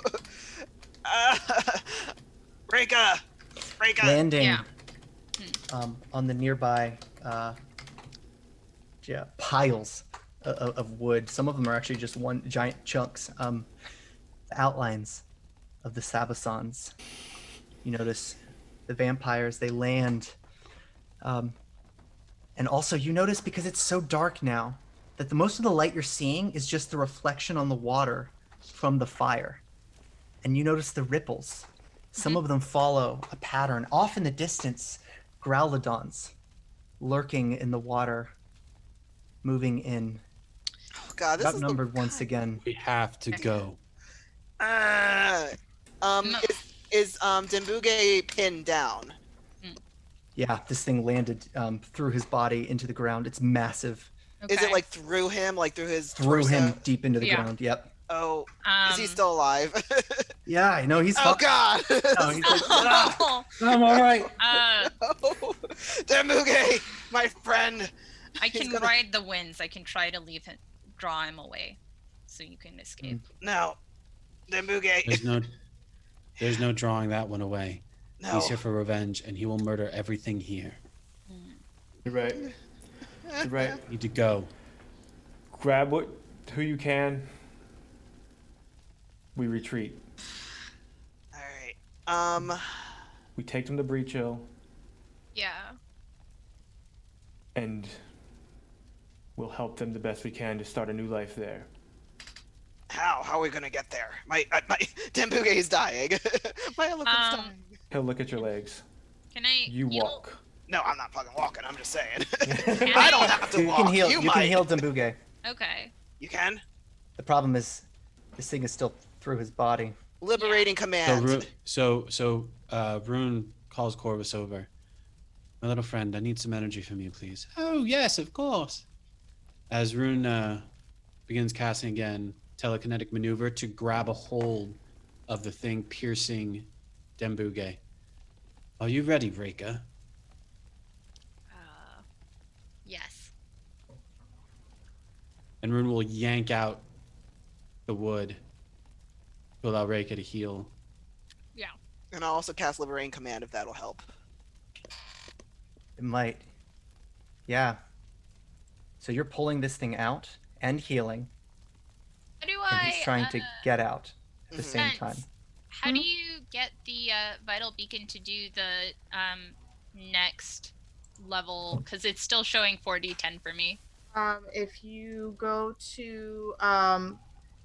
Reka. Landing Yeah. on the nearby piles of wood. Some of them are actually just one giant chunks. The outlines of the Sabasons. You notice the vampires, they land. And also you notice, because it's so dark now, that the most of the light you're seeing is just the reflection on the water from the fire. And you notice the ripples. Some of them follow a pattern. Off in the distance, growlodons lurking in the water, moving in. Oh god, this Outnumbered once again. We have to go. Is Dembuge pinned down? Yeah, this thing landed through his body into the ground. It's massive. Okay. Is it like through him, like through his Through torso? him deep into the Yeah. ground. Yep. Oh, is he still alive? Yeah, I know he's Oh fine. god! No, he's like, Oh, I'm all right. Oh, Dembuge, my friend. I He's can gonna- ride the winds. I can try to draw him away, so you can escape. No, Dembuge. There's no drawing that one away. No. He's here for revenge, and he will murder everything here. You're right. You're right. Need to go. Grab who you can. We retreat. All right. We take them to Breach Hill, Yeah. and we'll help them the best we can to start a new life there. How are we gonna get there? My Dembuge is dying. My elephant's dying. He'll look at your legs. Can I? You heal? walk. No, I'm not fucking walking. I'm just saying. Can I don't have to You walk. can heal. You You might. can heal Dembuge. Okay. You can. The problem is, this thing is still through his body. Liberating command. So Rune calls Corvus over. My little friend, I need some energy from you, please. Oh yes, of course. As Rune begins casting again, telekinetic maneuver to grab a hold of the thing piercing Dembuge. Are you ready, Reka? Yes. And Rune will yank out the wood to allow Reka to heal. Yeah. And I'll also cast liberating command if that'll help. It might. Yeah. So you're pulling this thing out and healing, How do and I? he's trying to get out at the same Sense. time. How do you get the vital beacon to do the next level? Because it's still showing 4d10 for me. If you go to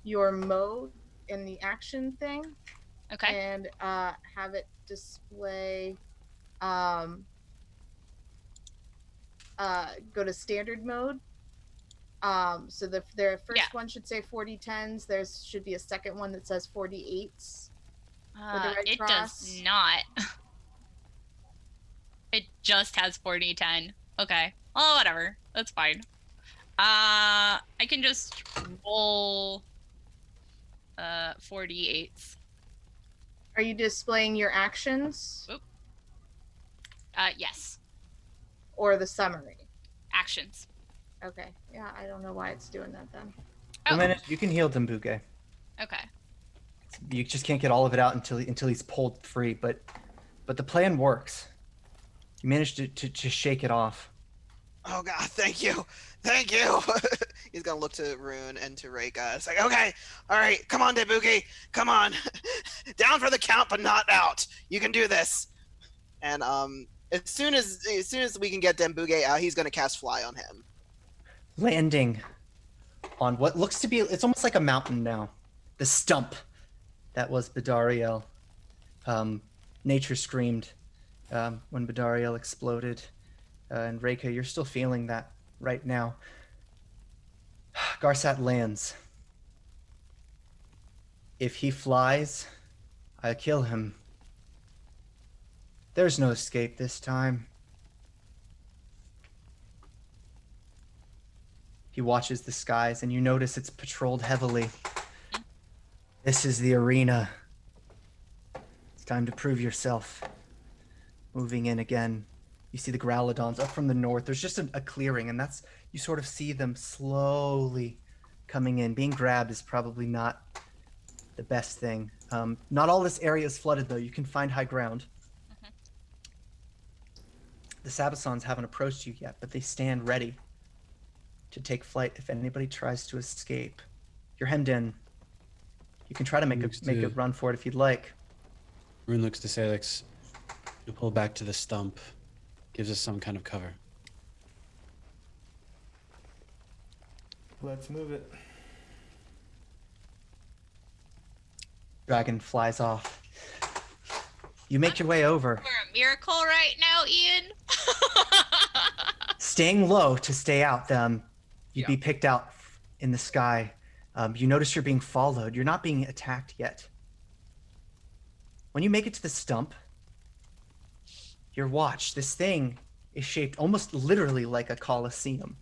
your mode in the action thing Okay. and have it display, go to standard mode. So the first Yeah. one should say 4010s. There should be a second one that says 48s. With a red It cross? does not. It just has 40-10. Okay. Oh, whatever. That's fine. I can just roll 48s. Are you displaying your actions Oop. Yes. or the summary? Actions. Okay. Yeah, I don't know why it's doing that then. Oh, You can heal Dembuge. okay. You just can't get all of it out until he's pulled free. But the plan works. You managed to shake it off. Oh God, thank you. He's gonna look to Rune and to Reika. It's like, okay, all right, come on, Debugi, come on, down for the count, but not out. You can do this. And as soon as we can get Dembuge out, he's gonna cast Fly on him. Landing on what looks to be, it's almost like a mountain now. The stump that was Bedariel. Nature screamed when Bedariel exploded. And Reika, you're still feeling that right now. Garsat lands. If he flies, I kill him. There's no escape this time. He watches the skies, and you notice it's patrolled heavily. This is the arena. It's time to prove yourself. Moving in again. You see the Growlodons up from the north. There's just a clearing, and that's, you sort of see them slowly coming in. Being grabbed is probably not the best thing. Not all this area is flooded, though. You can find high ground. Mhm. The Sabasons haven't approached you yet, but they stand ready to take flight if anybody tries to escape. You're hemmed in. You can try to make a run for it if you'd like. Rune looks to Sailix. You pull back to the stump. Gives us some kind of cover. Let's move it. Dragon flies off. You make your way over, We're a miracle right now, Ian. staying low to stay out. You'd Yeah. be picked out in the sky. You notice you're being followed. You're not being attacked yet. When you make it to the stump, you're watched. This thing is shaped almost literally like a coliseum,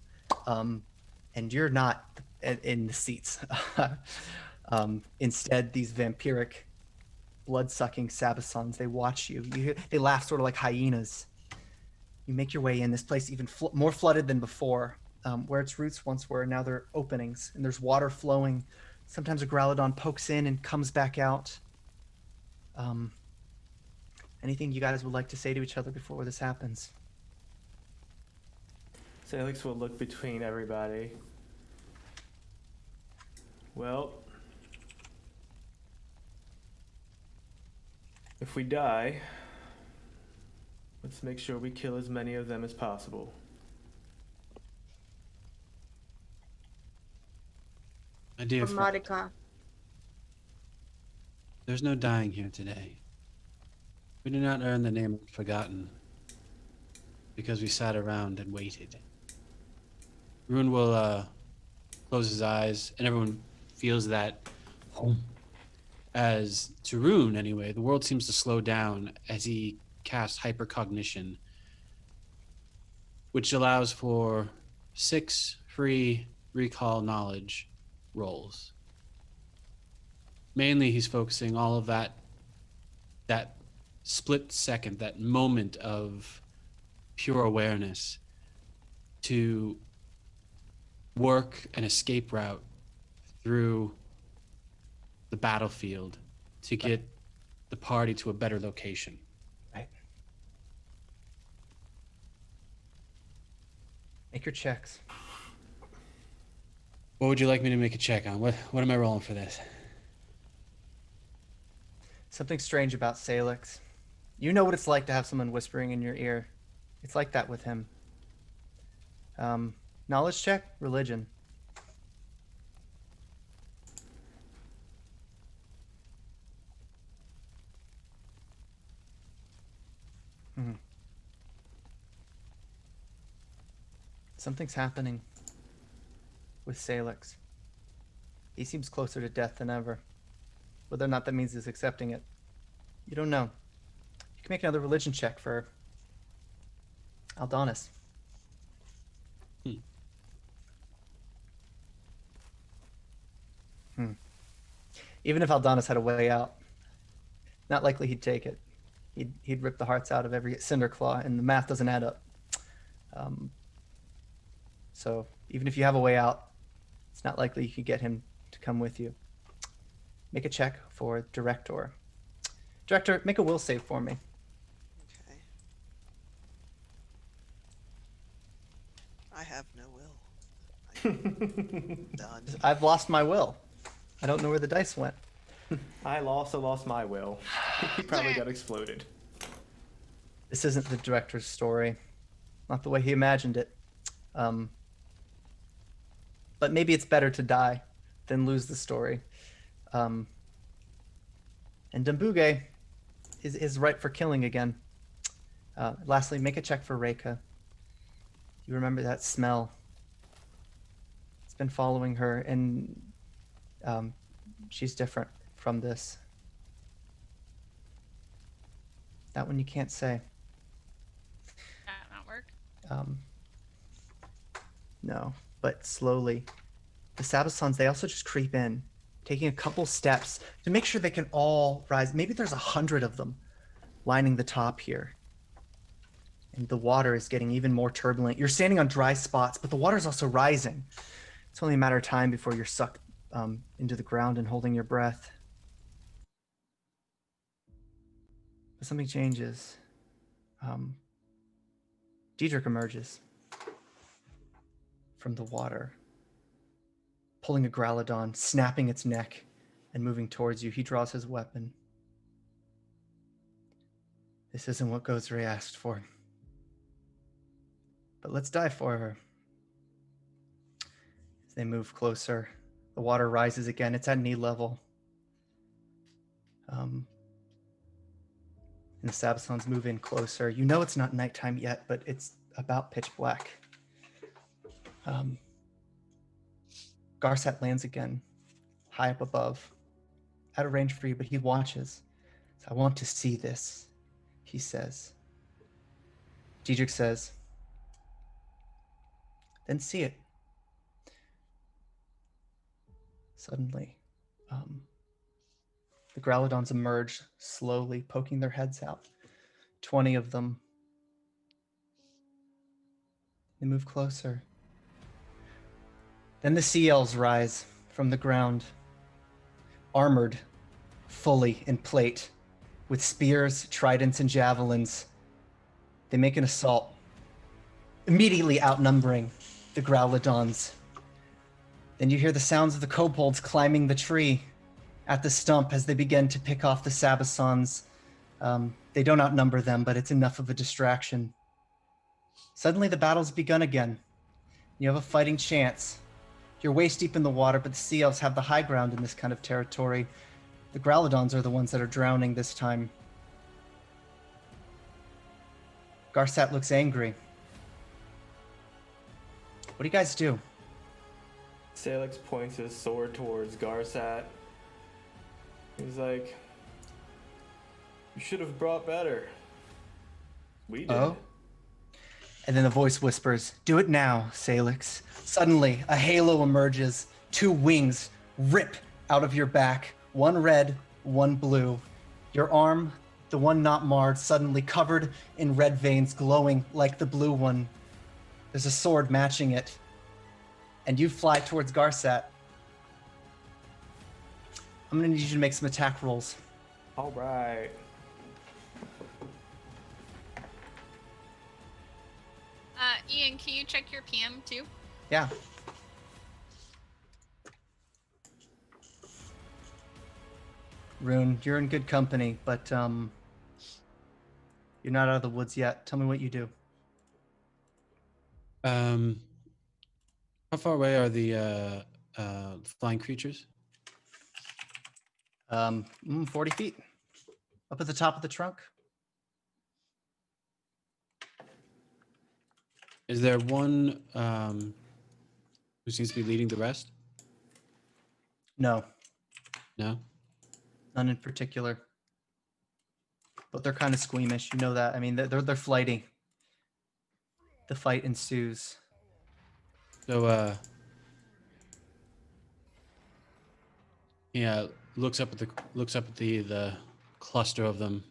and you're not in the seats. Instead, these vampiric, blood-sucking Sabasons, they watch you. They laugh sort of like hyenas. You make your way in. This place even more flooded than before. Where its roots once were, now there are openings, and there's water flowing. Sometimes a Growlodon pokes in and comes back out. Anything you guys would like to say to each other before this happens? Sailix will look between everybody. Well, if we die, let's make sure we kill as many of them as possible. My dear friend, Marika. there's no dying here today. We do not earn the name of Forgotten because we sat around and waited. Rune will close his eyes, and everyone feels that. As to Rune, anyway, the world seems to slow down as he casts hypercognition, which allows for 6 free recall knowledge rolls. Mainly, he's focusing all of that split second, that moment of pure awareness to work an escape route through the battlefield to get the party to a better location. Right. Make your checks. What would you like me to make a check on? What am I rolling for this? Something strange about Sailix. You know what it's like to have someone whispering in your ear. It's like that with him. Knowledge check, religion. Something's happening with Sailix. He seems closer to death than ever. Whether or not that means he's accepting it, You don't know. You can make another religion check for Aldonis. Even if Aldonis had a way out, not likely he'd take it. He'd rip the hearts out of every Cinderclaw, and the math doesn't add up. So even if you have a way out, it's not likely you could get him to come with you. Make a check for Director. Director, make a will save for me. Okay. I have no will. Done. I've lost my will. I don't know where the dice went. I also lost my will. He probably got exploded. This isn't the director's story. Not the way he imagined it. But maybe it's better to die than lose the story. And Dumbuge is ripe for killing again. Lastly, make a check for Reika. You remember that smell. It's been following her, and she's different from this. That one you can't say. That not work. No, but slowly. The Sabasons, they also just creep in, taking a couple steps to make sure they can all rise. Maybe there's 100 of them lining the top here. And the water is getting even more turbulent. You're standing on dry spots, but the water's also rising. It's only a matter of time before you're sucked into the ground and holding your breath. But something changes. Diedrich emerges from the water, pulling a Growlodon, snapping its neck, and moving towards you. He draws his weapon. This isn't what Gozri asked for. But let's die for her. As they move closer, the water rises again. It's at knee level. And the Sabasons move in closer. You know it's not nighttime yet, but it's about pitch black. Garsat lands again, high up above, out of range for you, but he watches. So I want to see this, he says. Diedrich says, then see it. Suddenly, the Growlodons emerge slowly, poking their heads out. 20 of them. They move closer. Then the sea elves rise from the ground, armored fully in plate, with spears, tridents, and javelins. They make an assault, immediately outnumbering the Growlodons. Then you hear the sounds of the kobolds climbing the tree at the stump as they begin to pick off the Sabasons. They don't outnumber them, but it's enough of a distraction. Suddenly the battle's begun again. You have a fighting chance. You're waist deep in the water, but the sea elves have the high ground in this kind of territory. The Growlodons are the ones that are drowning this time. Garsat looks angry. What do you guys do? Sailix points his sword towards Garsat. He's like, you should have brought better. We did. Oh? And then the voice whispers, do it now, Sailix. Suddenly, a halo emerges. 2 wings rip out of your back. One red, one blue. Your arm, the one not marred, suddenly covered in red veins, glowing like the blue one. There's a sword matching it. And you fly towards Garsat. I'm gonna need you to make some attack rolls. All right. Ian, can you check your PM too? Yeah. Rune, you're in good company, but you're not out of the woods yet. Tell me what you do. How far away are the flying creatures? 40 feet. Up at the top of the trunk. Is there one who seems to be leading the rest? No, No? none in particular. but they're kind of squeamish. You know that. I mean, they're flighty. The fight ensues. So yeah, looks up at the cluster of them.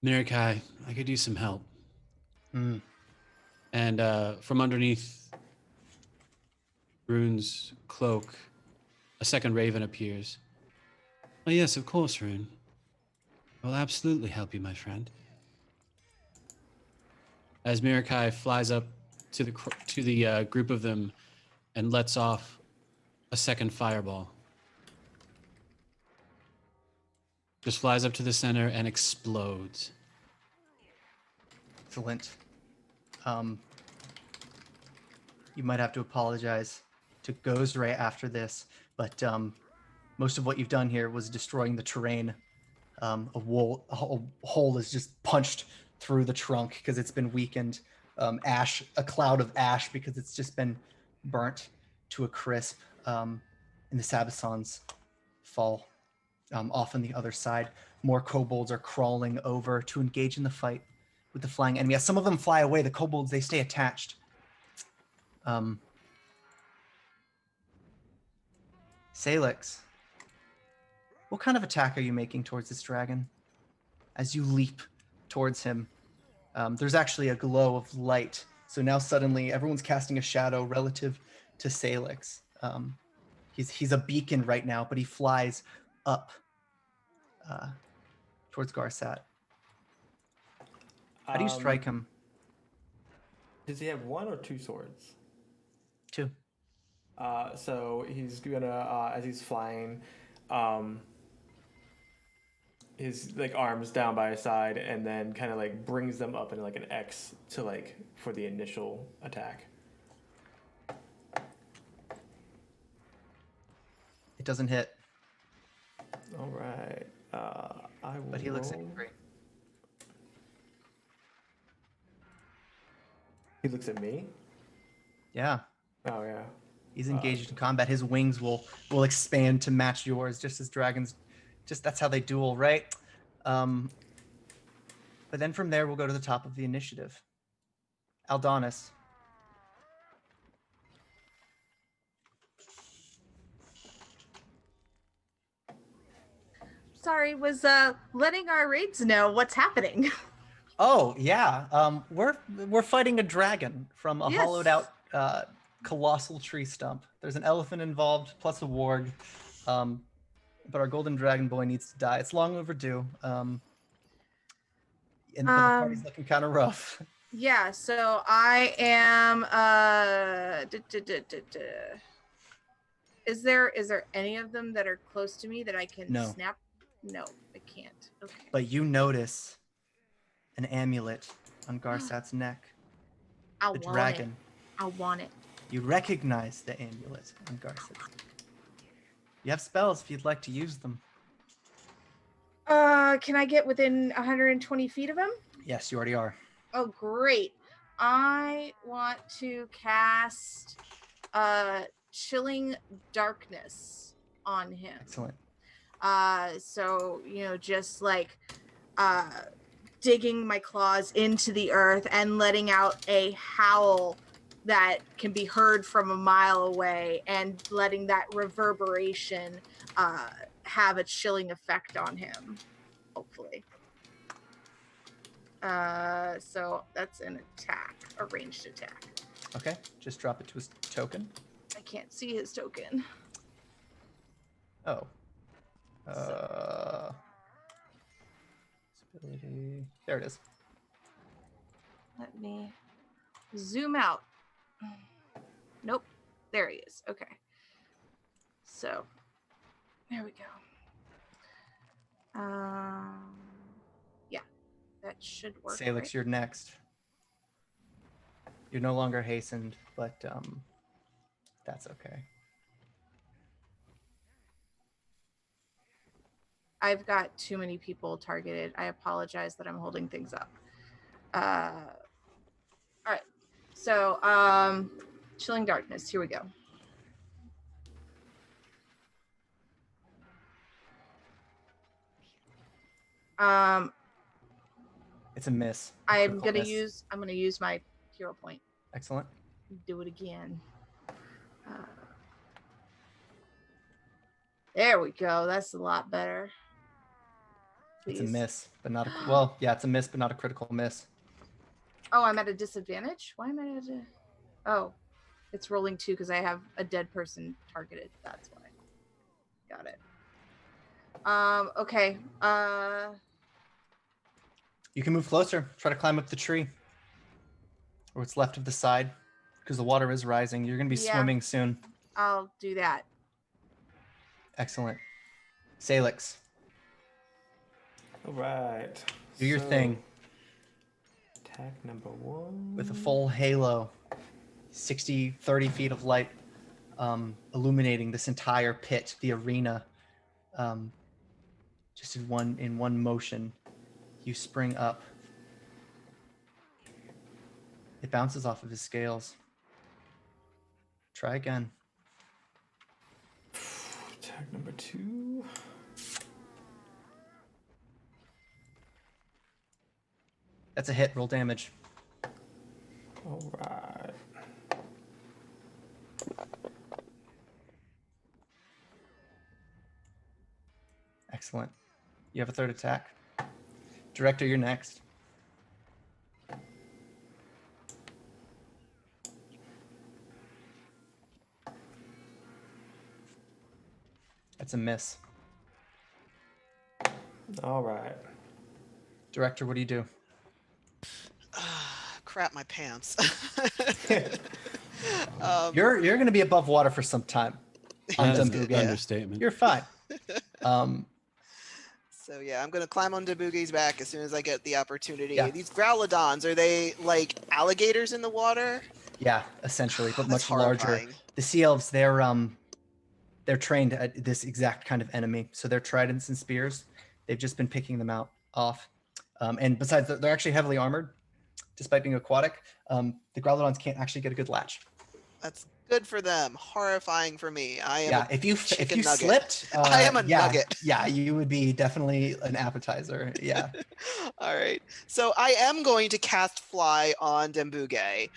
Mirakai, I could use some help. Mm. And from underneath Rune's cloak, a second raven appears. Oh yes, of course, Rune. I will absolutely help you, my friend. As Mirakai flies up to the group of them and lets off a second fireball. Just flies up to the center and explodes. Excellent. You might have to apologize to Ghostray after this, but most of what you've done here was destroying the terrain. A hole is just punched through the trunk because it's been weakened. A cloud of ash because it's just been burnt to a crisp. And the Sabasons fall off on the other side. More kobolds are crawling over to engage in the fight with the flying enemy. As some of them fly away, the kobolds, they stay attached. Sailix, what kind of attack are you making towards this dragon? As you leap towards him, there's actually a glow of light. So now suddenly everyone's casting a shadow relative to Sailix. He's a beacon right now, but he flies up towards Garsat. How do you strike him? Does he have one or two swords? Two. So he's gonna, as he's flying, his like arms down by his side, and then kind of like brings them up in like an X to like for the initial attack. It doesn't hit. All right. I will. But he looks roll. angry. He looks at me. Yeah. Oh yeah. He's engaged in combat. His wings will expand to match yours, just as dragons. Just that's how they duel, right? But then from there, we'll go to the top of the initiative. Aldonis. Sorry, was letting our raids know what's happening. Oh yeah, we're fighting a dragon from a Yes. hollowed out colossal tree stump. There's an elephant involved, plus a warg. But our golden dragon boy needs to die. It's long overdue. But the party's looking kind of rough. Yeah, so I am Is there any of them that are close to me that I can No. snap? No, I can't. Okay. But you notice an amulet on Garsat's neck. I The want dragon. it. I want it. You recognize the amulet on Garsat. You have spells if you'd like to use them. Can I get within 120 feet of him? Yes, you already are. Oh, great. I want to cast Chilling Darkness on him. Excellent. So, just like digging my claws into the earth and letting out a howl that can be heard from a mile away and letting that reverberation have a chilling effect on him, hopefully. So that's an attack, a ranged attack. Okay, just drop it to his token. I can't see his token. Oh. Ability. There it is. Let me zoom out. Nope. There he is. Okay. So, there we go. Yeah, that should work. Sailix, right? you're next. You're no longer hastened, but that's okay. I've got too many people targeted. I apologize that I'm holding things up. All right. So, Chilling Darkness. Here we go. It's a miss. I'm Critical gonna miss. use my hero point. Excellent. Do it again. There we go. That's a lot better. It's a Please. miss, but not a well. Yeah, it's a miss, but not a critical miss. Oh, I'm at a disadvantage. Why am I at a? Oh, it's rolling 2 because I have a dead person targeted. That's why. Got it. Okay. You can move closer. Try to climb up the tree, or what's left of the side, because the water is rising. You're gonna be Yeah. swimming soon. I'll do that. Excellent. Sailix, All right. do your thing. Attack number 1. With a full halo, 60, 30 feet of light illuminating this entire pit, the arena. Just in one motion, you spring up. It bounces off of his scales. Try again. Attack number 2. That's a hit. Roll damage. All right. Excellent. You have a third attack. Director, you're next. That's a miss. All right. Director, what do you do? Crap my pants. You're going to be above water for some time. On That is Dumbuge. an understatement. You're fine. So yeah, I'm gonna climb on Dabugi's back as soon as I get the opportunity. Yeah. These growlodons, are they like alligators in the water? Yeah, essentially, but That's much larger. horrifying. The sea elves, they're trained at this exact kind of enemy. So they're tridents and spears. They've just been picking them off. And besides, they're actually heavily armored, despite being aquatic. The growlodons can't actually get a good latch. That's good for them. Horrifying for me. I am. Yeah, A if you chicken nugget. slipped, I am a yeah, nugget. Yeah, you would be definitely an appetizer. Yeah. All right. So I am going to cast Fly on Dembuge.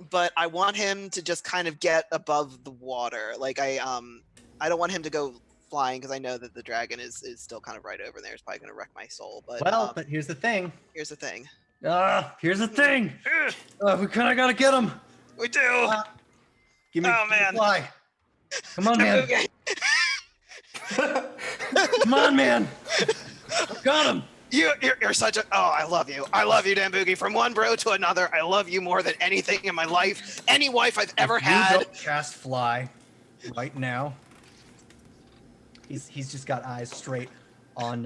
But I want him to just kind of get above the water. Like I don't want him to go flying because I know that the dragon is still kind of right over there. It's probably going to wreck my soul. But But here's the thing. here's the thing. Here's the thing. We kind of gotta get him. We do. Give me man. Fly. Come on, man. Dembuge. Come on, man. Got him. You're such a I love you. I love you, Dambugi. From one bro to another, I love you more than anything in my life. Any wife I've ever You had. don't cast Fly right now. He's just got eyes straight on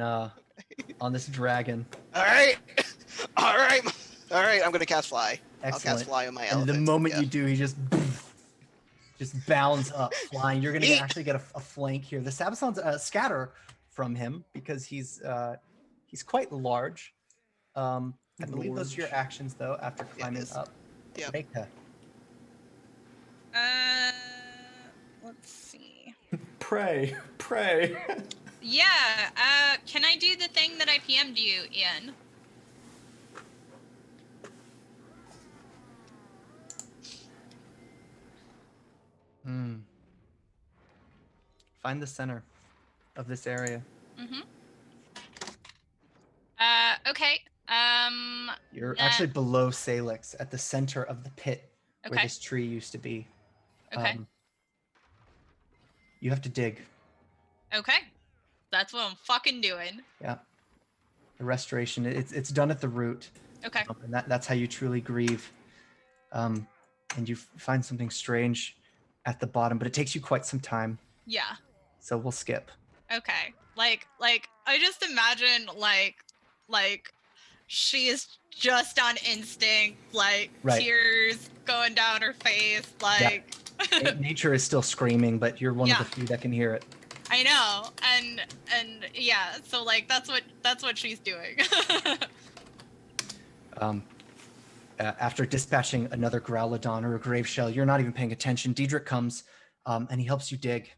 this dragon. All right. I'm gonna cast Fly. Excellent. I'll cast Fly on my And elephant. the moment yeah. you do, he just bounds up, flying. You're gonna actually get a flank here. The Sabasons scatter from him because he's quite large. I believe those are your actions though. After climbing up. Yep. Reika. Let's see. Pray. Yeah, can I do the thing that I PM'd you, Ian? Find the center of this area. Mm-hmm. Okay. You're actually below Sailix at the center of the pit where Okay. this tree used to be. Okay. You have to dig. Okay. That's what I'm fucking doing. Yeah. The restoration, it's done at the root. Okay. And that's how you truly grieve. And you find something strange at the bottom, but it takes you quite some time. Yeah. So we'll skip. Okay. Like I just imagine like she is just on instinct, like Right. tears going down her face, like Nature is still screaming, but you're one Yeah. of the few that can hear it. I know. And yeah, so like that's what she's doing. After dispatching another Growlodon or a Grave Shell, you're not even paying attention. Diedrich comes and he helps you dig.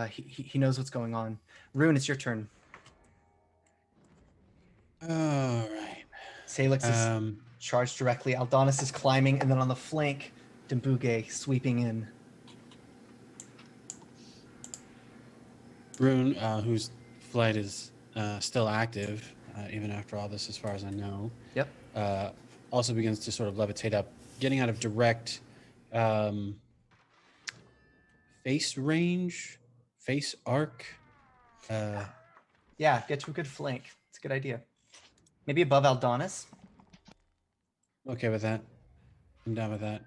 He knows what's going on. Rune, it's your turn. All right. Sailix is charged directly. Aldonis is climbing, and then on the flank, Dembuge sweeping in. Rune, whose flight is still active, even after all this, as far as I know. Yep. Also begins to sort of levitate up, getting out of direct face range, face arc. Yeah, get to a good flank. It's a good idea. Maybe above Aldonis. Okay with that. I'm down with that.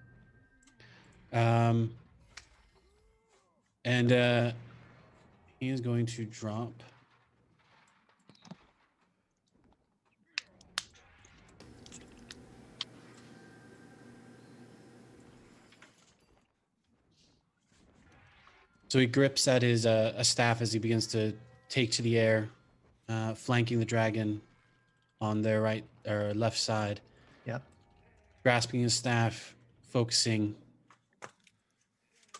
And he is going to drop. So he grips at his a staff as he begins to take to the air, flanking the dragon on their right or left side. Yep. Grasping his staff, focusing,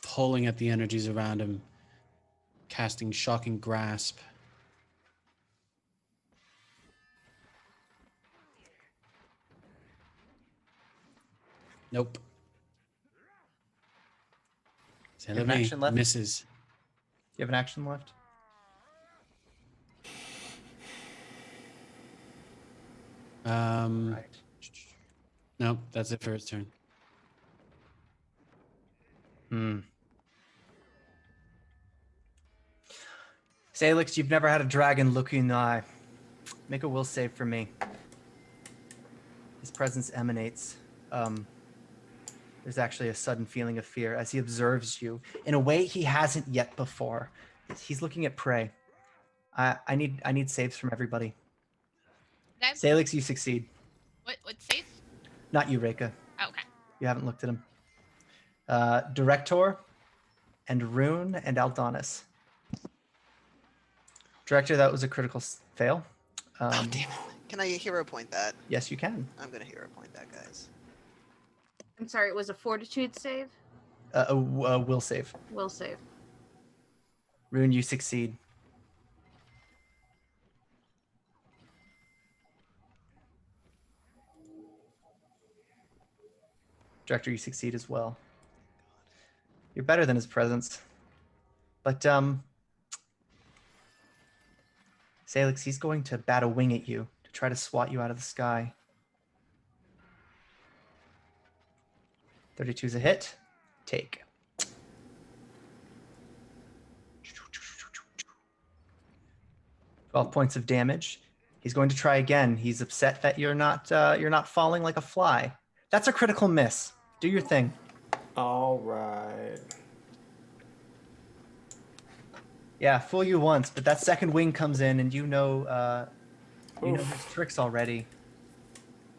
pulling at the energies around him, casting Shocking Grasp. Nope. You have an action left? Misses. You have an action left? Right. Nope, that's it for his turn. Sailix, you've never had a dragon look you in the eye. Make a will save for me. His presence emanates. There's actually a sudden feeling of fear as he observes you in a way he hasn't yet before. He's looking at prey. I need saves from everybody. Okay. Sailix, you succeed. What's safe? Not you, Reika. Oh, okay. You haven't looked at him. Director and Rune and Aldonis. Director, that was a critical fail. Oh, damn it. Can I hero point that? Yes, you can. I'm going to hero point that, guys. I'm sorry, it was a fortitude save? A will save. Will save. Rune, you succeed. Director, you succeed as well. You're better than his presence. But, Sailix, he's going to bat a wing at you to try to swat you out of the sky. 32 is a hit. Take. Twelve points of damage. He's going to try again. He's upset that you're not falling like a fly. That's a critical miss. Do your thing. All right. Yeah, fool you once, but that second wing comes in, and you know his tricks already.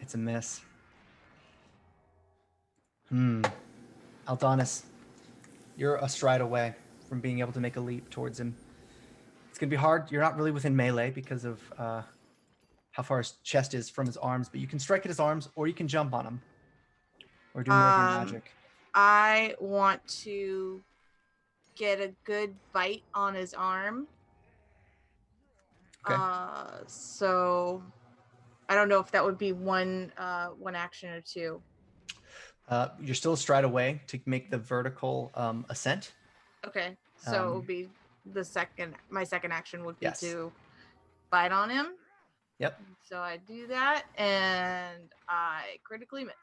It's a miss. Aldonis, you're a stride away from being able to make a leap towards him. It's gonna be hard. You're not really within melee because of how far his chest is from his arms, but you can strike at his arms, or you can jump on him, or do more of your magic. I want to get a good bite on his arm. Okay. So I don't know if that would be one action or two. You're still a stride away to make the vertical ascent. Okay, so it would be my second action would be Yes. to bite on him. Yep. So I do that, and I critically miss.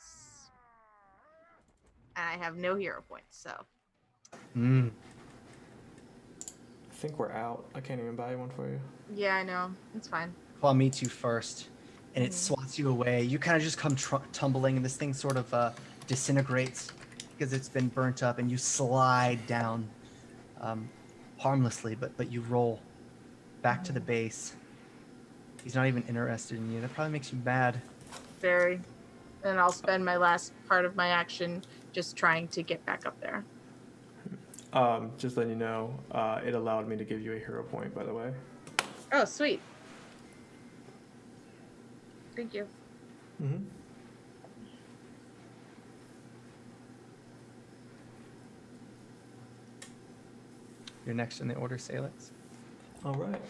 And I have no hero points, so. I think we're out. I can't even buy one for you. Yeah, I know. It's fine. Claw meets you first, and it swats you away. You kind of just come tumbling, and this thing sort of disintegrates because it's been burnt up, and you slide down harmlessly, but you roll back to the base. He's not even interested in you. That probably makes you mad. Very. And I'll spend my last part of my action just trying to get back up there. Just letting you know, it allowed me to give you a hero point, by the way. Oh, sweet. Thank you. Mm-hmm. You're next in the order, Sailix. All right.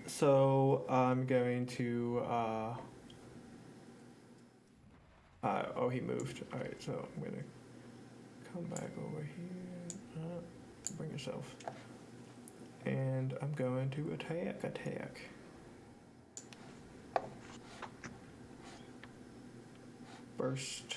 So I'm going to. Oh, he moved. All right. So I'm gonna come back over here. Bring yourself. And I'm going to attack. Burst.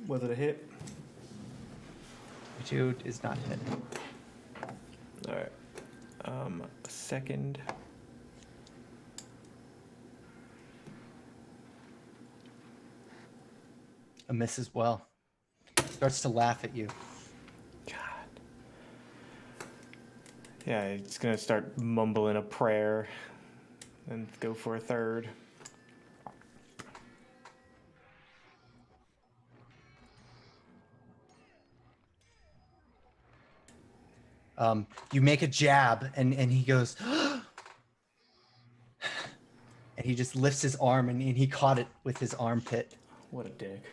Was it a hit? Two is not hit. All right. Second. A miss as well. Starts to laugh at you. God. Yeah, it's gonna start mumbling a prayer and go for a third. You make a jab, and he goes, and he just lifts his arm, and he caught it with his armpit. What a dick.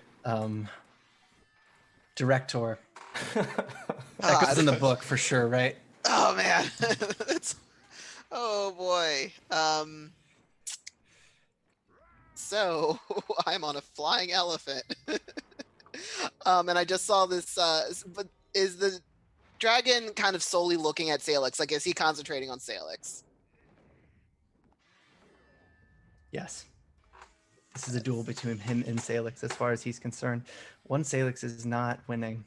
Director. That goes in the book for sure, right? Oh man. Oh boy. So I'm on a flying elephant. And I just saw this. But is the dragon kind of solely looking at Sailix? Like, is he concentrating on Sailix? Yes. This is a duel between him and Sailix as far as he's concerned. One Sailix is not winning.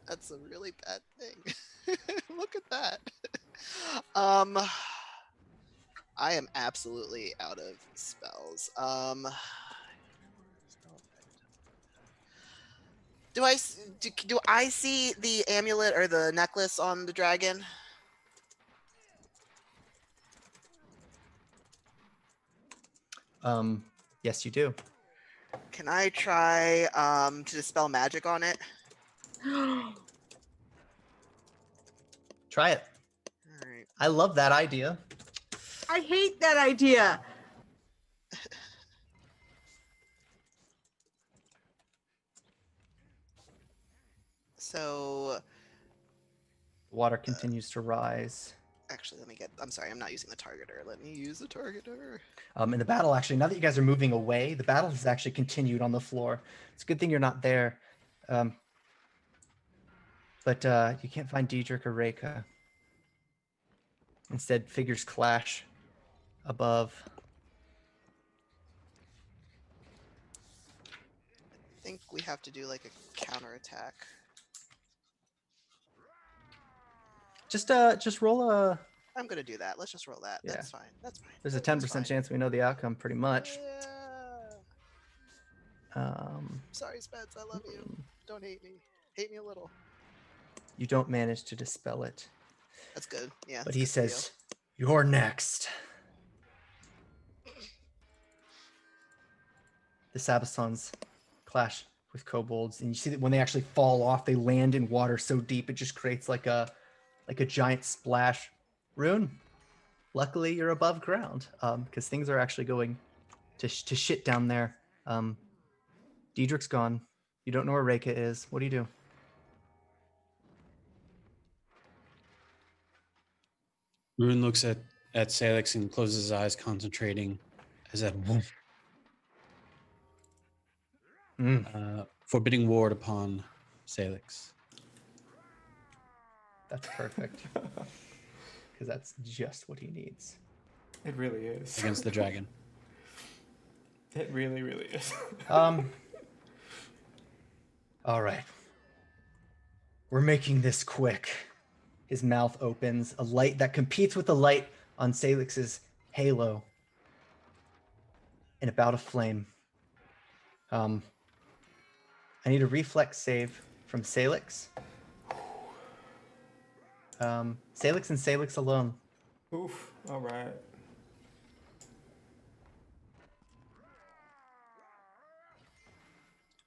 That's a really bad thing. Look at that. I am absolutely out of spells. Do I see the amulet or the necklace on the dragon? Yes, you do. Can I try to dispel magic on it? Try it. All right. I love that idea. I hate that idea. So Water continues to rise. actually, I'm sorry, I'm not using the targeter. Let me use the targeter. In the battle, actually, now that you guys are moving away, the battle has actually continued on the floor. It's a good thing you're not there. But you can't find Diedrich or Reika. Instead, figures clash above. I think we have to do like a counterattack. Just roll a. I'm gonna do that. Let's just roll that. Yeah. That's fine. That's fine. There's a That's 10% fine. chance we know the outcome, pretty much. Yeah. Sorry, Spence. I love you. Don't hate me. Hate me a little. You don't manage to dispel it. That's good. Yeah. But he says, "You're next." The Sabasons clash with kobolds, and you see that when they actually fall off, they land in water so deep it just creates like a giant splash. Rune, luckily you're above ground, because things are actually going to shit down there. Diedrich's gone. You don't know where Reika is. What do you do? Rune looks at Sailix and closes his eyes, concentrating as that forbidding ward upon Sailix. That's perfect. Because that's just what he needs. It really is. Against the dragon. It really, really is. All right. We're making this quick. His mouth opens, a light that competes with the light on Sailix's halo. In a bout of flame. I need a reflex save from Sailix. Sailix and Sailix alone. Oof. All right.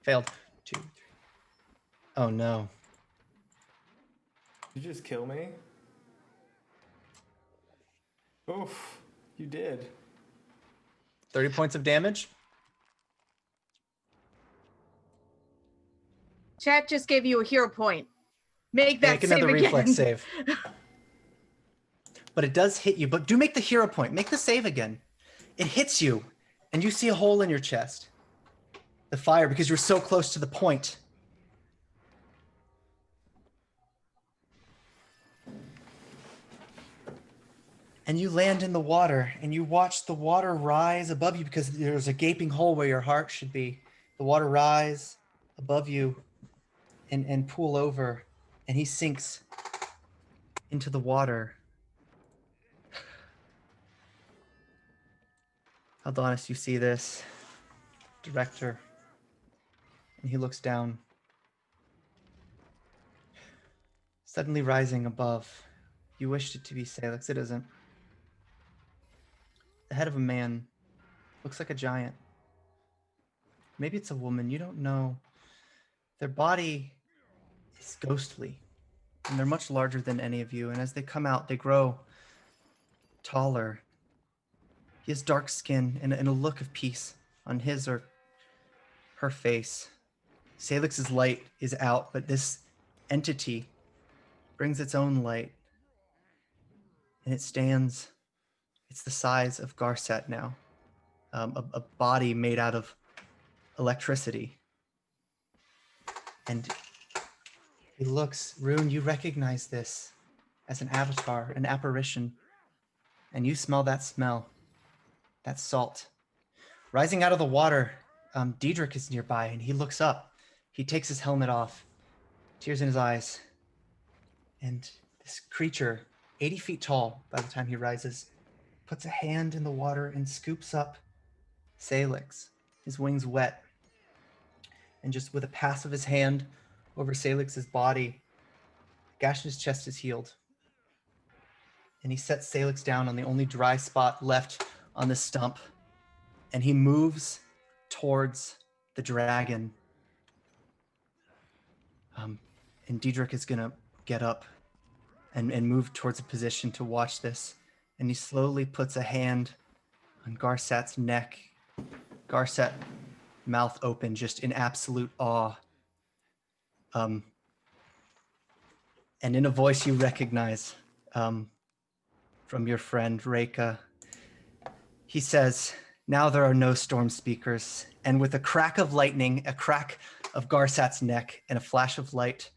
Failed. 2, 3. Oh no. Did you just kill me? Oof. You did. 30 points of damage. Chat just gave you a hero point. Make that Make another save reflex again. save. But it does hit you. But do make the hero point. Make the save again. It hits you, and you see a hole in your chest. The fire, because you're so close to the point. And you land in the water, and you watch the water rise above you because there's a gaping hole where your heart should be. The water rise above you and pool over, and he sinks into the water. Aldonis, you see this. Director. And he looks down. Suddenly rising above. You wished it to be Sailix. It isn't. The head of a man. Looks like a giant. Maybe it's a woman. You don't know. Their body is ghostly. And they're much larger than any of you. And as they come out, they grow taller. He has dark skin and a look of peace on his or her face. Sailix's light is out, but this entity brings its own light. And it stands, it's the size of Garset now. A body made out of electricity. And he looks, Rune, you recognize this as an avatar, an apparition. And you smell that smell, that salt. Rising out of the water, Diedrich is nearby, and he looks up. He takes his helmet off, tears in his eyes. And this creature, 80 feet tall by the time he rises, puts a hand in the water and scoops up Sailix, his wings wet. And just with a pass of his hand over Sailix's body, the gash in his chest is healed. And he sets Sailix down on the only dry spot left on the stump. And he moves towards the dragon. And Diedrich is going to get up and move towards a position to watch this. And he slowly puts a hand on Garset's neck. Garset, mouth open, just in absolute awe. And in a voice you recognize from your friend Reika, he says, "Now there are no storm speakers." And with a crack of lightning, a crack of Garset's neck, and a flash of light,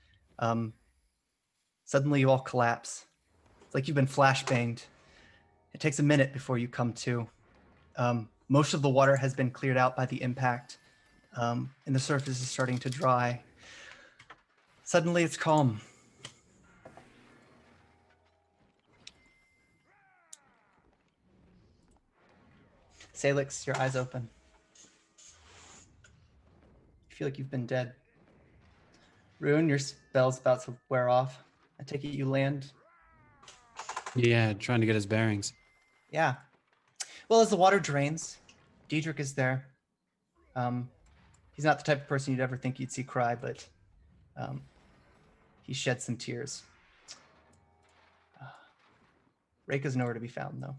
suddenly you all collapse. It's like you've been flashbanged. It takes a minute before you come to. Most of the water has been cleared out by the impact, and the surface is starting to dry. Suddenly it's calm. Sailix, your eyes open. You feel like you've been dead. Rune, your spell's about to wear off. I take it you land. Yeah, trying to get his bearings. Yeah. Well, as the water drains, Diedrich is there. He's not the type of person you'd ever think you'd see cry, but he sheds some tears. Reika's nowhere to be found, though.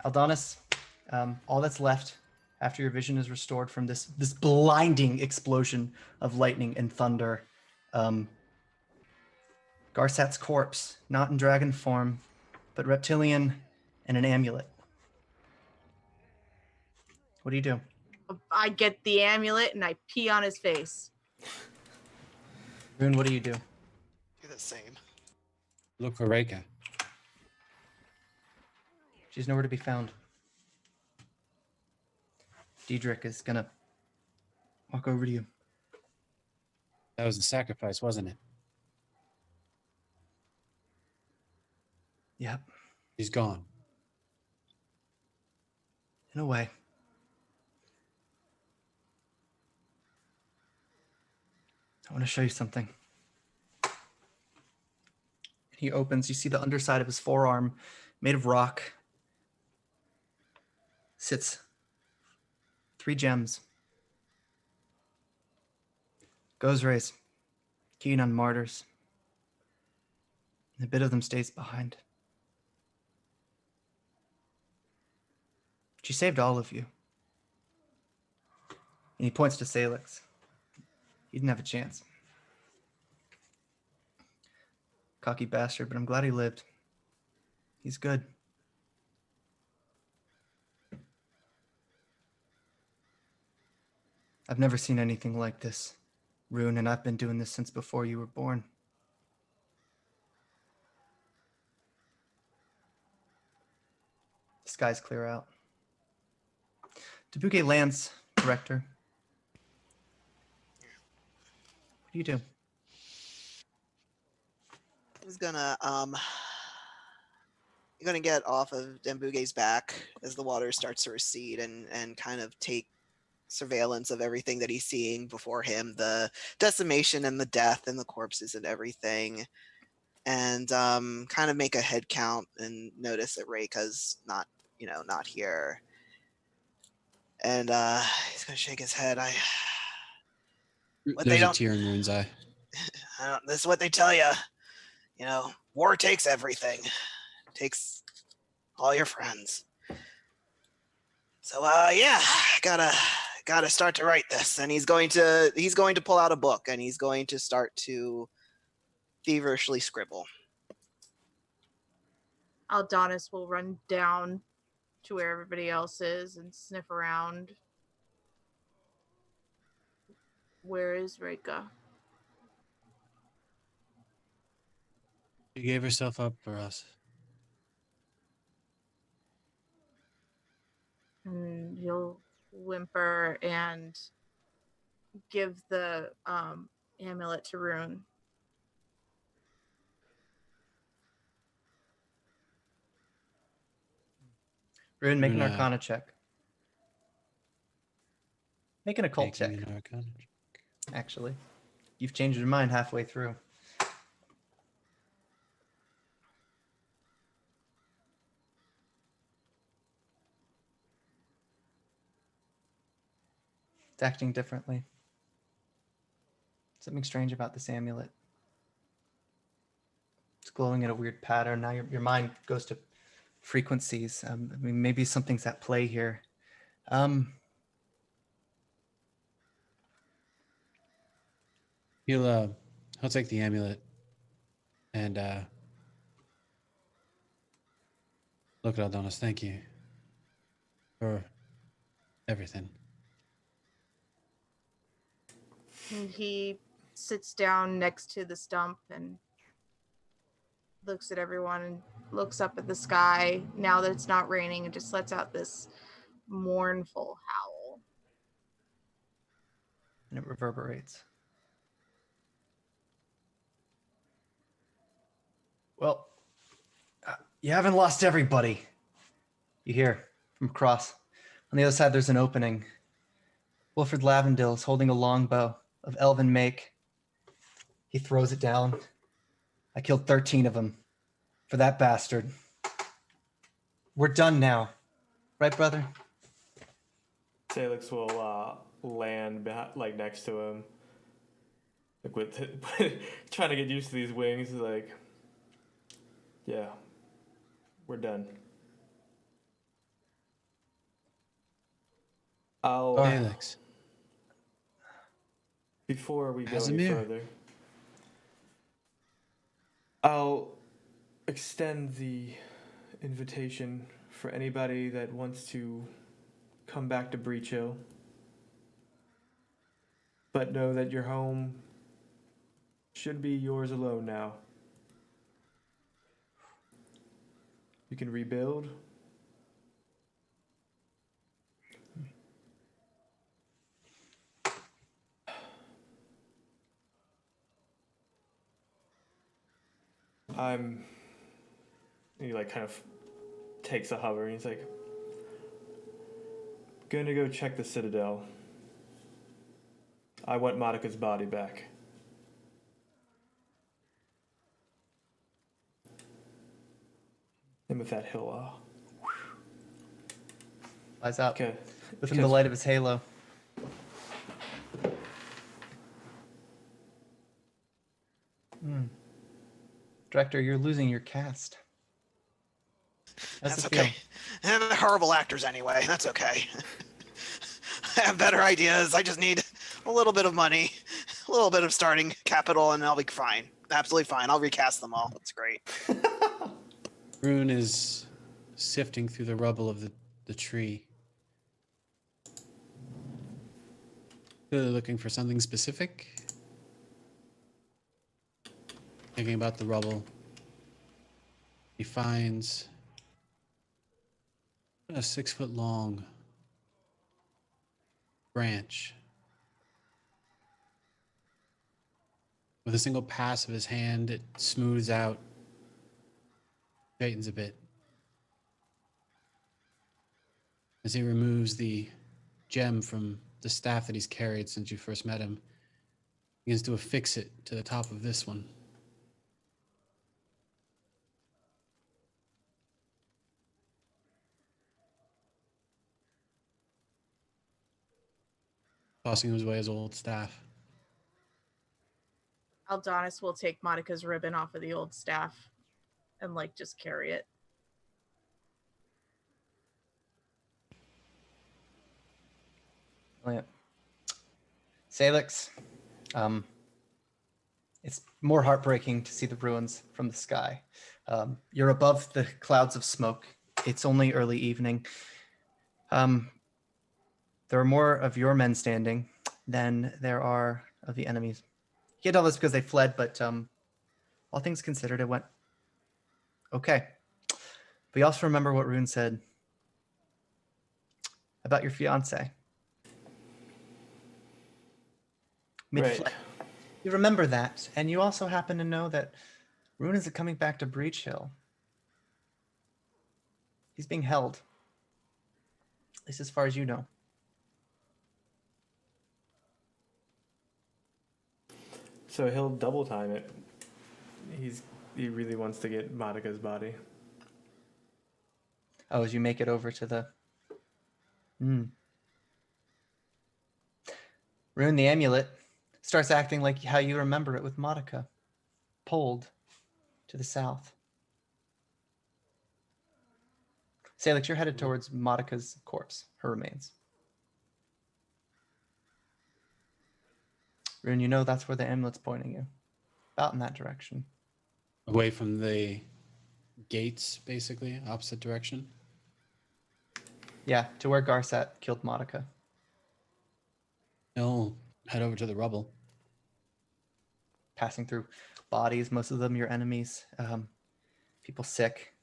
Aldonis, all that's left after your vision is restored from this blinding explosion of lightning and thunder. Garsat's corpse, not in dragon form, but reptilian, and an amulet. What do you do? I get the amulet and I pee on his face. Rune, what do you do? Do the same. Look for Reika. She's nowhere to be found. Diedrich is gonna walk over to you. That was a sacrifice, wasn't it? Yep, He's gone. in a way. I want to show you something. He opens. You see the underside of his forearm, made of rock, sits 3 gems. Goes race. Keen on martyrs. A bit of them stays behind. She saved all of you. And he points to Sailix. He didn't have a chance. Cocky bastard, but I'm glad he lived. He's good. I've never seen anything like this, Rune, and I've been doing this since before you were born. The skies clear out. Tabuke lands, Director. What do you do? He's gonna you're gonna get off of Dembuge's back as the water starts to recede and kind of take surveillance of everything that he's seeing before him, the decimation and the death and the corpses and everything, and kind of make a head count and notice that Reika's not here. And he's gonna shake his head. There's a tear in Rune's eye. This is what they tell you. War takes everything. Takes all your friends. So yeah, gotta start to write this. And he's going to pull out a book and he's going to start to feverishly scribble. Aldonis will run down to where everybody else is and sniff around. Where is Reika? She gave herself up for us. And he'll whimper and give the amulet to Rune. Rune, make an Arcana check. Make an occult check. An Arcana. Actually, you've changed your mind halfway through. It's acting differently. Something strange about this amulet. It's glowing in a weird pattern. Now your mind goes to frequencies. Maybe something's at play here. He'll take the amulet and look at Aldonis. Thank you for everything. And he sits down next to the stump and looks at everyone and looks up at the sky now that it's not raining and just lets out this mournful howl. And it reverberates. Well, you haven't lost everybody. You hear from across. On the other side, there's an opening. Wilfred Lavendale is holding a longbow of elven make. He throws it down. I killed 13 of them for that bastard. We're done now. Right, brother? Sailix will land behind, next to him. Trying to get used to these wings. Yeah, we're done. Sailix. Before we go any Casimir. further, I'll extend the invitation for anybody that wants to come back to Breach Hill. But know that your home should be yours alone now. You can rebuild. He kind of takes a hover and he's like, gonna go check the Citadel. I want Monica's body back. And with that, he'll Flies out. okay. Within the light of his halo. Director, you're losing your cast. How's That's it feel? okay. And they're horrible actors anyway. That's okay. I have better ideas. I just need a little bit of money, a little bit of starting capital, and I'll be fine. Absolutely fine. I'll recast them all. That's great. Rune is sifting through the rubble of the tree. Clearly looking for something specific. Thinking about the rubble. He finds a 6-foot-long branch. With a single pass of his hand, it smooths out, straightens a bit. As he removes the gem from the staff that he's carried since you first met him, begins to affix it to the top of this one. Tossing away his old staff. Aldonis will take Monica's ribbon off of the old staff and like just carry it. Brilliant. Sailix, it's more heartbreaking to see the ruins from the sky. You're above the clouds of smoke. It's only early evening. There are more of your men standing than there are of the enemies. You can't tell this because they fled, but all things considered, it went okay. But you also remember what Rune said about your fiance. Mid-flight. Right. You remember that, and you also happen to know that Rune isn't coming back to Breach Hill. He's being held. At least as far as you know. So he'll double time it. He really wants to get Monica's body. Oh, as you make it over to the... Rune, the amulet, starts acting like how you remember it with Monica. Pulled to the south. Sailix, you're headed towards Monica's corpse, her remains. Rune, you know that's where the amulet's pointing you. About in that direction. Away from the gates, basically, opposite direction. Yeah, to where Garsat killed Monica. He'll head over to the rubble. Passing through bodies, most of them your enemies. People sick,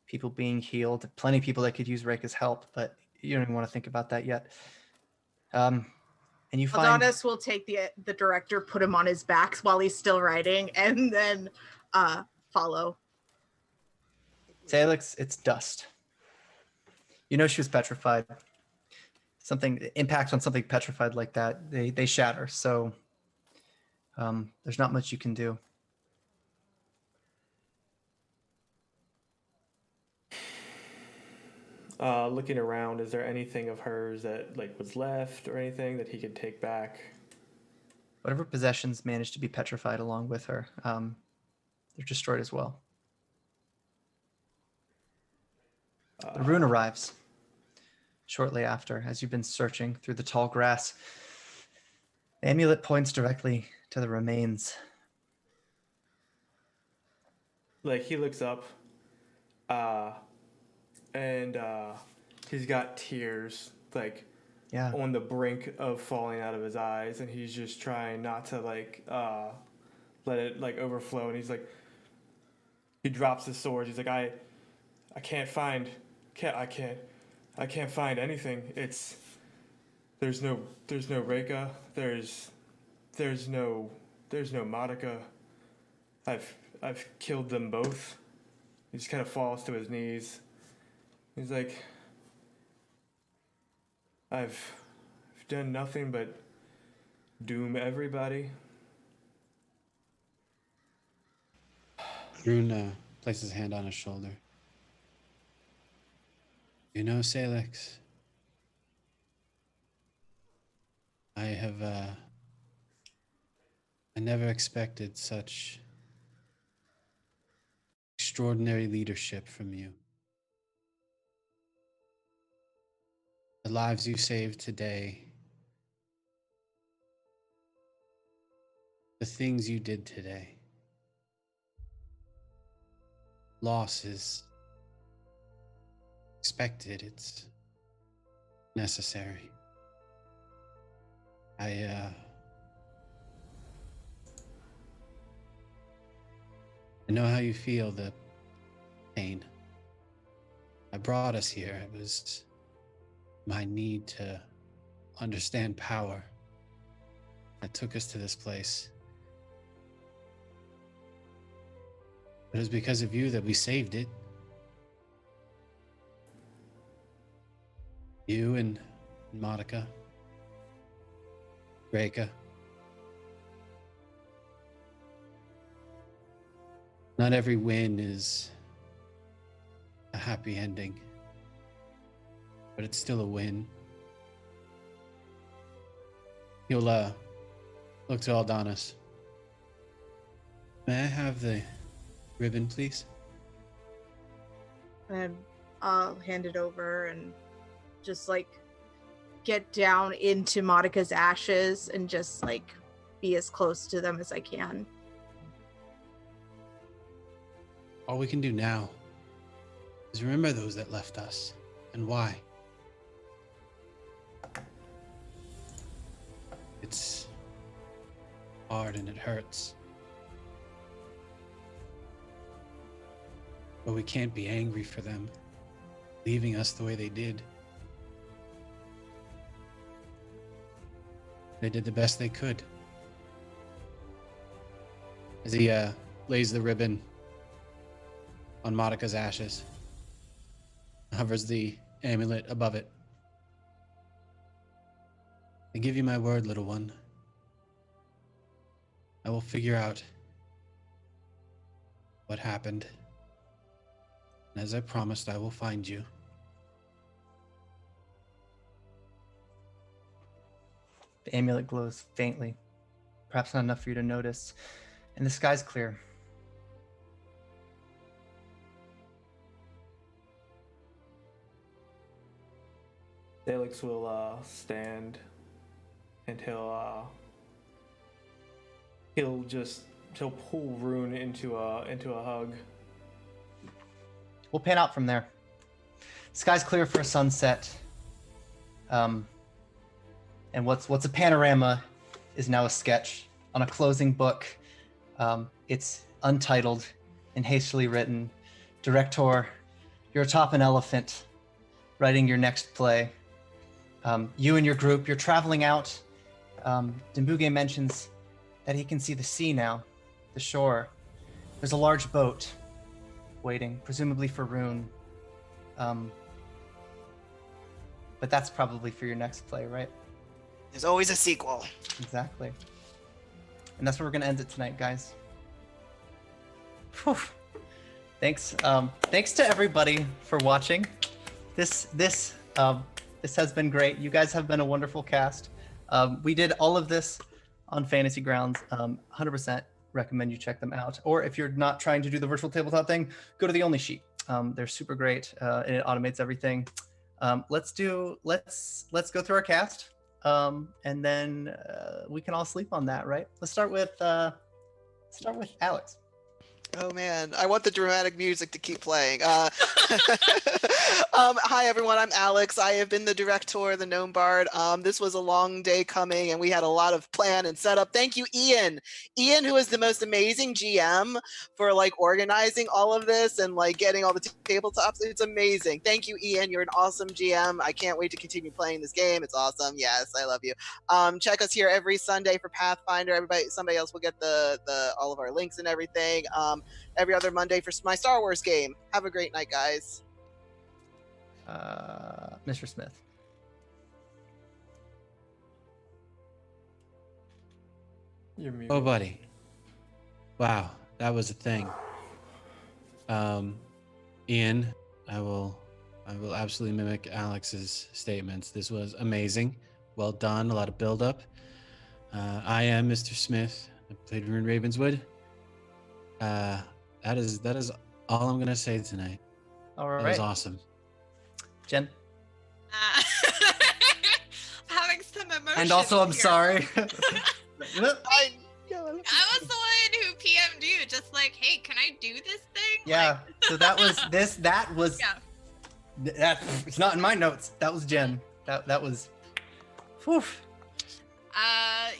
people being healed, plenty of people that could use Reika's help, but you don't even want to think about that yet. And you find... Adonis will take the director, put him on his back while he's still writing, and then follow. Sailix, it's dust. You know she was petrified. Something impacts on something petrified like that, they shatter. So there's not much you can do. Looking around, is there anything of hers that was left or anything that he could take back? Whatever possessions managed to be petrified along with her, they're destroyed as well. The rune arrives shortly after, as you've been searching through the tall grass. The amulet points directly to the remains. He looks up, and he's got tears, Yeah. on the brink of falling out of his eyes, and he's just trying not to, let it, overflow, and he drops his sword. He's like, I can't find anything. There's no Reika. There's no Monica. I've killed them both. He just kind of falls to his knees. He's like, I've done nothing but doom everybody. Rune places a hand on his shoulder. You know, Sailix, I never expected such extraordinary leadership from you. The lives you saved today, the things you did today. Loss is expected, it's necessary. I know how you feel, the pain. I brought us here. It was my need to understand power that took us to this place. But it was because of you that we saved it. You and Monica, Reka. Not every win is a happy ending, but it's still a win. You'll look to Aldonis. May I have the ribbon, please? And I'll hand it over and just like get down into Monica's ashes and just like be as close to them as I can. All we can do now is remember those that left us and why. It's hard and it hurts. But we can't be angry for them leaving us the way they did. They did the best they could. As he lays the ribbon on Monica's ashes, hovers the amulet above it. I give you my word, little one. I will figure out what happened. And as I promised, I will find you. The amulet glows faintly, perhaps not enough for you to notice, and the sky's clear. Sailix will stand and he'll pull Rune into a hug. We'll pan out from there. Sky's clear for a sunset. And what's a panorama is now a sketch on a closing book. It's untitled and hastily written. Director, you're atop an elephant, writing your next play. You and your group, you're traveling out. Dimbuge mentions that he can see the sea now, the shore. There's a large boat waiting, presumably for Rune. But that's probably for your next play, right? There's always a sequel. Exactly. And that's where we're going to end it tonight, guys. Whew. Thanks. Thanks to everybody for watching. This has been great. You guys have been a wonderful cast. We did all of this on Fantasy Grounds. 100% recommend you check them out. Or if you're not trying to do the virtual tabletop thing, go to the Only Sheet. They're super great, and it automates everything. Let's go through our cast, and then we can all sleep on that, right? Let's start with Alex. Oh man, I want the dramatic music to keep playing. Hi everyone, I'm Alex. I have been the director, the Gnome Bard. This was a long day coming and we had a lot of plan and setup. Thank you, Ian. Ian, who is the most amazing GM for like organizing all of this and like getting all the tabletops. It's amazing. Thank you, Ian. You're an awesome GM. I can't wait to continue playing this game. It's awesome. Yes, I love you. Check us here every Sunday for Pathfinder. Somebody else will get the all of our links and everything. Every other Monday for my Star Wars game. Have a great night, guys. Mr. Smith. You're muted. Oh, buddy. Wow, that was a thing. Ian, I will I will absolutely mimic Alex's statements. This was amazing. Well done. A lot of build-up. I am Mr. Smith. I played Rune Ravenswood. That is all I'm gonna say tonight. All That was right, awesome. Jen. Uh, having some emotion. And also, I'm here. sorry. I know. I was the one who PM'd you, just like, hey, can I do this thing? Yeah. So that was this. That was. Yeah. That it's not in my notes. That was Jen. That was. Whew.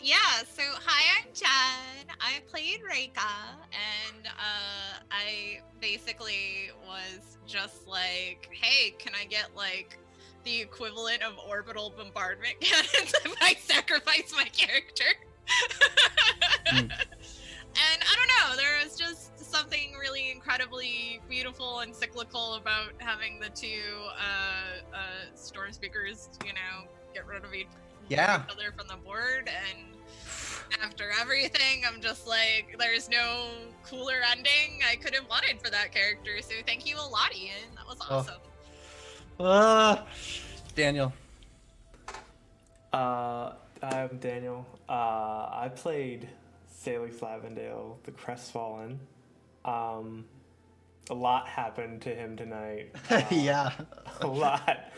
Yeah, so hi, I'm Jen. I played Reika, and I basically was just like, hey, can I get like the equivalent of orbital bombardment cannons if I sacrifice my character? And I don't know, there was just something really incredibly beautiful and cyclical about having the two storm speakers, you know, get rid of each other from the board. And after everything, I'm just like, there's no cooler ending I could have wanted for that character. So thank you a lot, Ian. That was awesome. Daniel. I'm Daniel. I played Sailix Lavendale, the Crestfallen. A lot happened to him tonight. Yeah. A lot.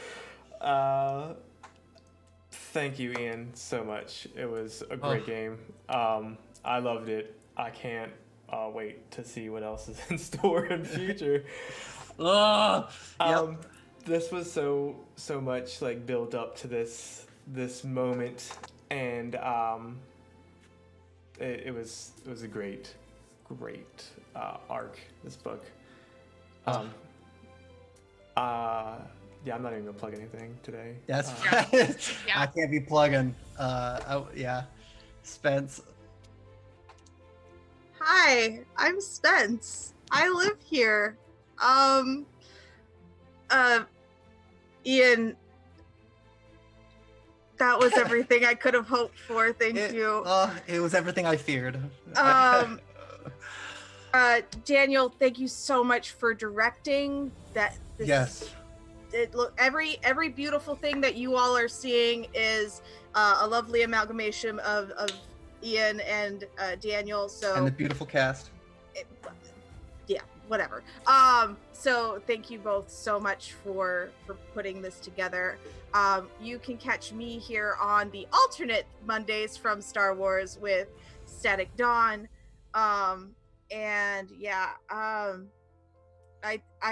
Thank you, Ian, so much. It was a great game. I loved it. I can't wait to see what else is in store in future. This was so much like built up to this moment, and it was a great arc. This book. Yeah, I'm not even gonna plug anything today. That's Yeah. I can't be plugging. Yeah, Spence. Hi, I'm Spence. I live here. Ian, that was everything I could have hoped for. Thank you. It was everything I feared. Daniel, thank you so much for directing that. Yes. Every beautiful thing that you all are seeing is a lovely amalgamation of Ian and Daniel. So And the beautiful cast. Whatever. So thank you both so much for putting this together. You can catch me here on the alternate Mondays from Star Wars with Static Dawn. And yeah, I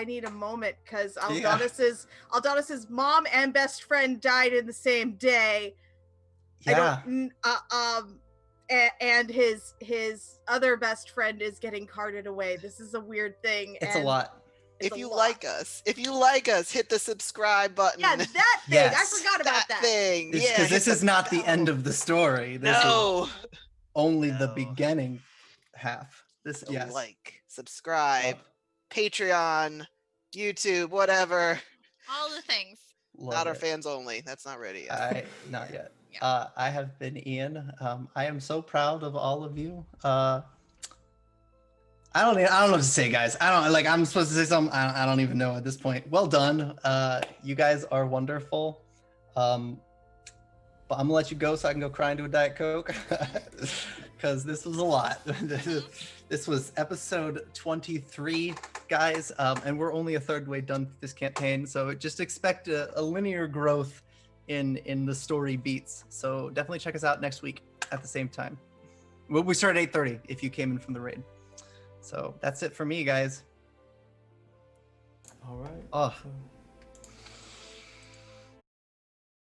need a moment because Aldonas's mom and best friend died in the same day. Yeah. And his other best friend is getting carted away. This is a weird thing. It's a lot. If you like us, hit the subscribe button. Yeah, that thing. Yes. I forgot about that thing. Because this is not the end of the story. This is only the No. beginning half. This So yes. like, subscribe, Patreon, YouTube, whatever. All the things. Love Not our it. fans only. That's not ready yet. Not yet. Yeah. I have been Ian. I am so proud of all of you. I don't know what to say, guys. I'm supposed to say something. I don't even know at this point. Well done. You guys are wonderful. But I'm gonna let you go so I can go cry into a Diet Coke because this was a lot. This was episode 23, guys, and we're only a third way done with this campaign. So just expect a linear growth in the story beats. So definitely check us out next week at the same time. We start at 8:30 if you came in from the raid. So that's it for me, guys. All right. Oh, So-